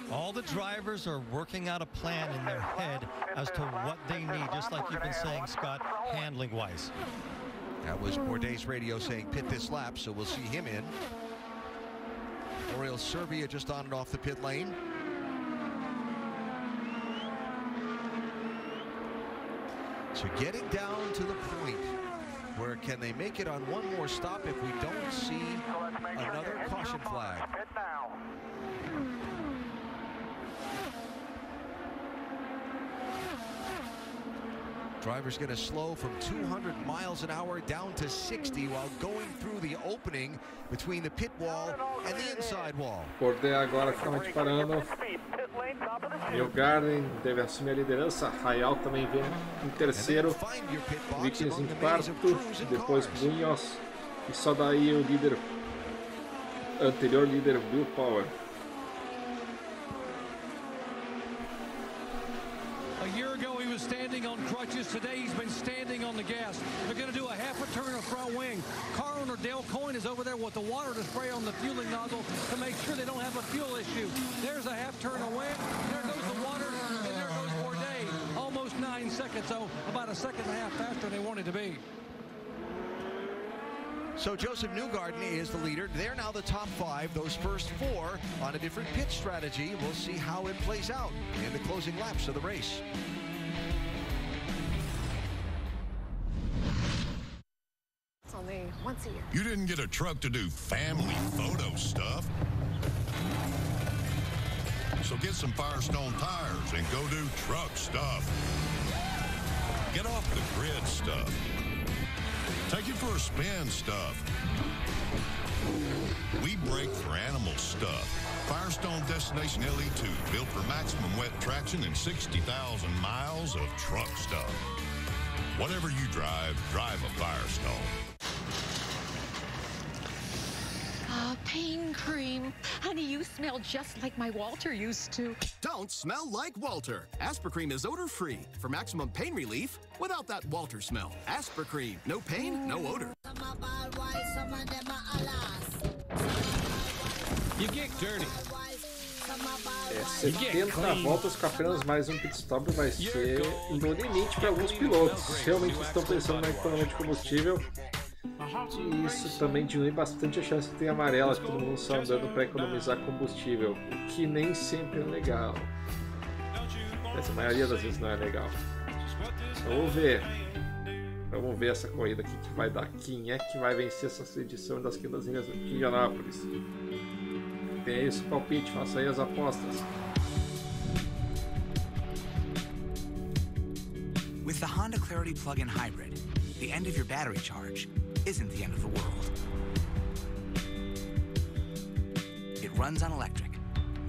All the drivers are working out a plan in their head as to what they need, just like you've been saying, Scott, handling-wise. That was Bourdais' radio saying pit this lap, so we'll see him in. Oriol Servia just on and off the pit lane. So getting down to the point where can they make it on one more stop if we don't see another caution flag. Driver's going to slow from 200 miles an hour down to 60 while going through the opening between the pit wall and the inside wall. Bourdais agora finalmente parando. Newgarden deve assumir a liderança. Rahal também vem em terceiro. Wickens em quarto. Depois Munoz. E só daí o líder, anterior líder, Will Power. A year ago he was standing on crutches. Today he's been standing on the gas. They're going to do a half a turn of front wing. Car owner Dale Coyne is over there with the water to spray on the fueling nozzle to make sure they don't have a fuel issue. There's a half turn away. There goes the water, and there goes Bourdais. Almost 9 seconds, so about a second and a half faster than they wanted to be. So Joseph Newgarden is the leader. They're now the top 5. Those first 4 on a different pit strategy. We'll see how it plays out in the closing laps of the race. It's only once a year. You didn't get a truck to do family photo stuff. So get some Firestone tires and go do truck stuff. Get off the grid stuff. Take it for a spin stuff. We break for animal stuff. Firestone Destination LE2, built for maximum wet traction and 60,000 miles of truck stuff. Whatever you drive, drive a Firestone. Pain cream. Honey, you smell just like my Walter used to. Don't smell like Walter. Aspercream is odor-free for maximum pain relief without that Walter smell. Aspercream. No pain, no odor. You get dirty. 70 voltas com apenas mais um pit stop vai ser no limite para alguns pilotos. Realmente estão pensando na economia de combustível. E isso também diminui bastante a chance de ter amarela, que todo mundo só andando para economizar combustível, o que nem sempre é legal. Mas a maioria das vezes não é legal. Vamos ver essa corrida aqui que vai dar. Quem é que vai vencer essa edição das Quintas Linhas de Indianápolis? Tem aí o seu palpite, faça aí as apostas. With the Honda Clarity plug-in hybrid, the end of your battery charge isn't the end of the world. It runs on electric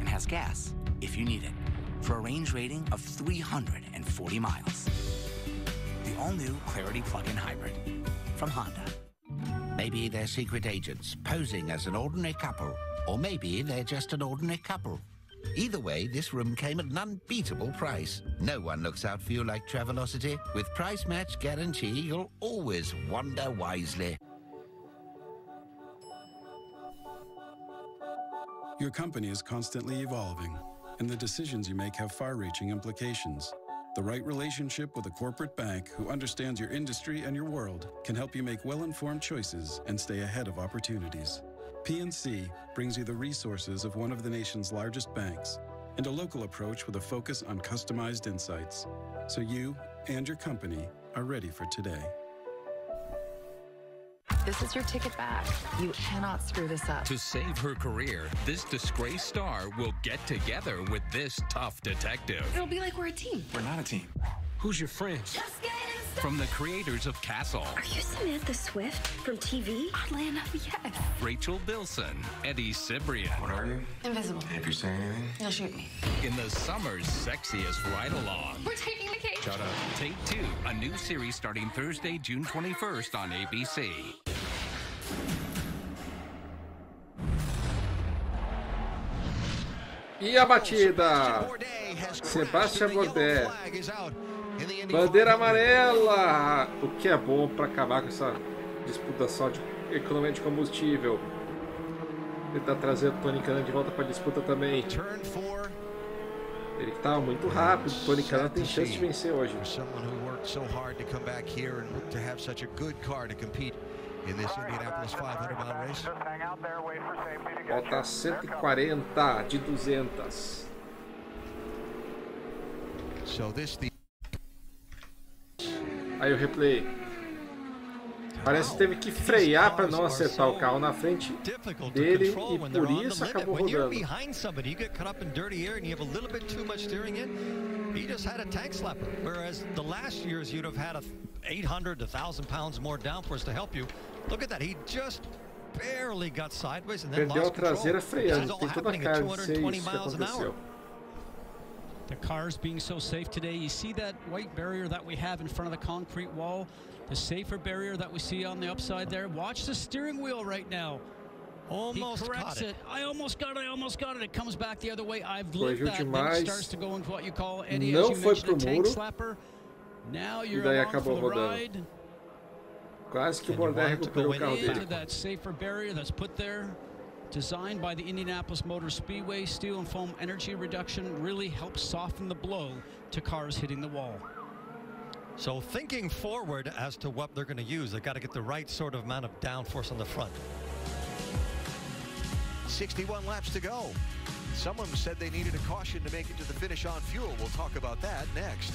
and has gas if you need it for a range rating of 340 miles. The all-new Clarity plug-in hybrid from Honda. Maybe they're secret agents posing as an ordinary couple, or maybe they're just an ordinary couple. Either way, this room came at an unbeatable price. No one looks out for you like Travelocity. With price match guarantee, you'll always wander wisely. Your company is constantly evolving, and the decisions you make have far-reaching implications. The right relationship with a corporate bank who understands your industry and your world can help you make well-informed choices and stay ahead of opportunities. PNC brings you the resources of one of the nation's largest banks and a local approach with a focus on customized insights, so you and your company are ready for today. This is your ticket back. You cannot screw this up. To save her career, this disgraced star will get together with this tough detective. It'll be like we're a team. We're not a team. Who's your friend? From the creators of Castle. Are you Samantha Swift from TV? Oddly enough, yes. Rachel Bilson, Eddie Cibrian. What are you? Invisible. If you say anything, You'll shoot me. In the summer's sexiest ride-along. We're taking the cake. Shut up. Take Two, a new series starting Thursday, June 21st on ABC. E a batida? Sebastian Bourdais. Bandeira amarela. O que é bom para acabar com essa disputa só de economia de combustível. Tentar trazer o Tony Kanaan de volta para a disputa também. Ele que estava muito rápido. O Tony Kanaan tem chance de vencer hoje. In this Indianapolis 500-mile race. Falta 140 de 200. So this Aí o replay. Parece que teve que frear para não acertar o carro na frente dele e por isso acabou rodando. He just had a tank slapper, whereas the last years you'd have had a 800 to 1,000 pounds more downforce to help you. Look at that, he just barely got sideways and then Perdeu a lost control. traseira freando, This is all tem toda a happening cara at de ser 220 isso que miles an aconteceu. hour. The cars being so safe today, you see that white barrier that we have in front of the concrete wall, the safer barrier that we see on the upside there. Watch the steering wheel right now. Almost he corrects caught it. I almost got it, I almost got it. It comes back the other way. I've Foi lived that. Then demais. it starts to go into what you call, Eddie, Não as you foi mentioned, pro a tank muro. slapper. Now E you're daí along acabou for the rodando. ride. Quase que o Bourdais recuperou o carro Into dele. that safer barrier that's put there, designed by the Indianapolis Motor Speedway. Steel and foam energy reduction really helps soften the blow to cars hitting the wall. So thinking forward as to what they're going to use, they've got to get the right sort of amount of downforce on the front. 61 laps to go. Someone said they needed a caution to make it to the finish on fuel. We'll talk about that next.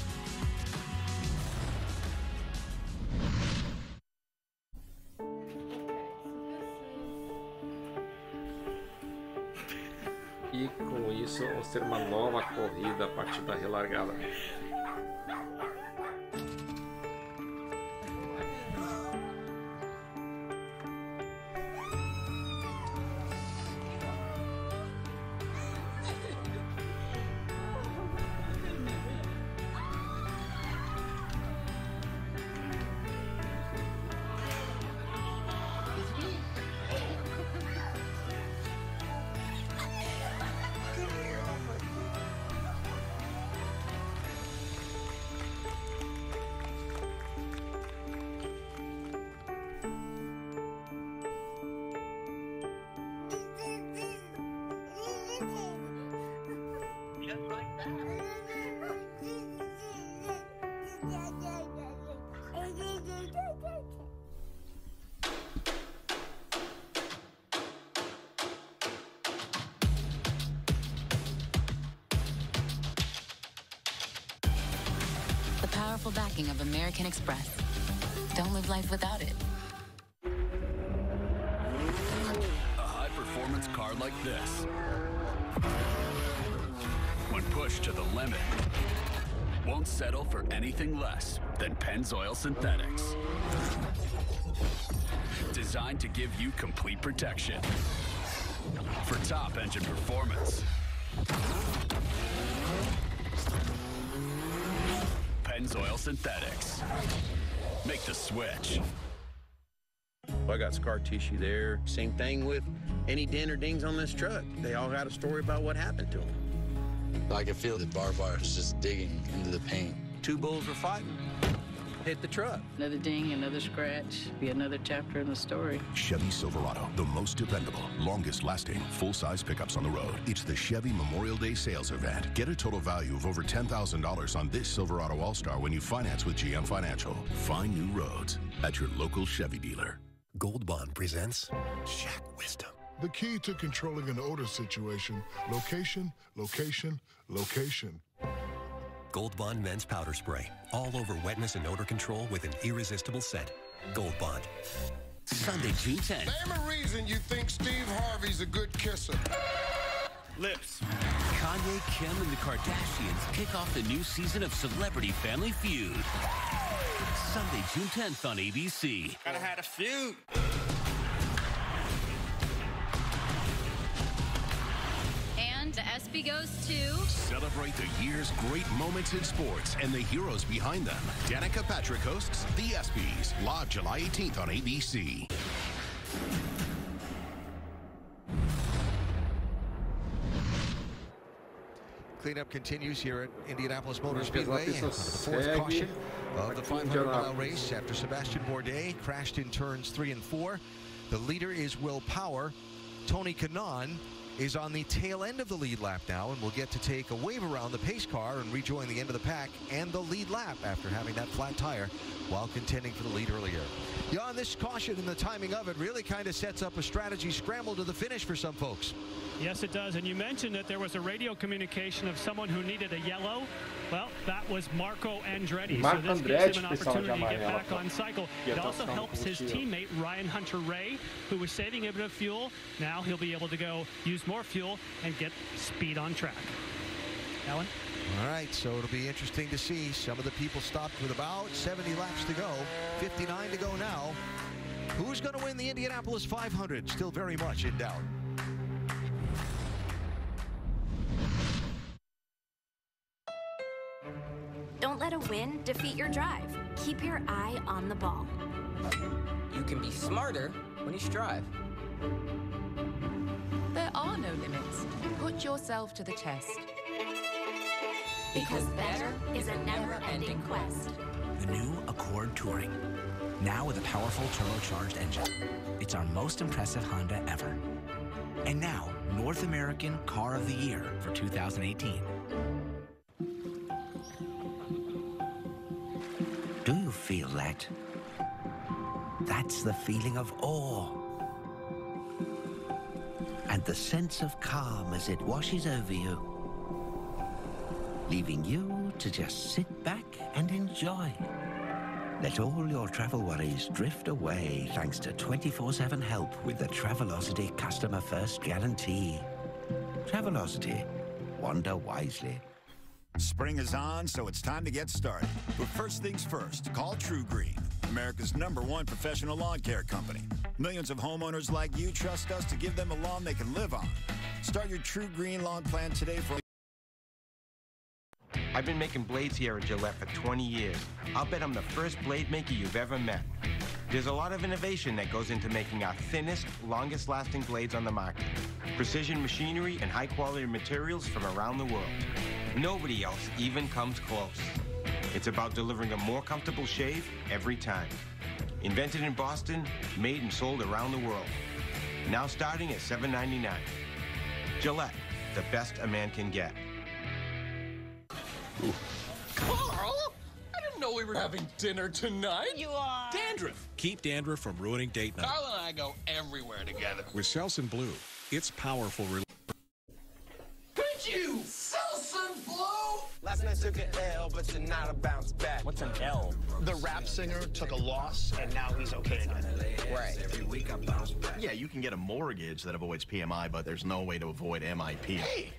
E com isso vamos ter uma nova corrida a partir da relargada. The powerful backing of American Express. Don't live life without it. A high-performance car car like this. When pushed to the limit, won't settle for anything less than Pennzoil Synthetics. Designed to give you complete protection for top engine performance. Pennzoil Synthetics. Make the switch. I got scar tissue there. Same thing with any dent or dings on this truck. They all got a story about what happened to them. I could feel the barbed wire was just digging into the paint. Two bulls were fighting. Hit the truck. Another ding, another scratch, be another chapter in the story. Chevy Silverado, the most dependable, longest-lasting, full-size pickups on the road. It's the Chevy Memorial Day sales event. Get a total value of over $10,000 on this Silverado All-Star when you finance with GM Financial. Find new roads at your local Chevy dealer. Gold Bond presents Shack Wisdom. The key to controlling an odor situation: location, location, location. Gold Bond Men's Powder Spray. All over wetness and odor control with an irresistible scent. Gold Bond. Sunday, June 10th. Name a reason you think Steve Harvey's a good kisser. Lips. Kanye, Kim, and the Kardashians kick off the new season of Celebrity Family Feud. Sunday, June 10th on ABC. Gotta have a feud. And the ESPY goes to... Celebrate the year's great moments in sports and the heroes behind them. Danica Patrick hosts The ESPYs, live July 18th on ABC. Cleanup continues here at Indianapolis Motor Speedway. The fourth caution of the 500-mile race after Sebastian Bourdais crashed in turns 3 and 4. The leader is Will Power. Tony Kanaan is on the tail end of the lead lap now and will get to take a wave around the pace car and rejoin the end of the pack and the lead lap after having that flat tire while contending for the lead earlier. Yeah, on this caution and the timing of it really kind of sets up a strategy scramble to the finish for some folks. Yes, it does. And you mentioned that there was a radio communication of someone who needed a yellow. Well, that was Marco Andretti. So this gives him an opportunity to get back on cycle. It also helps his teammate, Ryan Hunter-Reay, who was saving a bit of fuel. Now he'll be able to go use more fuel and get speed on track. Alan? All right, so it'll be interesting to see. Some of the people stopped with about 70 laps to go. 59 to go now. Who's going to win the Indianapolis 500? Still very much in doubt. Don't let a win defeat your drive. Keep your eye on the ball. You can be smarter when you strive. There are no limits. Put yourself to the test. Because better is a never-ending quest. The new Accord Touring. Now with a powerful turbocharged engine. It's our most impressive Honda ever. And now, North American Car of the Year for 2018. Do you feel that? That's the feeling of awe. And the sense of calm as it washes over you, leaving you to just sit back and enjoy. Let all your travel worries drift away thanks to 24/7 help with the Travelocity Customer First Guarantee. Travelocity. Wander wisely. Spring is on, so it's time to get started. But first things first, call True Green, America's #1 professional lawn care company. Millions of homeowners like you trust us to give them a lawn they can live on. Start your True Green lawn plan today for... I've been making blades here at Gillette for 20 years. I'll bet I'm the first blade maker you've ever met. There's a lot of innovation that goes into making our thinnest, longest-lasting blades on the market. Precision machinery and high-quality materials from around the world. Nobody else even comes close. It's about delivering a more comfortable shave every time. Invented in Boston, made and sold around the world. Now starting at $7.99. Gillette, the best a man can get. Carl? I didn't know we were having dinner tonight. You are. Dandruff. Keep dandruff from ruining date night. Carl and I go everywhere together. With Selsun Blue, it's powerful relief. Could you? Selsun Blue? Last night took an L, but you're not a bounce back. What's an L? The rap singer took a loss, and now he's okay again. Right. Yeah, you can get a mortgage that avoids PMI, but there's no way to avoid MIP. Hey!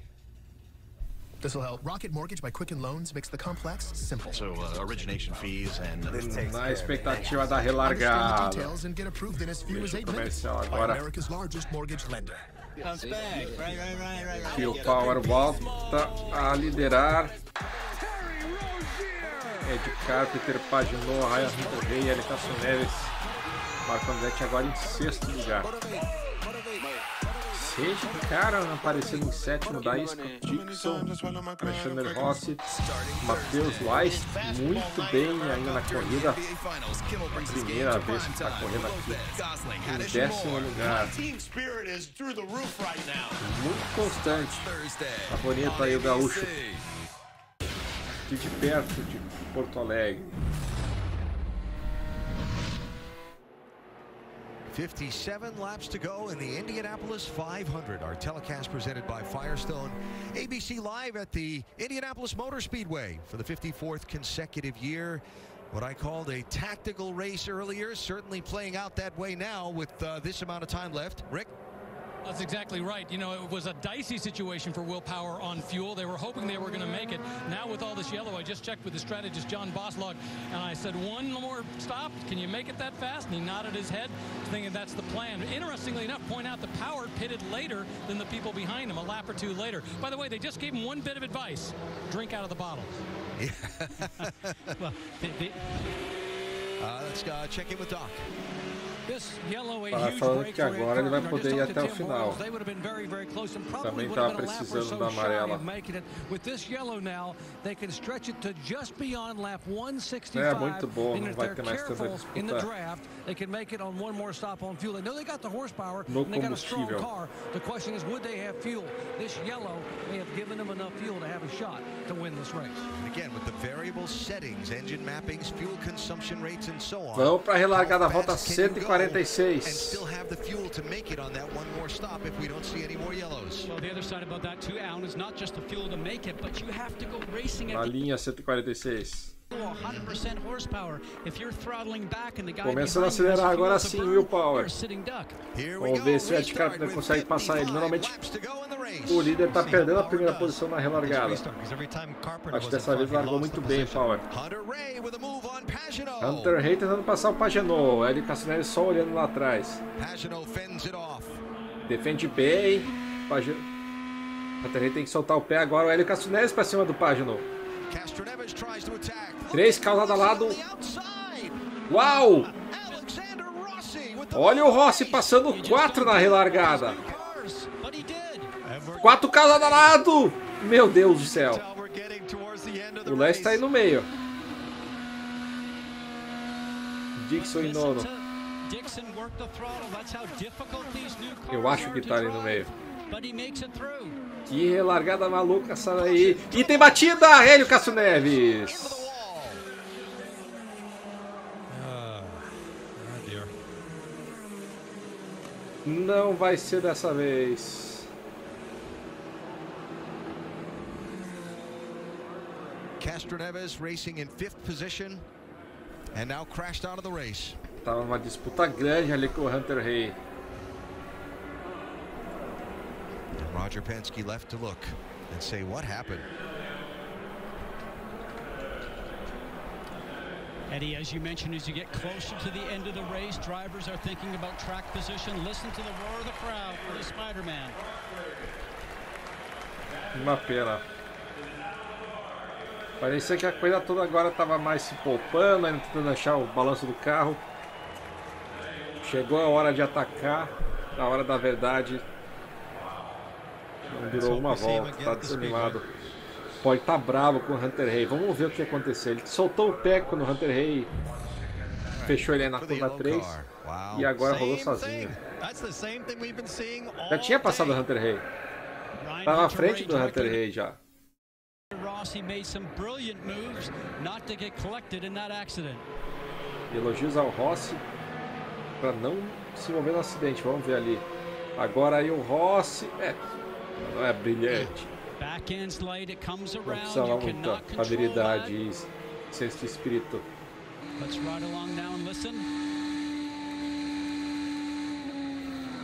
This will help. Rocket Mortgage by Quicken Loans makes the complex simple. So, origination fees and... Na expectativa da relargada. Details and get approved in as few as 8 minutes. By America's largest mortgage lender. Phil Power volta a liderar. Ed Carpenter paginou, Ryan Rey, Eli Neves. Marco Andretti agora em sexto lugar. 6 caras aparecendo em sétimo da Isco Dixon, Alexander Rossi, Matheus Weiss, muito bem ainda na corrida. Primeira vez que está correndo aqui em 10º lugar. Muito constante. Tá bonito aí o gaúcho. Aqui de perto de Porto Alegre. 57 laps to go in the Indianapolis 500. Our telecast presented by Firestone. ABC Live at the Indianapolis Motor Speedway for the 54th consecutive year. What I called a tactical race earlier, certainly playing out that way now with this amount of time left. Rick? That's exactly right. You know, it was a dicey situation for Will Power on fuel. They were hoping they were going to make it. Now with all this yellow, I just checked with the strategist, John Boslog, and I said, one more stop? Can you make it that fast? And he nodded his head, thinking that's the plan. Interestingly enough, point out the Power pitted later than the people behind him, a lap or two later. By the way, they just gave him one bit of advice. Drink out of the bottle. Yeah. Let's check in with Doc. Falando que agora ele vai poder ir até o final. Também estava precisando da amarela. É muito bom, não vai ter mais tanta disputa no combustível. Vamos para a relargada, volta 146. Still have the fuel to make it on that one more stop if we don't see any more yellows. Well, the other side about that too, Alan, is not just the fuel to make it, but you have to go racing at na linha 146. 100% horsepower. If you're throttling back and the guy começando a acelerar agora sim, Will Power. Vamos ver se o Ed Carpenter consegue passar ele. Normalmente o líder está perdendo a primeira posição na relargada. Acho que dessa vez largou muito bem, Power. Hunter Rey tentando passar o Pagenot. Ed Carpenter só olhando lá atrás. Defende bem. Hunter Rey tem que soltar o pé agora. O Hélio Castro Neves para cima do Pagenot. 3 causada lado. Uau! Olha o Rossi passando 4 na relargada. 4 causada lado. Meu Deus do céu. O Leste está aí no meio. Dixon em nono. Eu acho que está ali no meio. Que relargada maluca essa daí. E tem batida! Hélio Castro Neves. Não vai ser dessa vez. Castro Neves racing in 5th position and now crashed out of the race. Tava uma disputa grande ali com o Hunter Rey. Roger Penske left to look and say what happened. Eddie, as you mentioned, as you get closer to the end of the race, drivers are thinking about track position. Listen to the roar of the crowd for the Spider-Man. Uma pena. Parecia que a coisa toda agora estava mais se poupando, ainda tentando achar o balanço do carro. Chegou a hora de atacar, na hora da verdade. Não durou uma volta, tá desanimado. Pode estar bravo com o Hunter Rey. Vamos ver o que aconteceu. Ele soltou o pé quando o Hunter Rey fechou ele na curva 3 e agora rolou sozinho. Já tinha passado o Hunter Rey. Estava à frente do Hunter Rey já. Elogios ao Rossi para não se envolver no acidente. Vamos ver ali. Agora aí o Rossi não é brilhante. Back end's light, it comes Não around. precisava You muita cannot control habilidade that. e sexto espírito. Let's ride along now and listen.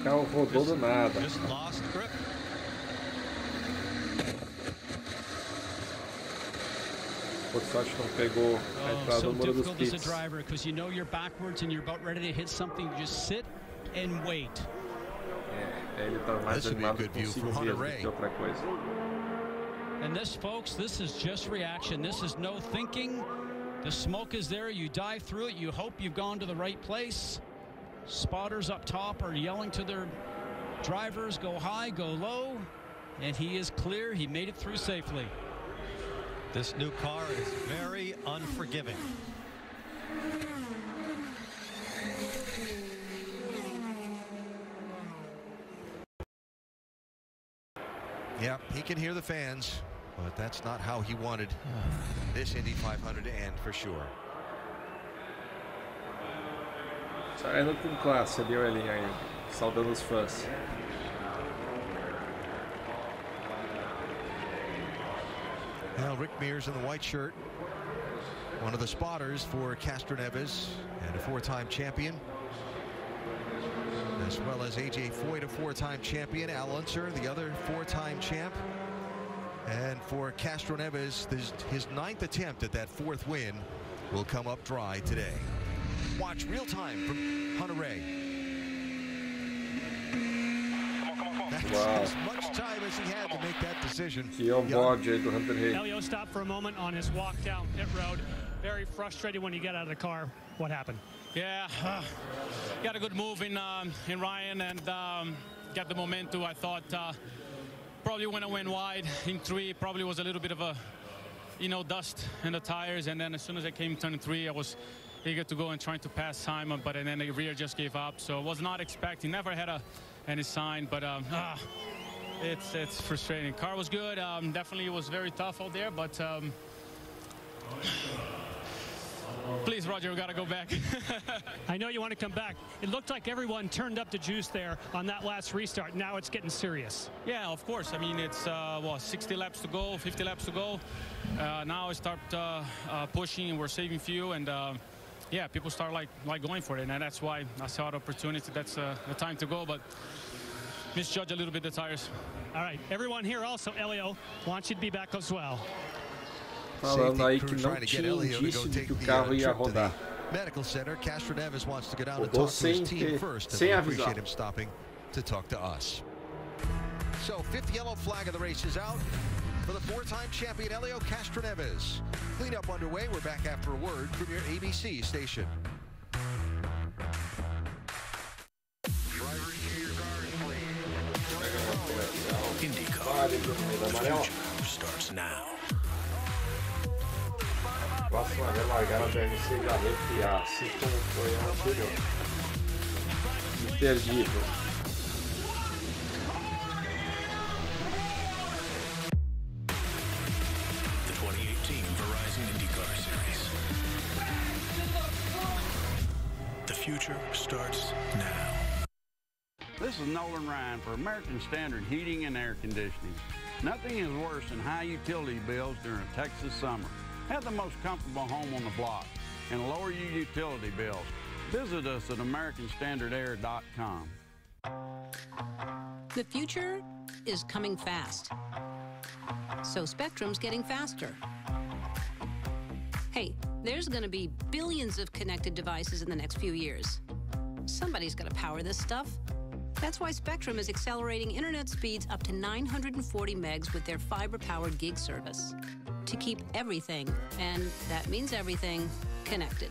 O carro rodou do nada. Just lost grip. Por sorte não pegou a entrada So do muro dos difficult as a pits. driver because you know you're backwards and you're about ready to hit something. You just sit and wait. Ele tá mais animado consigo mesmo do que outra coisa. And this, folks, this is just reaction. This is no thinking. The smoke is there. You dive through it. You hope you've gone to the right place. Spotters up top are yelling to their drivers, go high, go low. And he is clear. He made it through safely. This new car is very unforgiving. Yep, he can hear the fans, but that's not how he wanted this Indy 500 to end for sure. Saindo com classe ali, olha aí, saudando os fãs. Well, Rick Mears in the white shirt, one of the spotters for Castroneves and a four-time champion, as well as AJ Foyt, a four-time champion, Al Unser, the other four-time champ. And for Castroneves, his ninth attempt at that fourth win will come up dry today. Watch real time from Hunter-Reay. That's as much time as he had to make that decision. Que on-board aí do Hunter-Reay. Elio stopped for a moment on his walk down pit road. Very frustrated when you get out of the car. What happened? Yeah, got a good move in Ryan and got the momentum. I thought probably when I went wide in 3, probably was a little bit of a, dust in the tires. And then as soon as I came turn 3, I was eager to go and trying to pass Simon, but then the rear just gave up. So I was not expecting, never had any sign, but it's frustrating. Car was good. Definitely it was very tough out there, but please, Roger, we got to go back. I know you want to come back. It looked like everyone turned up the juice there on that last restart. Now it's getting serious. Yeah, of course. I mean, it's 60 laps to go, 50 laps to go. Now I start pushing, and we're saving fuel, and yeah, people start like going for it, and that's why I saw the opportunity. That's the time to go, but misjudge a little bit the tires. All right, everyone here also, Elio, wants you to be back as well. Falando aí que não tinha indício de que o carro ia rodar. Medical Center, Castroneves wants to go down and Rodou talk to his team first, and we appreciate him stopping to talk to us. So, 5th yellow flag of the race is out for the four-time champion Elio Castroneves. Cleanup underway. We're back after a word from your ABC station. IndyCar. The future starts now. Próxima vez largar a BMC já arrepiar, assim como foi a anterior. Imperdível. The 2018 Verizon IndyCar Series. The future starts now. This is Nolan Ryan for American Standard Heating and Air Conditioning. Nothing is worse than high utility bills during a Texas summer. Have the most comfortable home on the block and lower your utility bills. Visit us at AmericanStandardAir.com. The future is coming fast. So Spectrum's getting faster. Hey, there's going to be billions of connected devices in the next few years. Somebody's got to power this stuff. That's why Spectrum is accelerating internet speeds up to 940 megs with their fiber-powered gig service to keep everything, and that means everything, connected.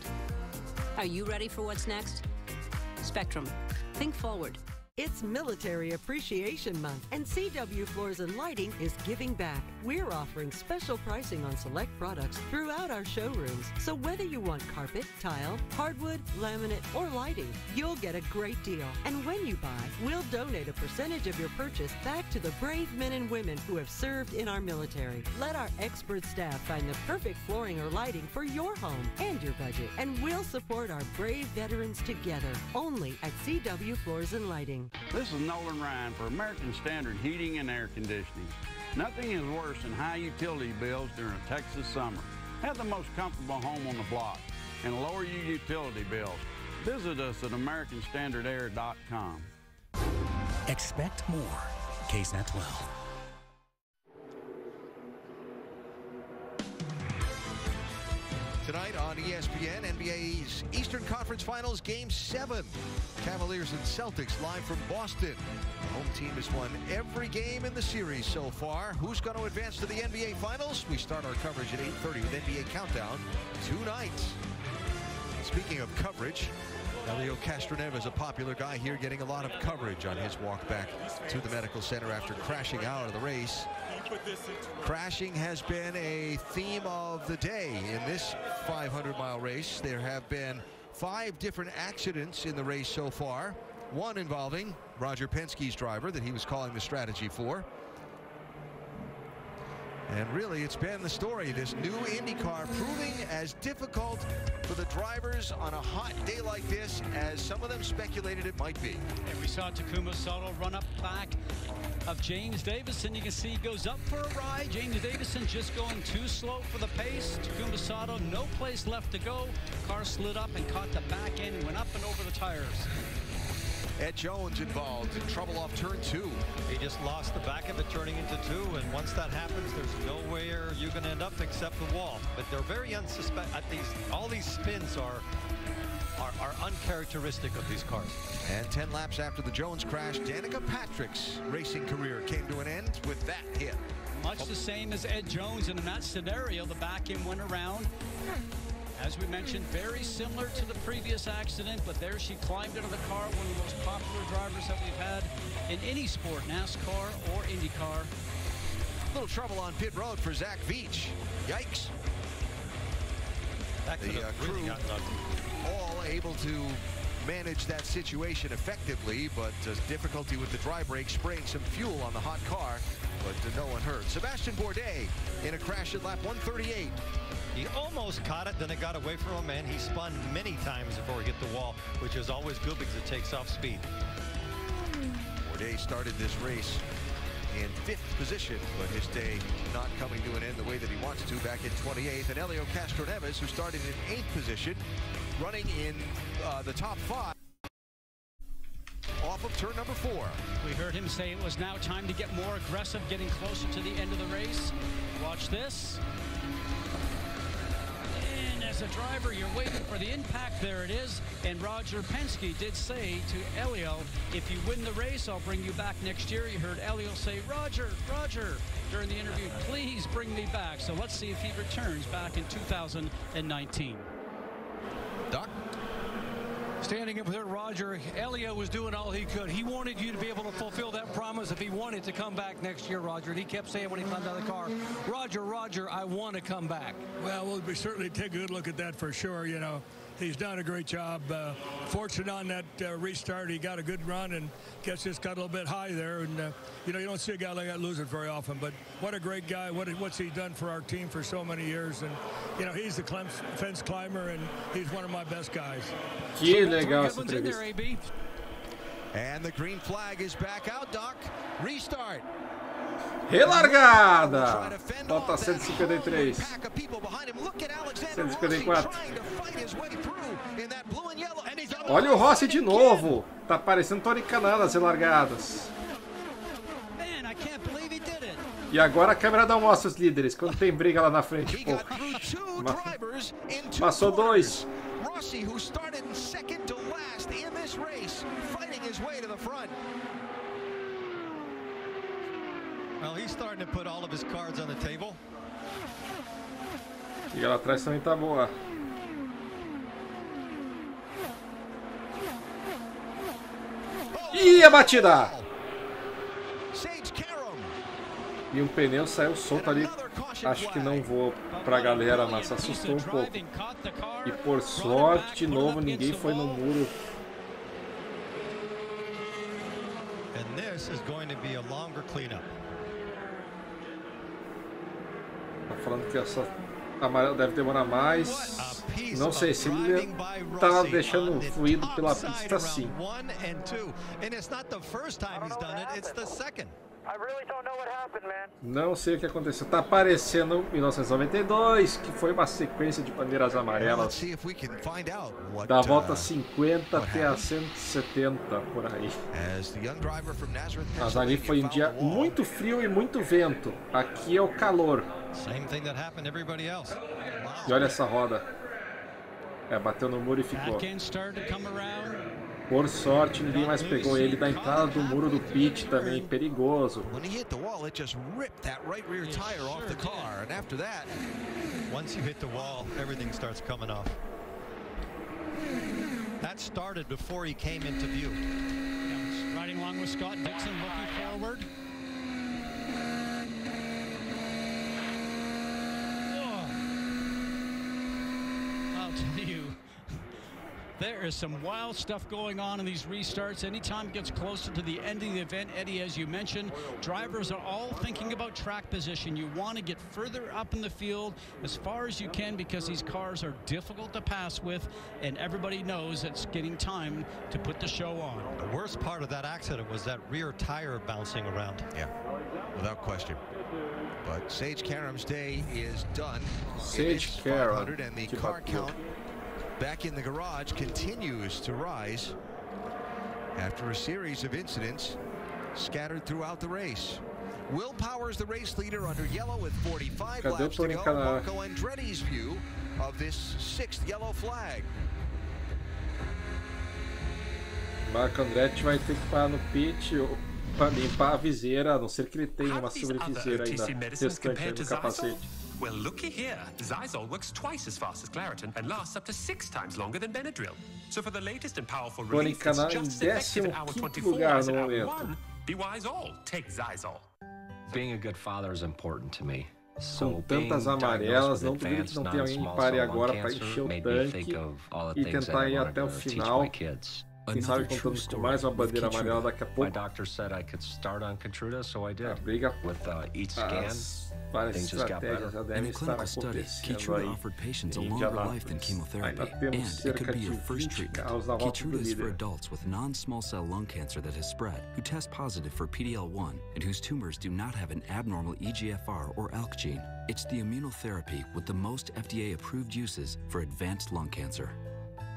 Are you ready for what's next? Spectrum. Think forward. It's Military Appreciation Month, and CW Floors and Lighting is giving back. We're offering special pricing on select products throughout our showrooms. So whether you want carpet, tile, hardwood, laminate, or lighting, you'll get a great deal. And when you buy, we'll donate a percentage of your purchase back to the brave men and women who have served in our military. Let our expert staff find the perfect flooring or lighting for your home and your budget. And we'll support our brave veterans together, only at CW Floors and Lighting. This is Nolan Ryan for American Standard Heating and Air Conditioning. Nothing is worse than high utility bills during a Texas summer. Have the most comfortable home on the block and lower your utility bills. Visit us at AmericanStandardAir.com. Expect more. KSAT 12. Tonight on ESPN, NBA's Eastern Conference Finals Game 7. Cavaliers and Celtics live from Boston. The home team has won every game in the series so far. Who's going to advance to the NBA Finals? We start our coverage at 8:30 with NBA Countdown tonight. Speaking of coverage, Elio Castroneves, a popular guy here, getting a lot of coverage on his walk back to the medical center after crashing out of the race. Crashing has been a theme of the day in this 500-mile race. There have been 5 different accidents in the race so far. One involving Roger Penske's driver that he was calling the strategy for. And really, it's been the story. This new Indy car proving as difficult for the drivers on a hot day like this as some of them speculated it might be. And we saw Takuma Sato run up back of James Davison. You can see he goes up for a ride. James Davison just going too slow for the pace. Takuma Sato, no place left to go. Car slid up and caught the back end and went up and over the tires. Ed Jones involved in trouble off turn 2. He just lost the back of it turning into 2, and once that happens, there's nowhere you can end up except the wall. But they're very unsuspect. All these spins are uncharacteristic of these cars. And 10 laps after the Jones crash, Danica Patrick's racing career came to an end with that hit. Much the same as Ed Jones, and in that scenario, the back end went around. As we mentioned, very similar to the previous accident, but there she climbed into the car, one of the most popular drivers that we've had in any sport, NASCAR or IndyCar. Little trouble on pit road for Zach Veach. Yikes. The crew all able to manage that situation effectively, but difficulty with the dry brake, spraying some fuel on the hot car, but no one hurt. Sebastian Bourdais in a crash at lap 138. He almost caught it, then it got away from him, and he spun many times before he hit the wall, which is always good because it takes off speed. Bourdais started this race in 5th position, but his day not coming to an end the way that he wants to back in 28th. And Elio Castroneves, who started in 8th position, running in the top 5 off of turn number 4. We heard him say it was now time to get more aggressive, getting closer to the end of the race. Watch this. And as a driver, you're waiting for the impact. There it is. And Roger Penske did say to Elio, if you win the race, I'll bring you back next year. You heard Elio say, Roger, Roger, during the interview, please bring me back. So let's see if he returns back in 2019. Doc? Standing up there, Roger, Elio was doing all he could. He wanted you to be able to fulfill that promise if he wanted to come back next year, Roger. And he kept saying when he climbed out of the car, Roger, Roger, I want to come back. Well, we'll certainly take a good look at that for sure. You know, he's done a great job. Fortunate on that restart. He got a good run and just got a little bit high there. And, you know, you don't see a guy like that lose it very often. But what a great guy. What's he done for our team for so many years. And, you know, he's the fence climber, and he's one of my best guys. Que legal essa entrevista. And the green flag is back out, Doc. Restart. Relargada. Falta 153. 154. Olha o Rossi de novo. Tá parecendo Tony Kanaan nas relargadas. E agora a câmera não mostra os líderes quando tem briga lá na frente. Pô. Passou 2. Rossi, who started in second to last in this race, fighting his way to the front. Well, he's starting to put all of his cards on the table. E lá atrás também tá boa. E a batida! E um pneu saiu solto ali. Acho que não voou pra galera, mas assustou um pouco. E por sorte, de novo, ninguém foi no muro. And this is going to be a longer cleanup. Tá falando que essa Amarelo deve demorar mais. Não sei se ele tá deixando um fluido pela pista sim. Não sei o que aconteceu. Tá aparecendo 1992, que foi uma sequência de bandeiras amarelas da volta 50 até a 170 por aí. Mas ali foi um dia muito frio e muito vento. Aqui é o calor. E olha essa roda. Bateu no muro e ficou. Por sorte, ninguém mais pegou ele da entrada do muro do pit também, perigoso. Once you hit the wall, everything starts coming off. That started before he came into view. Riding along with Scott Dixon, looking forward. I'll tell you, there is some wild stuff going on in these restarts. Anytime it gets closer to the end of the event, Eddie, as you mentioned, drivers are all thinking about track position. You want to get further up in the field as far as you can because these cars are difficult to pass with, and everybody knows it's getting time to put the show on. The worst part of that accident was that rear tire bouncing around. Yeah, without question. But Sage Karam's day is done. Sage Karam, and the car count back in the garage continues to rise after a series of incidents scattered throughout the race. Will Power is the race leader under yellow with 45 laps to go. Marco Andretti's view of this 6th yellow flag. Marco Andretti vai ter que parar no pit para limpar a viseira, a não ser que ele tenha uma sobreviseira ainda restante aí no capacete. Well, looky here. Zysol works twice as fast as Claritin and lasts up to 6 times longer than Benadryl. So for the latest and powerful relief that's just as effective at hour 24 as at hour 1, be wise all. Take Zysol. Being a good father is important to me. Com tantas amarelas, não duvido que não tenha alguém que pare agora para encher o tanque e tentar ir até o final. Quem sabe contando com mais uma bandeira amarela daqui a pouco. My doctor said I could start on Keytruda, so I did. A briga with each scan. Várias estratégias já devem estar acontecendo aí. E já lá, ainda temos cerca de 20 carros na volta do líder. For adults with non-small cell lung cancer that has spread, who test positive for PD-L1 and whose tumors do not have an abnormal EGFR or ALK gene. It's the immunotherapy with the most FDA-approved uses for advanced lung cancer.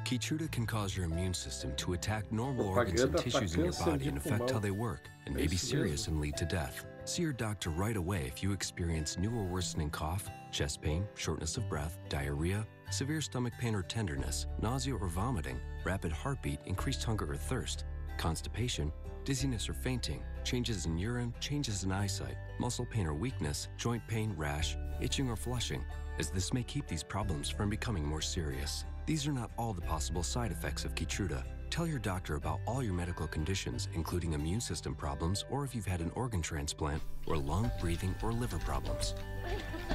Keytruda can cause your immune system to attack normal organs and tissues in your body and affect how they work, and may be serious and lead to death. See your doctor right away if you experience new or worsening cough, chest pain, shortness of breath, diarrhea, severe stomach pain or tenderness, nausea or vomiting, rapid heartbeat, increased hunger or thirst, constipation, dizziness or fainting, changes in urine, changes in eyesight, muscle pain or weakness, joint pain, rash, itching or flushing, as this may keep these problems from becoming more serious. These are not all the possible side effects of Keytruda. Tell your doctor about all your medical conditions, including immune system problems, or if you've had an organ transplant, or lung, breathing, or liver problems.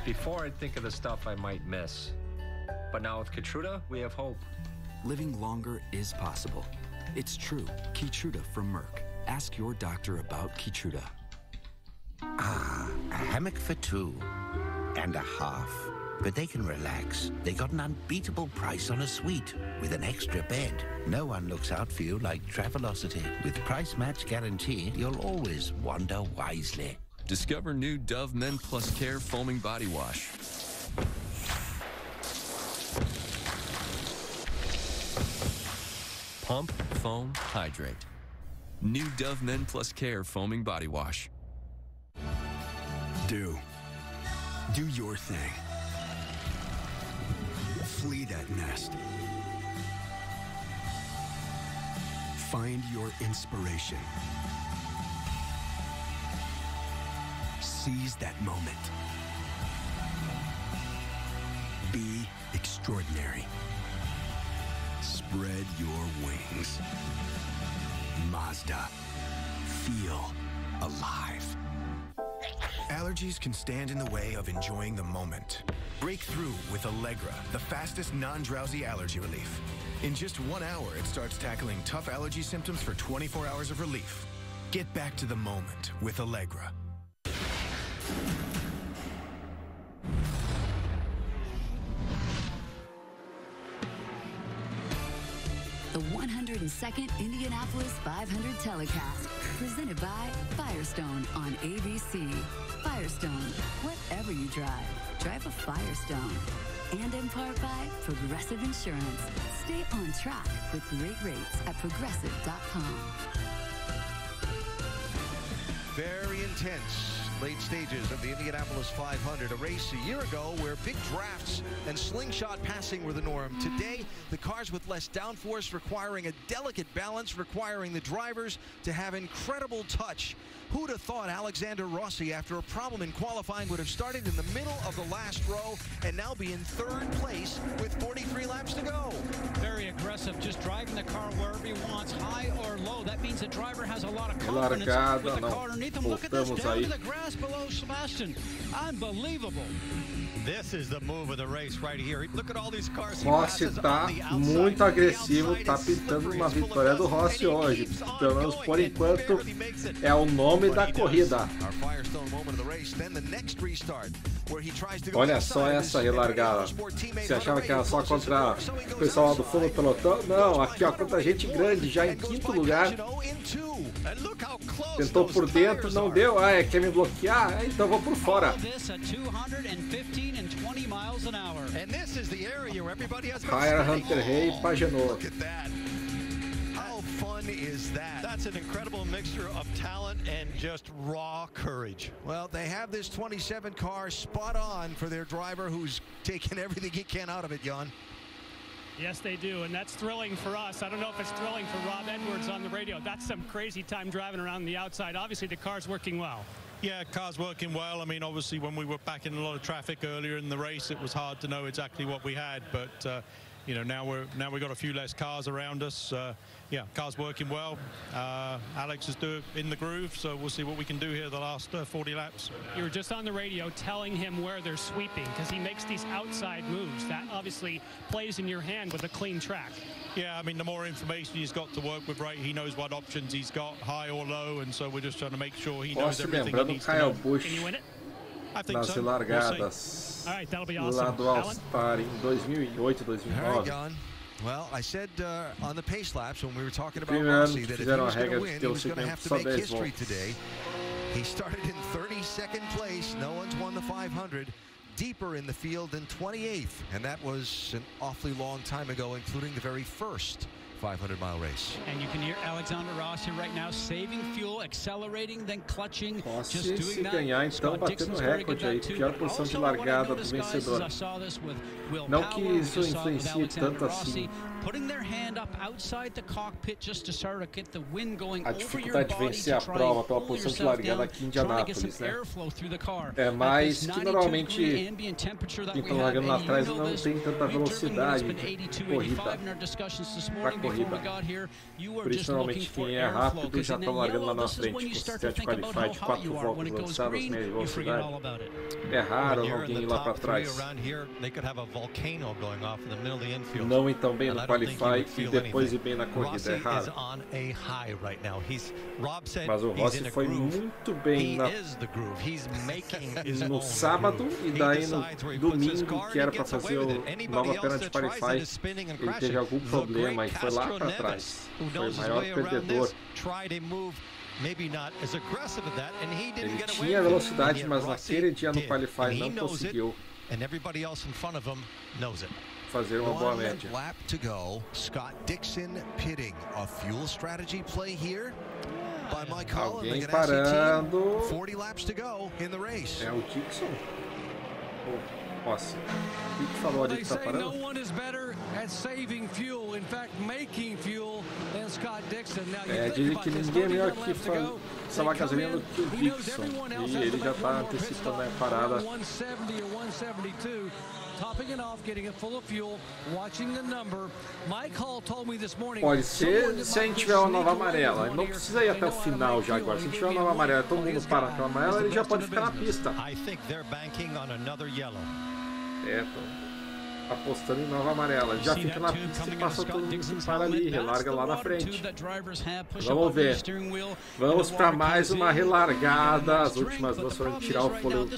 Before I'd think of the stuff I might miss. But now with Keytruda, we have hope. Living longer is possible. It's true. Keytruda from Merck. Ask your doctor about Keytruda. Ah, a hammock for 2.5. But they can relax. They got an unbeatable price on a suite with an extra bed. No one looks out for you like Travelocity. With price match guarantee, you'll always wander wisely. Discover new Dove Men Plus Care Foaming Body Wash. Pump, foam, hydrate. New Dove Men Plus Care Foaming Body Wash. Do your thing. Flee that nest. Find your inspiration. Seize that moment. Be extraordinary. Spread your wings. Mazda. Feel alive. Allergies can stand in the way of enjoying the moment. Break through with Allegra, the fastest non-drowsy allergy relief. In just 1 hour, it starts tackling tough allergy symptoms for 24 hours of relief. Get back to the moment with Allegra. 102nd Indianapolis 500 telecast, presented by Firestone on ABC. Firestone, whatever you drive, drive a Firestone. And in part by Progressive Insurance. Stay on track with great rates at progressive.com. Very intense late stages of the Indianapolis 500, a race a year ago where big drafts and slingshot passing were the norm. Today, the cars with less downforce requiring a delicate balance, requiring the drivers to have incredible touch. Who'd have thought Alexander Rossi, after a problem in qualifying, would have started in the middle of the last row and now be in third place with 43 laps to go? Very aggressive, just driving the car wherever he wants, high or low. That means the driver has a lot of confidence with the car underneath him. Look at this, down to the grass below Sebastian. Unbelievable. This is the move of the race right here. Look at all these cars. Rossi tá muito agressivo, tá pintando uma vitória do Rossi hoje. Pelo menos por enquanto é o nome da corrida. Olha só essa relargada. Você achava que era só contra o pessoal lá do fundo do pelotão? Não, aqui ó, contra gente grande, já em quinto lugar. Tentou por dentro, não deu. Ah, quer me bloquear? Então vou por fora. Hire Hunter Rey e Pagenot. How fun is that? That's an incredible mixture of talent and just raw courage. Well, they have this 27 car spot on for their driver who's taken everything he can out of it, Jan. Yes, they do, and that's thrilling for us. I don't know if it's thrilling for Rob Edwards on the radio. That's some crazy time driving around the outside. Obviously, the car's working well. Yeah, car's working well. I mean, obviously, when we were back in a lot of traffic earlier in the race, it was hard to know exactly what we had, but you know, now we've got a few less cars around us. Yeah, car's working well. Alex is in the groove, so we'll see what we can do here the last 40 laps. You were just on the radio telling him where they're sweeping because he makes these outside moves. That obviously plays in your hand with a clean track. Yeah, I mean, the more information he's got to work with, right, he knows what options he's got, high or low, and so we're just trying to make sure he knows everything he needs to know. Can you win it? Nas relargadas lá do All-Star em 2008, 2009. Well, I said on the pace laps when we were talking about Rossi that if he was going to win, he was going to have to make history today. He started in 32nd place. No one's won the 500. Deeper in the field than 28th, and that was an awfully long time ago, including the very first 500-mile race. And you can hear Alexander Rossi right now saving fuel, accelerating, then clutching. Rossi, se ganhar, então batendo recorde aí, pior posição de largada do vencedor. Não que isso influencie tanto assim. A dificuldade de vencer a prova pela posição de largada aqui em Indianápolis, né? É mais que normalmente quem está largando lá atrás não tem tanta velocidade de corrida. Por isso, normalmente, quem é rápido já está largando lá na frente, com sistema de qualify de 4 voltas lançadas, meia velocidade. É raro alguém ir lá para trás. Não ir tão bem no qualify e depois ir bem na corrida, é raro. Mas o Rossi foi muito bem no sábado e daí no domingo, que era para fazer o nova perna de qualify, ele teve algum problema e foi lá para trás. Foi o maior perdedor. Ele tinha velocidade, mas naquele dia no qualify não conseguiu fazer uma boa média. Lap to go. Scott Dixon pitting. A fuel strategy play here by Mike Holland. Alguém parando. 40 laps to go in the race. É o Dixon. Nossa. O que falou ali que está parando? Dizem que ninguém é melhor que salvar gasolina do que o Dixon. E ele já está antecipando a parada. Pode ser se a gente tiver uma nova amarela. Não precisa ir até o final já agora. Se a gente tiver uma nova amarela, todo mundo para pela amarela, ele já pode ficar na pista. apostando em nova amarela. Já fica na pista e passa todo mundo que para ali, relarga lá na frente. Vamos ver. Vamos para mais uma relargada. As últimas duas foram tirar o fôlego.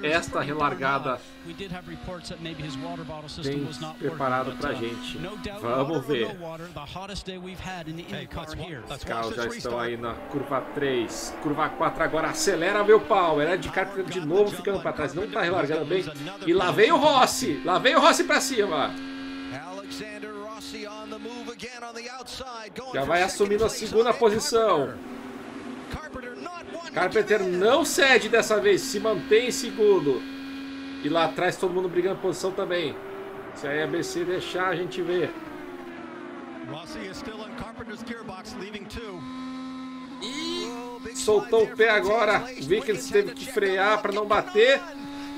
Esta relargada tem preparado pra gente. Vamos ver. Os carros já estão aí na curva 3. Curva 4 agora. Acelera meu pau. Era de carta de novo ficando para trás. Não tá relargando bem. E lá vem o Rossi. Lá vem o Rossi pra cima. Já vai assumindo a segunda posição. Carpenter não cede dessa vez. Se mantém em segundo. E lá atrás todo mundo brigando posição também. Se a ABC deixar, a gente vê. E soltou o pé agora. O Vickers teve que frear para não bater.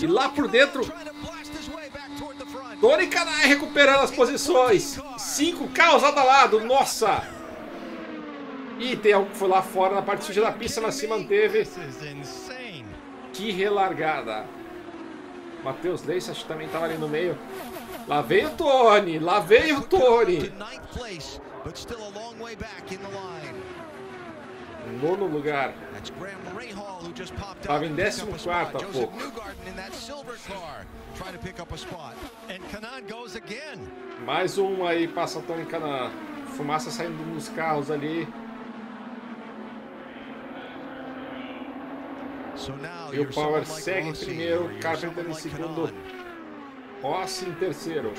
E lá por dentro, Tony Kanai recuperando as posições. 5 carros lado a lado. Nossa! E tem algo que foi lá fora na parte suja da pista, mas se manteve. Que relargada. Matheus Leite acho que também estava ali no meio. Lá veio o Tony. Lá veio o Tony. Nono lugar. Estava em 14º há pouco. Mais um aí passa o Tony Kanai. Fumaça saindo dos carros ali. E o Power segue em primeiro, Carpenter em segundo, Rossi em terceiro.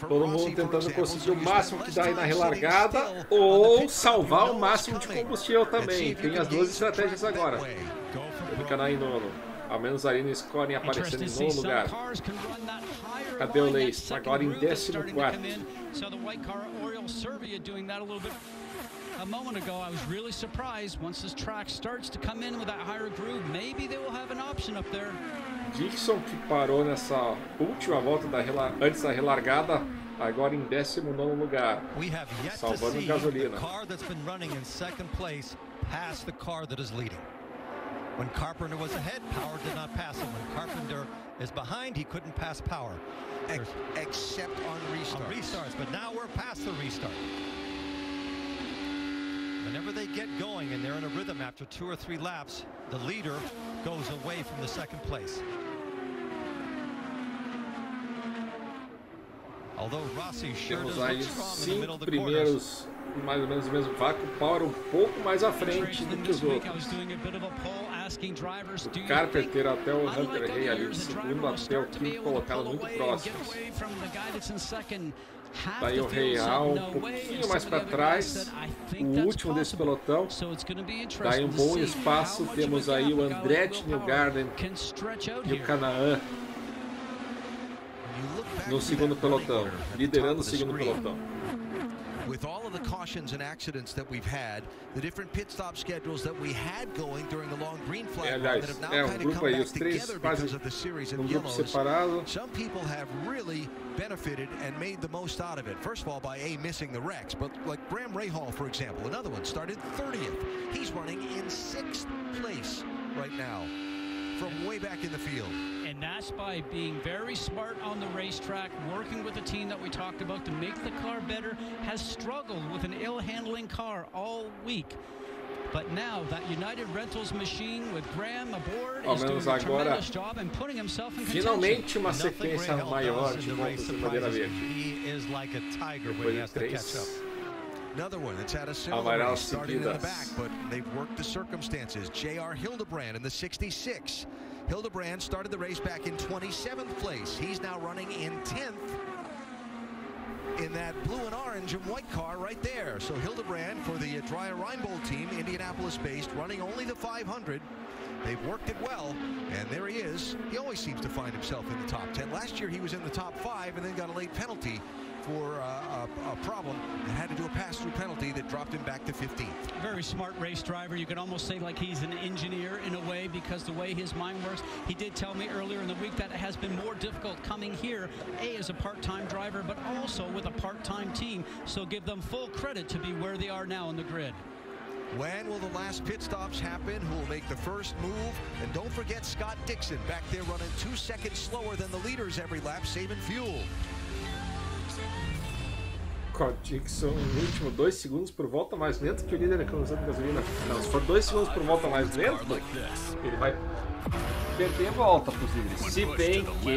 Todo mundo tentando conseguir o máximo que dá aí na relargada ou salvar o máximo de combustível também. Tem as duas estratégias agora. Tony Kanai em nono. Ao menos ali no scoring aparecendo em nono lugar. Cadê o Leis? Agora em 14º. A moment ago, I was really surprised. Once this track starts to come in with that higher groove, maybe they will have an option up there. Dixon, que parou nessa última volta antes da relargada, agora em 19º lugar, salvando gasolina. When Carpenter was ahead, Power did not pass him. When Carpenter is behind, he couldn't pass Power. Except on restarts. On restarts, but now we're past the restart. Whenever they get going and they're in a rhythm after 2 or 3 laps, the leader goes away from the second place. Although Rossi sure Temos does aí look strong in the middle of the primeiros, mais ou menos o mesmo vácuo. Power um pouco mais à frente do que os outros. O Carpenter até o Hunter Hay ali, de segundo até o quinto colocado, muito próximos. Daí o Real um pouquinho mais para trás, o último desse pelotão. Daí um bom espaço, temos aí o Andretti Newgarden e o Canaan no segundo pelotão, liderando o segundo pelotão. With all of the cautions and accidents that we've had, the different pit stop schedules that we had going during the long green flag run that have now kind of come back together because of the series of yellows. Some people have really benefited and made the most out of it. First of all, by missing the wrecks, but like Graham Rahal, for example, another one started 30th. He's running in 6th place right now from way back in the field. And that's by being very smart on the racetrack, working with the team that we talked about to make the car better, has struggled with an ill-handling car all week. But now that United Rentals machine with Graham aboard is doing a tremendous job and putting himself in contention. Finalmente uma sequência maior de voltas de bandeira verde. He is like a tiger when he has to catch up. Another one that's had a similar race starting in the back, but they've worked the circumstances. J.R. Hildebrand in the 66. Hildebrand started the race back in 27th place. He's now running in 10th in that blue and orange and white car right there. So Hildebrand for the Dreyer Reinbold team, Indianapolis-based, running only the 500. They've worked it well, and there he is. He always seems to find himself in the top 10. Last year he was in the top 5 and then got a late penalty for a problem and had to do a pass-through penalty that dropped him back to 15th. Very smart race driver. You could almost say like he's an engineer in a way because the way his mind works. He did tell me earlier in the week that it has been more difficult coming here, as a part-time driver, but also with a part-time team. So give them full credit to be where they are now in the grid. When will the last pit stops happen? Who will make the first move? And don't forget Scott Dixon back there running 2 seconds slower than the leaders every lap, saving fuel. Scott Dixon em último, 2 segundos por volta mais lento que o líder economizando gasolina. Não, se for 2 segundos por volta mais lento, ele vai perder a volta para os líderes. Se bem que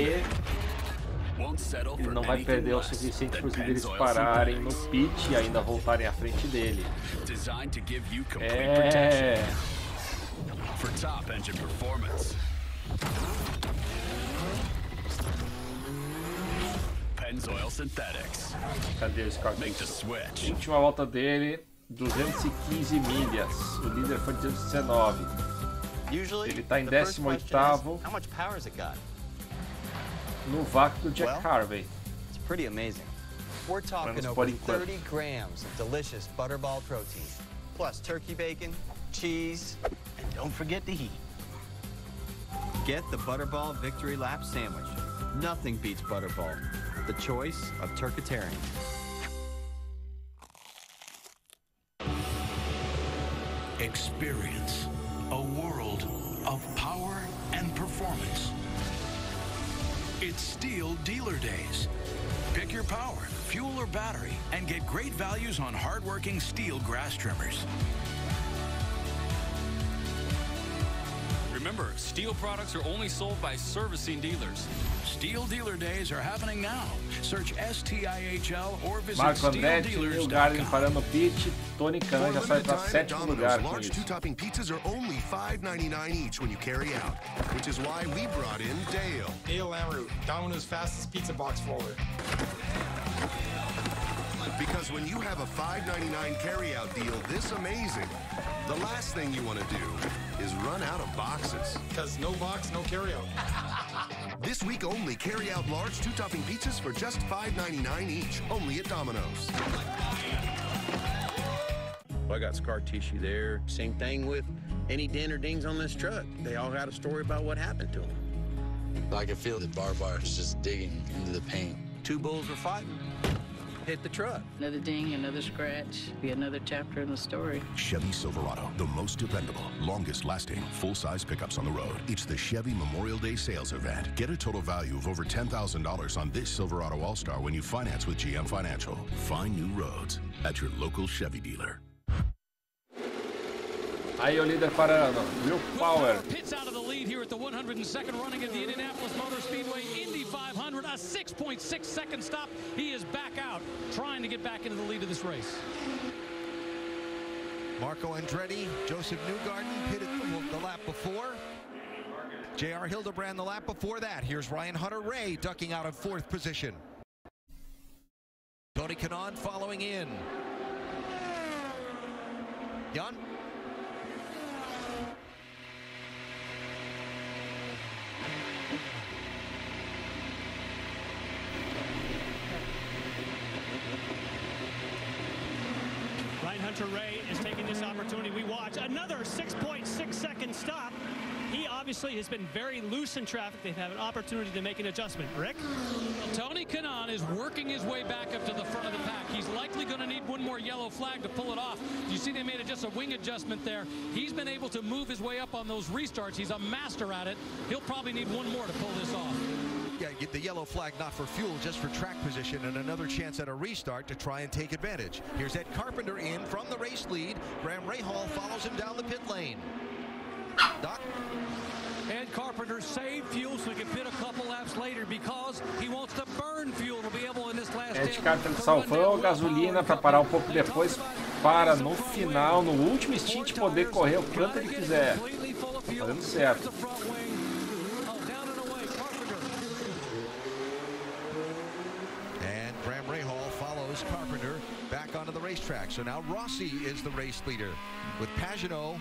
ele não vai perder o suficiente para os líderes pararem no pit e ainda voltarem à frente dele. É. Cadê o Scott Dixon? Última volta dele, 215 milhas. O líder foi 219. Ele está em 18º. No vácuo do Jack Harvey. It's pretty amazing. We're talking over 30 grams of delicious butterball protein, plus turkey bacon, cheese, and don't forget the heat. Get the Butterball Victory Lap Sandwich. Nothing beats Butterball. The choice of Turkitarian. Experience a world of power and performance. It's Steel Dealer Days. Pick your power, fuel or battery, and get great values on hardworking Steel grass trimmers. Remember, Steel products are only sold by servicing dealers. Steel Dealer Days are happening now. Search STIHL or visit Marco Andretti, Neil Garden parando o pit. Tony Khan já sai para 7º lugar com large isso. two-topping pizzas are only $5.99 each when you carry out, which is why we brought in Dale. Dale Lamroot, Domino's fastest pizza box folder. Because when you have a $5.99 carry-out deal this amazing, the last thing you want to do is run out of boxes. Because no box, no carry-out. This week only, carry out large two-topping pizzas for just $5.99 each, only at Domino's. I got scar tissue there. Same thing with any dent or dings on this truck. They all got a story about what happened to them. I can feel the barbed wire just digging into the paint. Two bulls were fighting. Hit the truck. Another ding, another scratch, be another chapter in the story. Chevy Silverado, the most dependable, longest lasting, full-size pickups on the road. It's the Chevy Memorial Day sales event. Get a total value of over $10,000 on this Silverado All-Star when you finance with GM Financial. Find new roads at your local Chevy dealer. Aí o líder parando, Will Power. Pits out of the lead here at the 102nd running of the Indianapolis Motor Speedway Indy 500, a 6.6 second stop. He is back out, trying to get back into the lead of this race. Marco Andretti, Joseph Newgarden pitted the lap before. J.R. Hildebrand the lap before that. Here's Ryan Hunter-Reay ducking out of 4th position. Tony Kanaan following in. Jan? Hunter-Reay is taking this opportunity. We watch another 6.6 second stop. He obviously has been very loose in traffic. They've had an opportunity to make an adjustment. Rick? Tony Kanaan is working his way back up to the front of the pack. He's likely going to need one more yellow flag to pull it off. You see they made just a wing adjustment there. He's been able to move his way up on those restarts. He's a master at it. He'll probably need one more to pull this off. Yeah, get the yellow flag not for fuel, just for track position, and another chance at a restart to try and take advantage. Here's Ed Carpenter in from the race lead. Graham Rahal follows him down the pit lane. Doc? Ed Carpenter saved fuel so he can pit a couple laps later because he wants to burn fuel to be able in this last Ed Carpenter salvou a gasolina para parar um pouco depois, para no final, no último stint, poder correr o quanto ele quiser. Fazendo certo. Graham Rahal follows Carpenter back onto the racetrack. So now Rossi is the race leader with Pagenaud,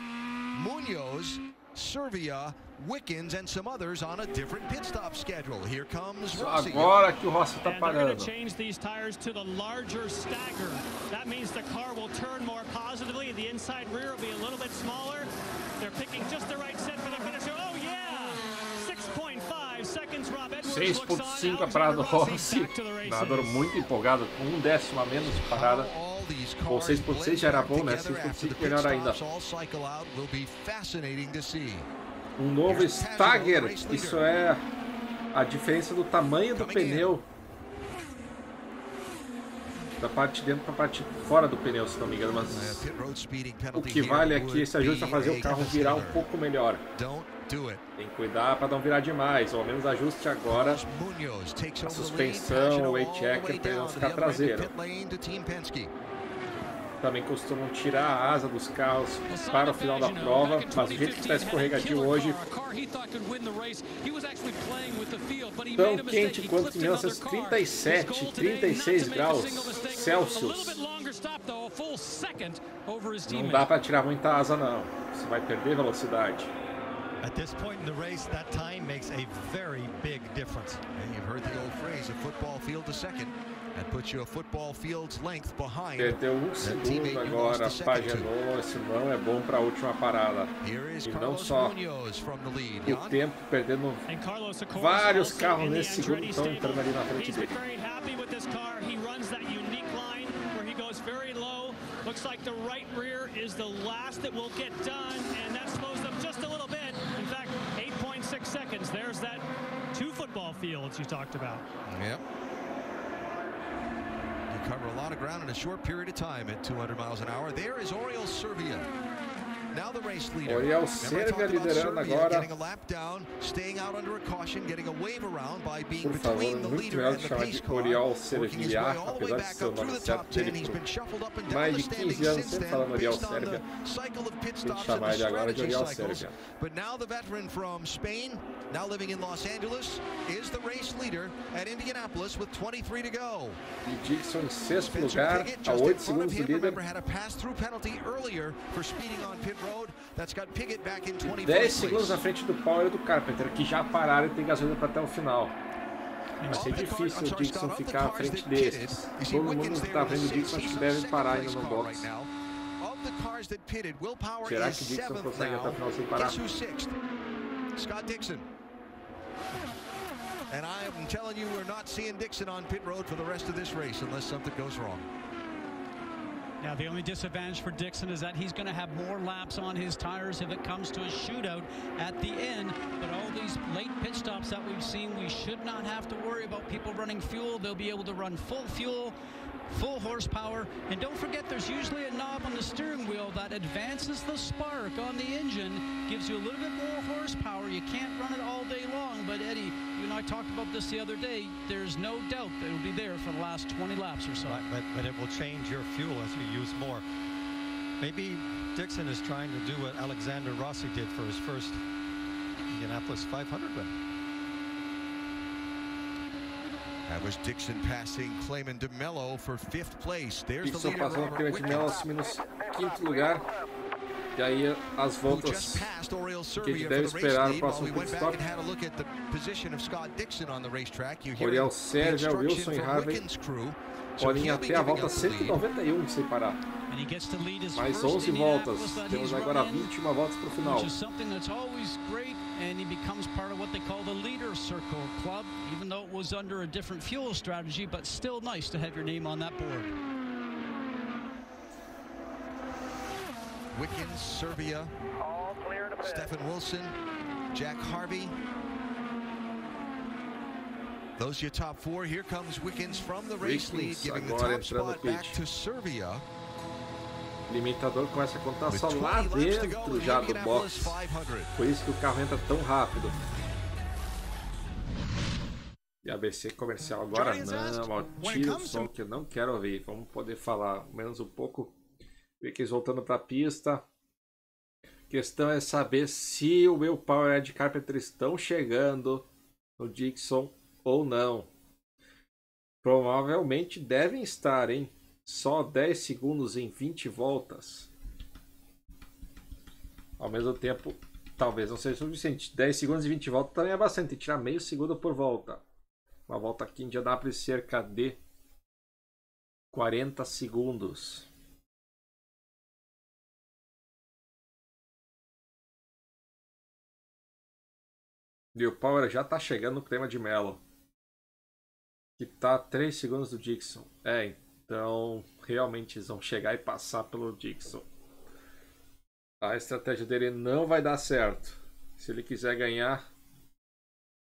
Munoz, Servia, Wickens, and some others on a different pit stop schedule. Here comes Rossi. Agora que o Rossi está parando. They're going to parando. change these tires to the larger stagger. That means the car will turn more positively. The inside rear will be a little bit smaller. They're picking just the right set for the finisher. Oh, yeah! 6.5 seconds, Rob Edwards. 6.5 a parada do Rossi. Nadador muito empolgado, com 1 décimo a menos de parada. Ou 6.6 já era bom, né? 6.5 melhor ainda. Um novo stagger, isso é a diferença do tamanho do pneu. Da parte de dentro para a parte de fora do pneu, se não me engano. Mas o que vale é que esse ajuste vai fazer o carro virar um pouco melhor. Tem que cuidar para não virar demais, ou ao menos ajuste agora a suspensão, o weight checker, para ele não ficar traseiro. Também costumam tirar a asa dos carros para o final da prova, mas o jeito que está escorregadio hoje, tão quente quanto em 1937, 36 graus Celsius. Não dá para tirar muita asa não, você vai perder velocidade. At this point in the race, that time makes a very big difference. And you've heard the old phrase, a football field a second. That puts you a football field's length behind. Perdeu 1 segundo agora, paginou, esse não é bom para a última parada. E não só o tempo, perdendo vários carros nesse segundo estão entrando ali na frente dele. Looks like the right rear is the last that will get done, and that slows them just a little bit. In fact, 8.6 seconds. There's that 2 football fields you talked about. Yep. You cover a lot of ground in a short period of time at 200 miles an hour. There is Oriol Servia. Now the race leader. Oriol Servia liderando agora. Getting a lap down, staying out under a caution, getting a wave around by being between the leader and the pace car. Oriol Servia, apesar de ser o nome certo dele por mais de 15 anos sempre falando Oriol Servia. Tem que chamar ele agora de Oriol Servia. But now the veteran from Spain, now living in Los Angeles, is the race leader at Indianapolis with 23 to go. E Dixon em sexto lugar, a 8 segundos do líder. Had a pass-through penalty earlier for speeding on pit road. That's got Piggott back in 24th 10 segundos na frente do Power e do Carpenter, que já pararam e tem gasolina para até o final. Vai ser difícil o Dixon ficar à frente desses. Todo mundo que está vendo o Dixon acho que deve parar ainda no box. Será que Dixon consegue até o final sem parar? Scott Dixon. And I'm telling you, we're not seeing Dixon on pit road for the rest of this race unless something goes wrong. Now, the only disadvantage for Dixon is that he's going to have more laps on his tires if it comes to a shootout at the end. But all these late pit stops that we've seen, we should not have to worry about people running fuel. They'll be able to run full fuel, full horsepower. And don't forget, there's usually a knob on the steering wheel that advances the spark on the engine, gives you a little bit more horsepower. You can't run it all day long, but Eddie, you and I talked about this the other day. There's no doubt that it'll be there for the last 20 laps or so. But it will change your fuel as you use more. Maybe Dixon is trying to do what Alexander Rossi did for his first Indianapolis 500 win. That was Dixon passing Clayman DeMello for 5th place. There's Dixon passando o Clayman DeMello assumindo o 5º lugar. E aí as voltas que a gente deve esperar no próximo pit stop. Oriol Servia, Wilson e Harvey podem ir até a volta 191 sem parar. Mais 11 voltas. Temos agora 21 voltas para o final. And he becomes part of what they call the leader circle club, even though it was under a different fuel strategy, but still nice to have your name on that board. Wickens, Servia, Stephen Wilson, Jack Harvey. Those are your top 4. Here comes Wickens from the race lead, giving the top spot back to Servia. O limitador começa a contar só lá dentro já do box. Por isso que o carro entra tão rápido. E ABC comercial agora não. Tira o som que eu não quero ouvir. Vamos poder falar menos um pouco. Wickens voltando para a pista. A questão é saber se o Will Power e Ed Carpenter estão chegando no Dixon ou não. Provavelmente devem estar, hein? Só 10 segundos em 20 voltas. Ao mesmo tempo, talvez não seja suficiente. 10 segundos em 20 voltas também é bastante. Tem que tirar meio segundo por volta. Uma volta aqui em Indianápolis cerca de 40 segundos. E o Power já está chegando no clima de Melo. Que tá a 3 segundos do Dixon. Então realmente eles vão chegar e passar pelo Dixon. A estratégia dele não vai dar certo. Se ele quiser ganhar,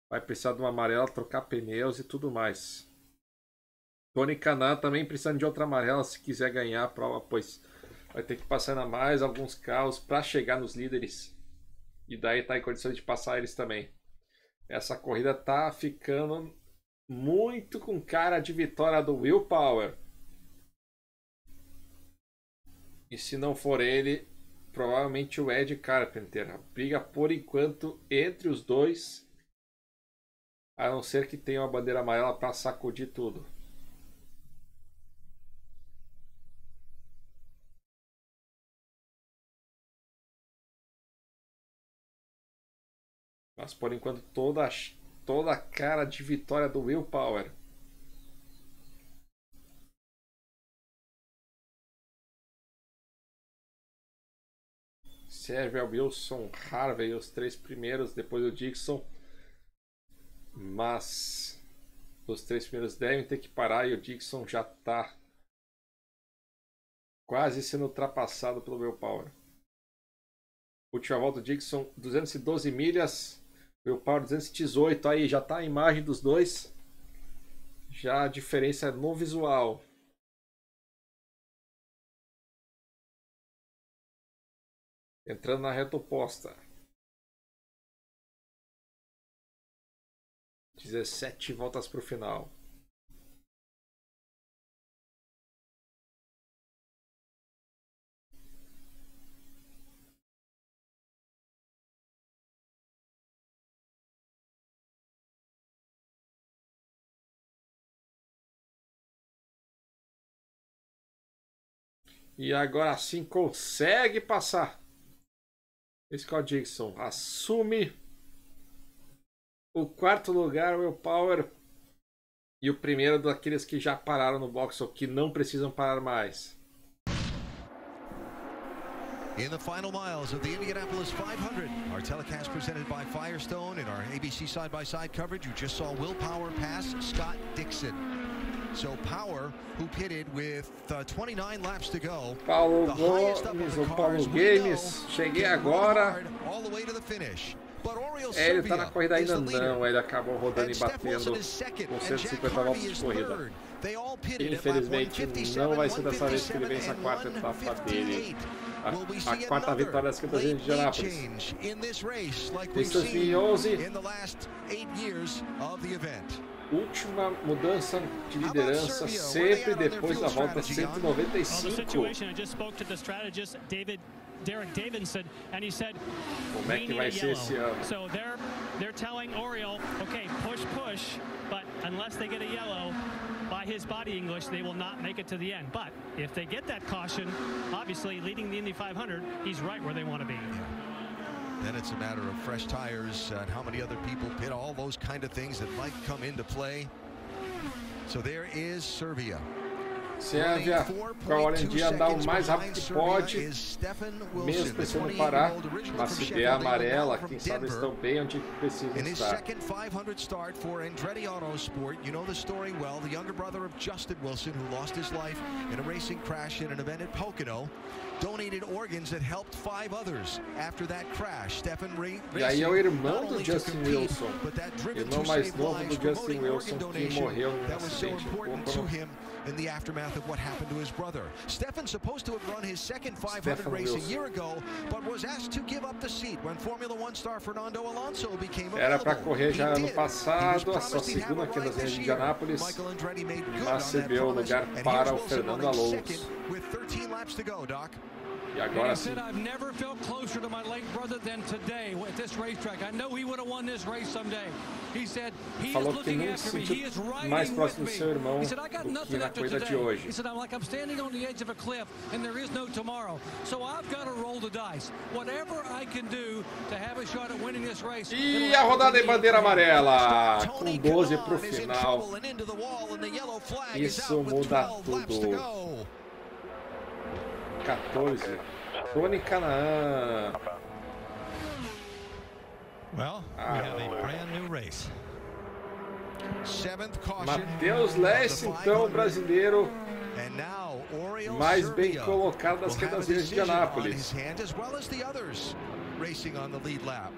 vai precisar de uma amarela, trocar pneus e tudo mais. Tony Kanaan também precisando de outra amarela se quiser ganhar a prova, pois vai ter que passar ainda mais alguns carros para chegar nos líderes. E daí tá em condições de passar eles também. Essa corrida tá ficando muito com cara de vitória do Will Power. E se não for ele, provavelmente o Ed Carpenter. A briga por enquanto entre os dois. A não ser que tenha uma bandeira amarela para sacudir tudo. Mas por enquanto toda a cara de vitória do Will Power. Serve ao Wilson, Harvey, os 3 primeiros, depois o Dixon. Mas os 3 primeiros devem ter que parar e o Dixon já está quase sendo ultrapassado pelo Will Power. Última volta do Dixon, 212 milhas. Will Power 218, aí já está a imagem dos dois. Já a diferença é no visual. Entrando na reta oposta. 17 voltas para o final. E agora sim consegue passar. Scott Dixon assume o 4º lugar, Will Power. E o primeiro daqueles que já pararam no box ou que não precisam parar mais. In the final miles of the Indianapolis 500, our telecast presented by Firestone in our ABC side-by-side coverage. You just saw Will Power pass Scott Dixon. So Power, who pitted with 29 laps to go. Paulo Gomes, o Paulo Games, cheguei agora. All the way to the finish. Ele tá na corrida ainda não, ele acabou rodando e batendo com 150 voltas de corrida. Infelizmente não vai ser dessa vez que ele vence a 4ª etapa dele. A 4ª vitória das campeãs de Indianápolis. Em 2011, última mudança de liderança sempre depois da volta 195. Derek Davidson, and he said, como é que vai ser esse ano? So they're telling Oriole, okay, push, but unless they get a yellow, by his body English, they will not make it to the end. But if they get that caution, obviously leading the Indy 500, he's right where they want to be. Then it's a matter of fresh tires and how many other people pit, all those kind of things that might come into play. So there is Serbia. Sérvia, com a Hollandia andar o mais rápido que pode, mesmo precisando parar, mas se der a amarela, quem sabe estão bem onde precisam estar. Second 500 start for Andretti Autosport. You know the story well. The younger brother of Justin Wilson, who lost his life in a racing crash in an event at Pocono, donated organs that helped 5 others after that crash. Stefan E aí é o irmão do Justin Wilson, irmão mais novo do Justin Wilson, que morreu em um acidente. In the aftermath of what happened to his brother. Stefan's supposed to have run his second 500 race a year ago, but was asked to give up the seat when Formula One star Fernando Alonso became available. Era para correr já ano passado, a sua segunda aqui nas ruas de Indianápolis, mas cedeu o lugar para o Fernando Alonso. With 13 laps to go, Doc. E agora sim. I've never felt closer to my late brother than today at this racetrack. I know he would have won this race someday. He said he is looking after me. He is riding with me. He said I got nothing after today. He said I'm standing on the edge of a cliff and there is no tomorrow. So I've got to roll the dice. Whatever I can do to have a shot at winning this race. E a rodada em bandeira amarela com 12 para o final. Isso muda tudo. 14. Tony Kanaan. Well, we have a brand new race. Matheus Lesse, então, brasileiro mais bem colocado das quedas de Anápolis. Racing on the lead lap.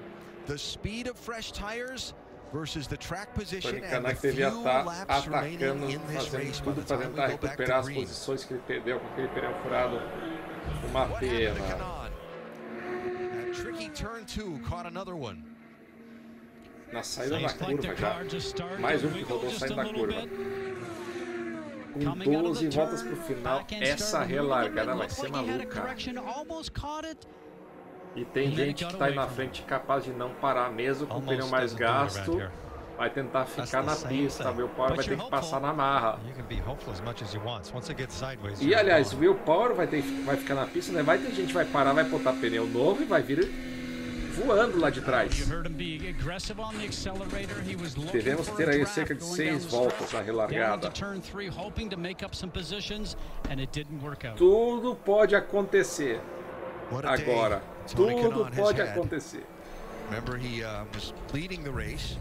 The speed of fresh tires versus the track position and the few laps remaining in this race by the time we go back to as green. posições que ele perdeu com aquele pneu furado. Uma pena. That tricky turn 2 caught another one. Na saída da curva já. Mais que rodou saindo da curva. Com 12 voltas pro final, essa relargada vai ser maluca. E tem gente que está aí na frente capaz de não parar, mesmo com o pneu mais gasto. Vai tentar ficar na pista. Will Power vai ter que passar na marra. E aliás, o Will Power vai ficar na pista, né? Vai ter gente que vai parar, vai botar pneu novo e vai vir voando lá de trás. Devemos ter aí cerca de 6 voltas na relargada. Tudo pode acontecer. Agora, tudo pode acontecer. Remember, he was leading the race,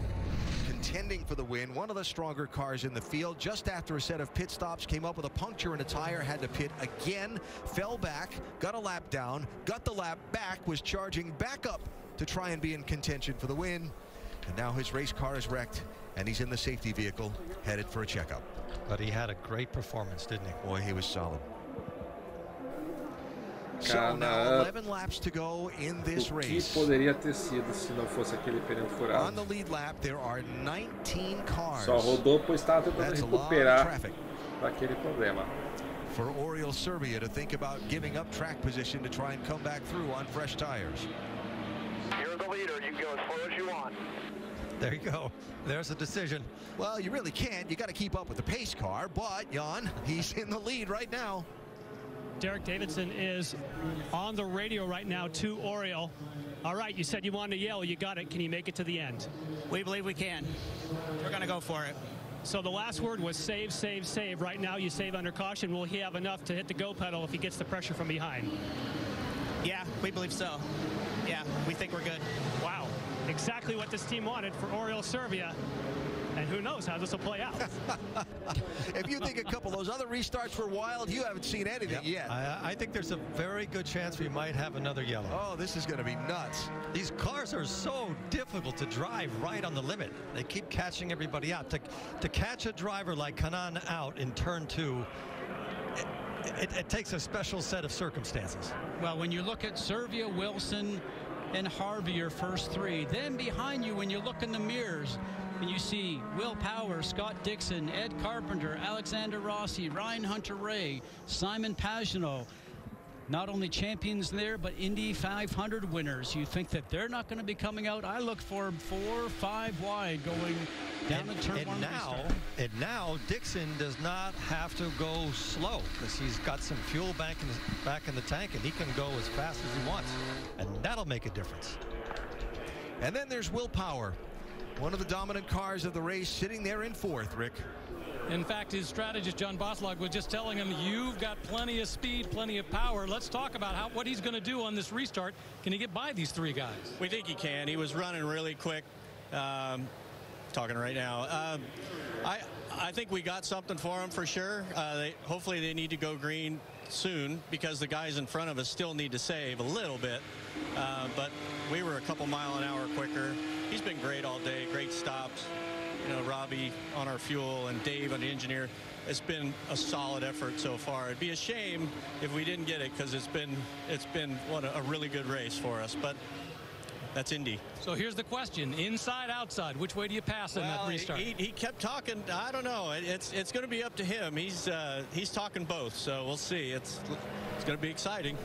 contending for the win, one of the stronger cars in the field. Just after a set of pit stops, came up with a puncture in a tire, had to pit again, fell back, got a lap down, got the lap back, was charging back up to try and be in contention for the win. And now his race car is wrecked, and he's in the safety vehicle, headed for a checkup. But he had a great performance, didn't he? Boy, he was solid. So now 11 laps to go in this race. O que poderia ter sido se não fosse aquele pneu furado? On the lead lap, there are 19 cars. Só rodou pois estava tentando recuperar daquele problema. For Oriol Serbia to think about giving up track position to try and come back through on fresh tires. You're the leader. You can go as far as you want. There you go. There's a decision. Well, you really can't. You got to keep up with the pace car, but Jan, he's in the lead right now. Derek Davidson is on the radio right now to Oriol. All right, you said you wanted to yell. You got it. Can you make it to the end? We believe we can. We're going to go for it. So the last word was save, save, save. Right now you save under caution. Will he have enough to hit the go pedal if he gets the pressure from behind? Yeah, we believe so. Yeah, we think we're good. Wow. Exactly what this team wanted for Oriol Serbia. And who knows how this will play out. If you think a couple of those other restarts were wild, you haven't seen anything yet. I think there's a very good chance we might have another yellow. Oh, this is going to be nuts. These cars are so difficult to drive right on the limit. They keep catching everybody out. To catch a driver like Kanan out in turn 2, it takes a special set of circumstances. Well, when you look at Serbia, Wilson, and Harvey, your first 3, then behind you, when you look in the mirrors, and you see Will Power, Scott Dixon, Ed Carpenter, Alexander Rossi, Ryan Hunter-Reay, Simon Pagenaud, not only champions there, but Indy 500 winners. You think that they're not going to be coming out? I look for 4 or 5 wide going down the turn 1. And now Dixon does not have to go slow because he's got some fuel back in the tank, and he can go as fast as he wants, and that'll make a difference. And then there's Will Power, one of the dominant cars of the race, sitting there in 4th, Rick. In fact, his strategist, John Boslog, was just telling him, you've got plenty of speed, plenty of power. Let's talk about what he's going to do on this restart. Can he get by these 3 guys? We think he can. He was running really quick. Talking right now. I think we got something for him for sure. Hopefully they need to go green soon because the guys in front of us still need to save a little bit. But we were a couple mile-an-hour quicker. He's been great all day, great stops. You know, Robbie on our fuel and Dave on the engineer. It's been a solid effort so far. It'd be a shame if we didn't get it because it's been what a really good race for us. But that's Indy. So here's the question: inside, outside, which way do you pass in that restart? He kept talking. I don't know. It's going to be up to him. He's talking both. So we'll see. It's going to be exciting.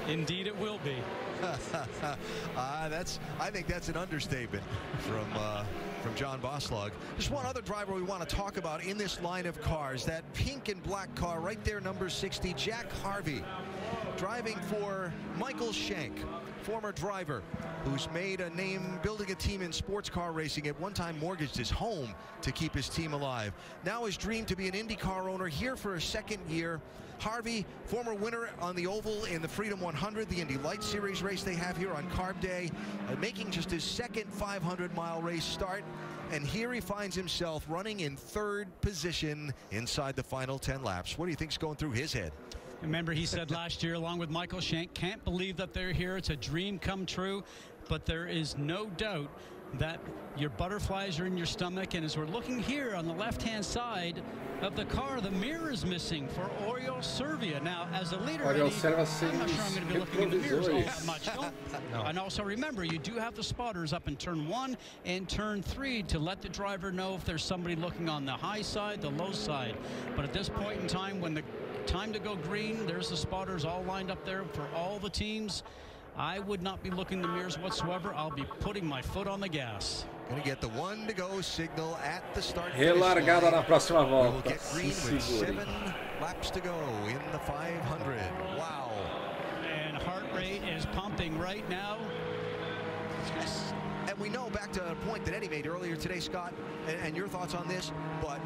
Indeed, it will be. I think that's an understatement from John Boslog. Just one other driver we want to talk about in this line of cars, that pink and black car right there, number 60, Jack Harvey, driving for Michael Shank, former driver who's made a name building a team in sports car racing. At one time mortgaged his home to keep his team alive. Now his dream to be an IndyCar owner, here for a 2nd year. Harvey, former winner on the oval in the Freedom 100, the Indy Light Series race they have here on Carb Day, making just his 2nd 500-mile race start. and here he finds himself running in 3rd position inside the final 10 laps. What do you think's going through his head? Remember, he said last year, along with Michael Shank, can't believe that they're here. It's a dream come true, but there is no doubt that your butterflies are in your stomach. And as we're looking here on the left-hand side of the car, the mirror is missing for Oriol Servia. Now, as a leader, Eddie, I'm not sure I'm going to be looking in the mirrors all that much. No. And also remember, you do have the spotters up in turn 1 and turn 3 to let the driver know if there's somebody looking on the high side, the low side. But at this point in time, when the time to go green, there's the spotters all lined up there for all the teams. I would not be looking in the mirrors whatsoever. I'll be putting my foot on the gas. Going to get the 1 to go signal at the start. Relargada na próxima We will volta. get green with 7 laps to go in the 500. Wow. And heart rate is pumping right now. And we know, back to a point that Eddie made earlier today, Scott, and your thoughts on this, but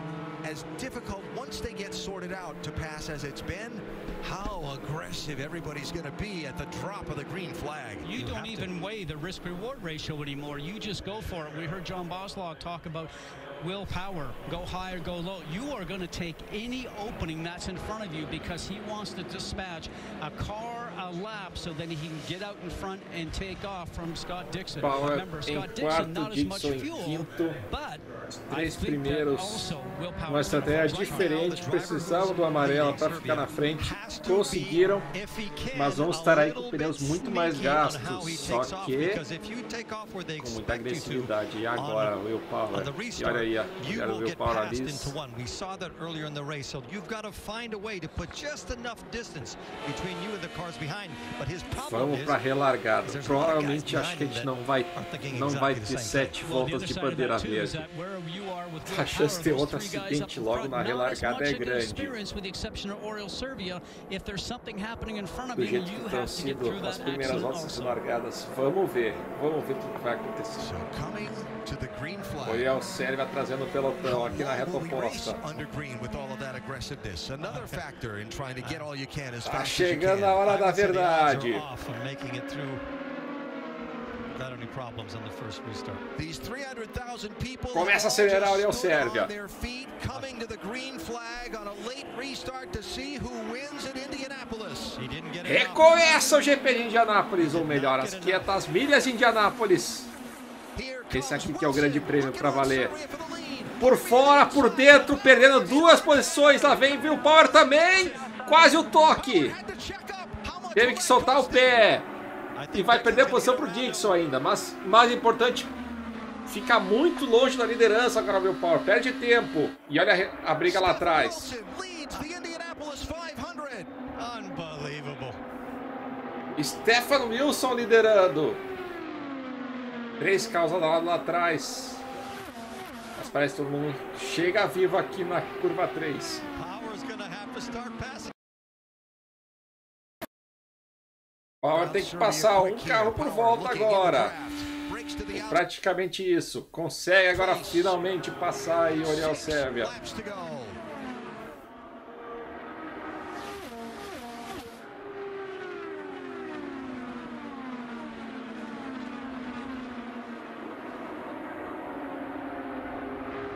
as difficult once they get sorted out to pass as it's been, how aggressive everybody's going to be at the drop of the green flag. You don't even weigh the risk-reward ratio anymore. You just go for it. We heard John Boslog talk about willpower, go high or go low. You are going to take any opening that's in front of you because he wants to dispatch a car a lap so then he can get out in front and take off from Scott Dixon. Remember, Scott Dixon, not as much fuel, but três primeiros, uma estratégia diferente, precisavam do amarelo para ficar na frente, conseguiram, mas vão estar aí com pneus muito mais gastos, só que com muita agressividade. E agora o willpower, e olha aí, era o willpower ali. We saw that earlier in the race, so you've got to find a way to put just enough distance between you and the cars behind. But his problem Vamos para relargada. Provavelmente acho que a gente não vai ter 7 voltas de bandeira verde. A chance de ter outro acidente logo na relargada é grande. Do jeito que estão sendo as primeiras voltas largadas, vamos ver o que vai acontecer. Oriol Servia trazendo o pelotão aqui na reta oposta. Tá chegando a hora da verdade. Começa a acelerar o Oriol Servia. Recomeça o GP de Indianápolis, ou melhor, as 500 milhas de Indianápolis. Esse aqui que é o grande prêmio para valer. Por fora, por dentro, perdendo 2 posições. Lá vem willpower também. Quase o toque. Teve que soltar o pé. E vai perder a posição para o Dixon ainda. Mas mais importante, fica muito longe da liderança agora o willpower. Perde tempo. E olha a briga lá atrás. Stefan Wilson liderando. 3 carros lá atrás. Mas parece que todo mundo chega vivo aqui na curva 3. Power tem que passar um carro por volta agora. Praticamente isso. Consegue agora finalmente passar aí o Oriol Servia.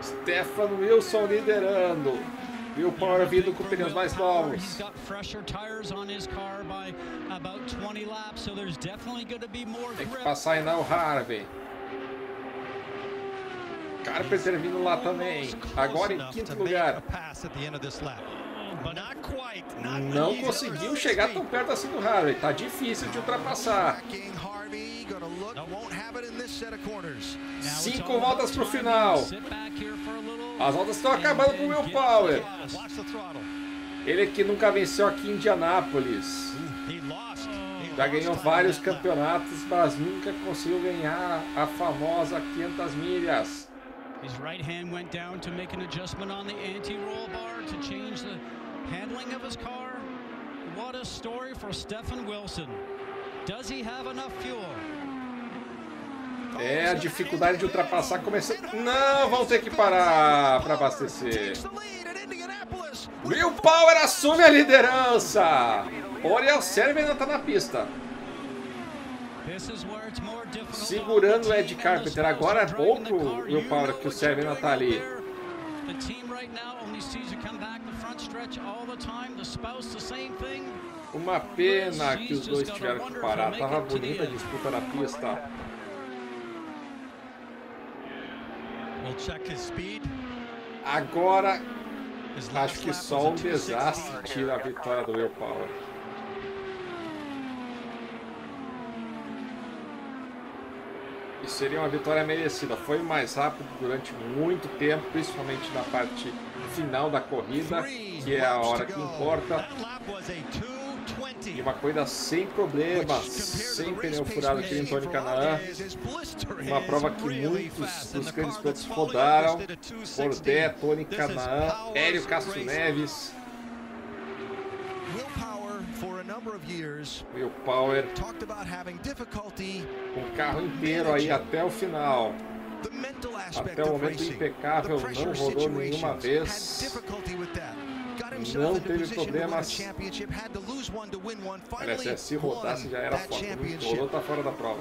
Stefan Wilson liderando. Willpower vindo com pneus mais novos. Tem que passar ainda o Harvey. Carpenter vindo lá também. Agora em 5º lugar. Não conseguiu chegar tão perto assim do Harvey. Tá difícil de ultrapassar. 5 voltas para o final. As voltas estão acabando com o willpower. Ele que nunca venceu aqui em Indianápolis. Já ganhou vários campeonatos, mas nunca conseguiu ganhar a famosa 500 milhas. His right hand went down to make an adjustment on the anti-roll bar to change the handling of his car. What a story for Stefan Wilson. Does he have enough fuel? É, a dificuldade de ultrapassar começou. Não, vão ter que parar para abastecer. Willpower assume a liderança. Oriol Servia ainda está na pista. Segurando o Ed Carpenter. Agora é bom pro Will Power que o Sérgio não tá ali. Uma pena que os dois tiveram que parar. Tava bonita a disputa na pista. Agora acho que só um desastre tira a vitória do Will Power. E seria uma vitória merecida. Foi mais rápido durante muito tempo, principalmente na parte final da corrida, que é a hora que importa. E uma corrida sem problemas, sem pneu furado aqui em Tony Canaan. Uma prova que muitos dos grandes pilotos rodaram. Bordé, Tony Canaan, Hélio Castro Neves. Will Power com o carro inteiro aí até o final. Até o momento impecável, não rodou nenhuma vez. Não teve problemas. Aliás, se rodasse já era fora. Não rodou, tá fora da prova.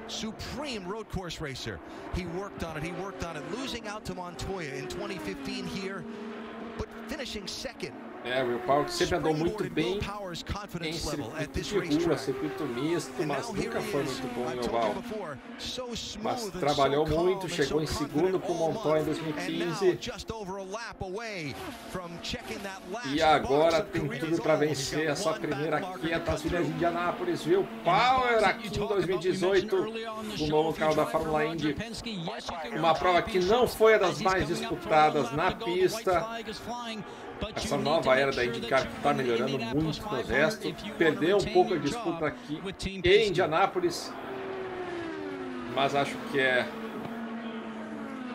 Supreme road course racer. He worked on it, losing out to Montoya in 2015 here, but finishing second. É, o Will Power sempre andou muito bem em circuito de rua, circuito misto, mas nunca foi muito bom em oval. Mas trabalhou muito, chegou em segundo com o Montoya em 2015. E agora tem tudo para vencer essa primeira quieta das Ilhas de Indianápolis. Will Power aqui em 2018, o novo carro da Fórmula Indy. Uma prova que não foi a das mais disputadas na pista. Essa nova era da IndyCar que está melhorando muito no resto. Perdeu um pouco a disputa aqui em Indianápolis. Mas acho que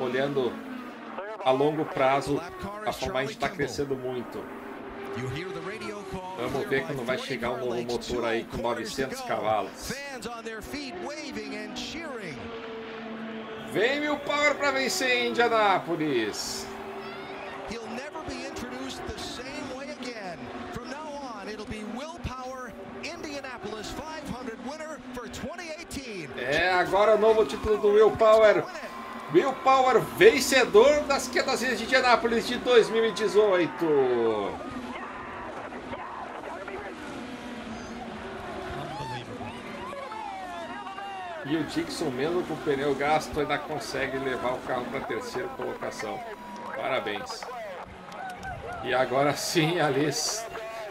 olhando a longo prazo, a Fórmula Indy está crescendo muito. Vamos ver quando vai chegar um novo motor aí com 900 cavalos. Vem Will Power para vencer em Indianápolis. He'll never be introduced the same way again. From now on, it'll be Will Power, Indianapolis 500 winner for 2018. É, agora o novo título do Will Power. Will Power vencedor das 500 Ilhas de Indianápolis de 2018. E o Dixon, mesmo com o pneu gasto, ainda consegue levar o carro para a terceira colocação. Parabéns. E agora sim, a Liz,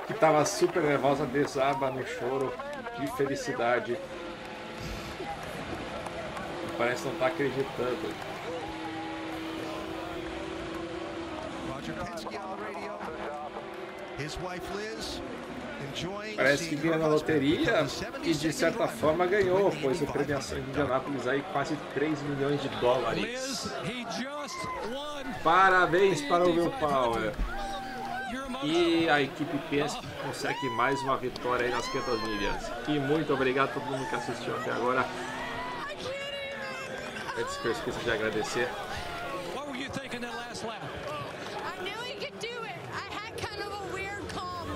que estava super nervosa, desaba no choro de felicidade. Parece não estar acreditando. Parece que ganhou na loteria e de certa forma ganhou, pois a premiação de Indianápolis aí quase 3 milhões de dólares. Parabéns para o Will Power. E a equipe Penske consegue mais uma vitória aí nas 500 milhas. E muito obrigado a todo mundo que assistiu até agora. Antes que eu esqueça de agradecer.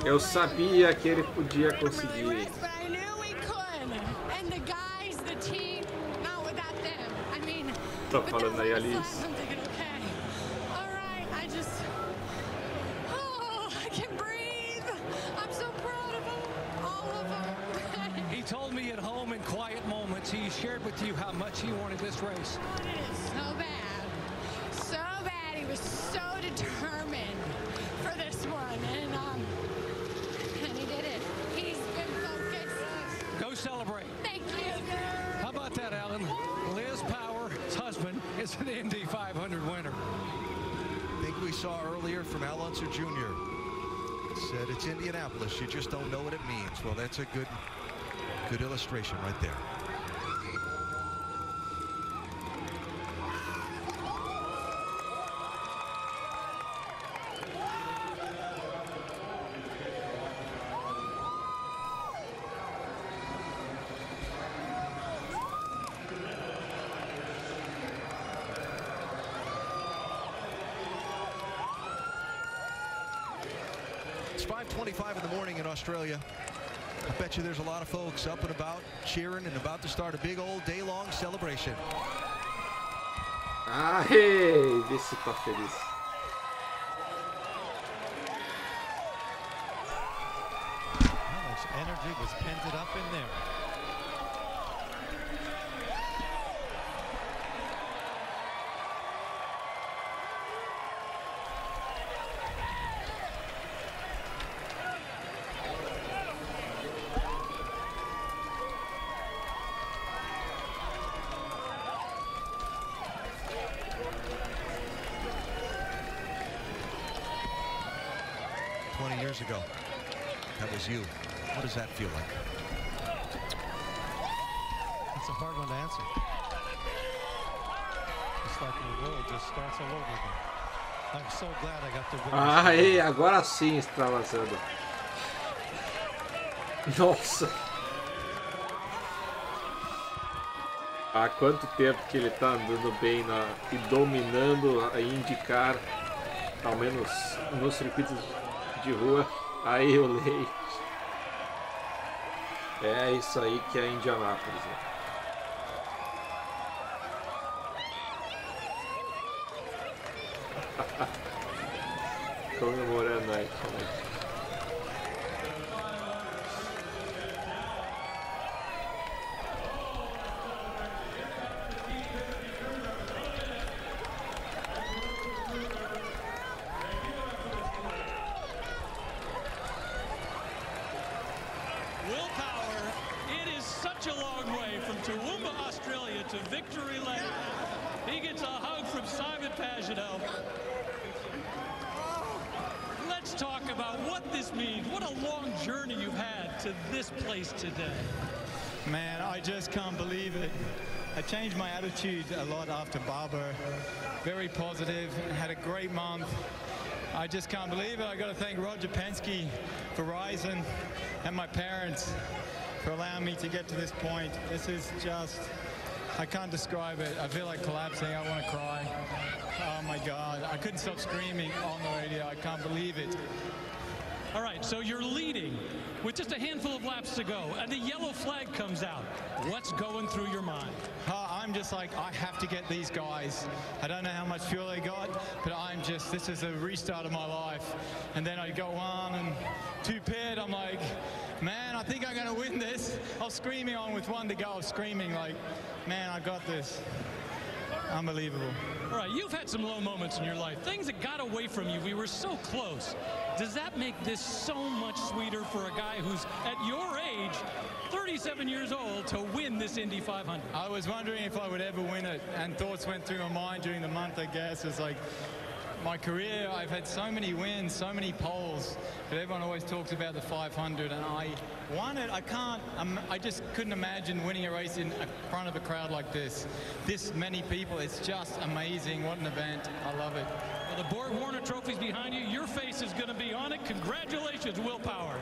Eu sabia que ele podia conseguir. Tô falando aí, Alice. He told me at home in quiet moments he shared with you how much he wanted this race. So bad. So bad. He was so determined for this one. And he did it. He's been focused. Go celebrate. Thank you. How about that, Alan? Liz Power's husband is an Indy 500 winner. I think we saw earlier from Al Unser Jr. Said it's Indianapolis. You just don't know what it means. Well, that's a good illustration right there. 5:25 in the morning in Australia. I bet you there's a lot of folks up and about, cheering and about to start a big old day-long celebration. Aê, vê se tá feliz. How much energy was ended up in there? Years ago, that was you. What does that feel like? It's a hard one to answer. It's like the world just starts all over again. I'm so glad I got to witness. Aê, agora sim extravasando. Nossa! Há quanto tempo que ele tá andando bem e dominando a IndyCar, ao menos nos circuitos de rua. Aí o leite. É isso aí que é Indianápolis, né? Comemorando aí também. Man, I just can't believe it. I changed my attitude a lot after Barber. Very positive, had a great month. I just can't believe it. I got to thank Roger Penske, Verizon, and my parents for allowing me to get to this point. This is just, I can't describe it. I feel like collapsing. I want to cry. Oh my God. I couldn't stop screaming on the radio. I can't believe it. All right, so you're leading with just a handful of laps to go, and the yellow flag comes out. What's going through your mind? I'm just like, I have to get these guys. I don't know how much fuel they got, but I'm just, this is a restart of my life. And then I go on and two pit, I'm like, man, I think I'm going to win this. I was screaming on with one to go, I was screaming like, man, I got this. Unbelievable. All right, you've had some low moments in your life, things that got away from you. We were so close. Does that make this so much sweeter for a guy who's at your age, 37 years old, to win this Indy 500? I was wondering if I would ever win it, and thoughts went through my mind during the month, I guess. It's like, my career, I've had so many wins, so many poles, but everyone always talks about the 500, and I won it. I just couldn't imagine winning a race in front of a crowd like this. This many people, it's just amazing. What an event. I love it. Well, the Borg Warner Trophy's behind you. Your face is going to be on it. Congratulations, Will Power.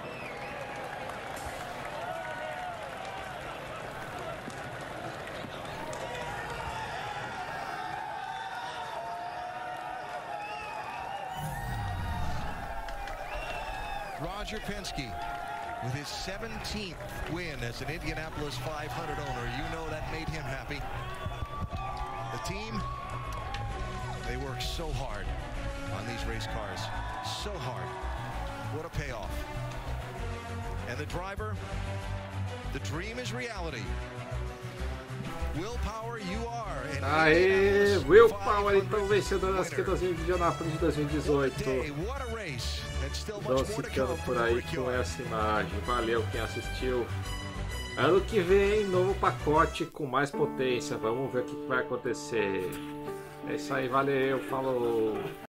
Roger Penske with his 17th win as an Indianapolis 500 owner. You know that made him happy. The team, they work so hard on these race cars. So hard. What a payoff. And the driver, the dream is reality. Will Power, you are. Aê, Will Power, então vencedor das corridas de Indianápolis de 2018. Vamos ficando por aí com essa imagem. Valeu quem assistiu. Ano que vem, novo pacote com mais potência. Vamos ver o que vai acontecer. É isso aí, valeu, falou.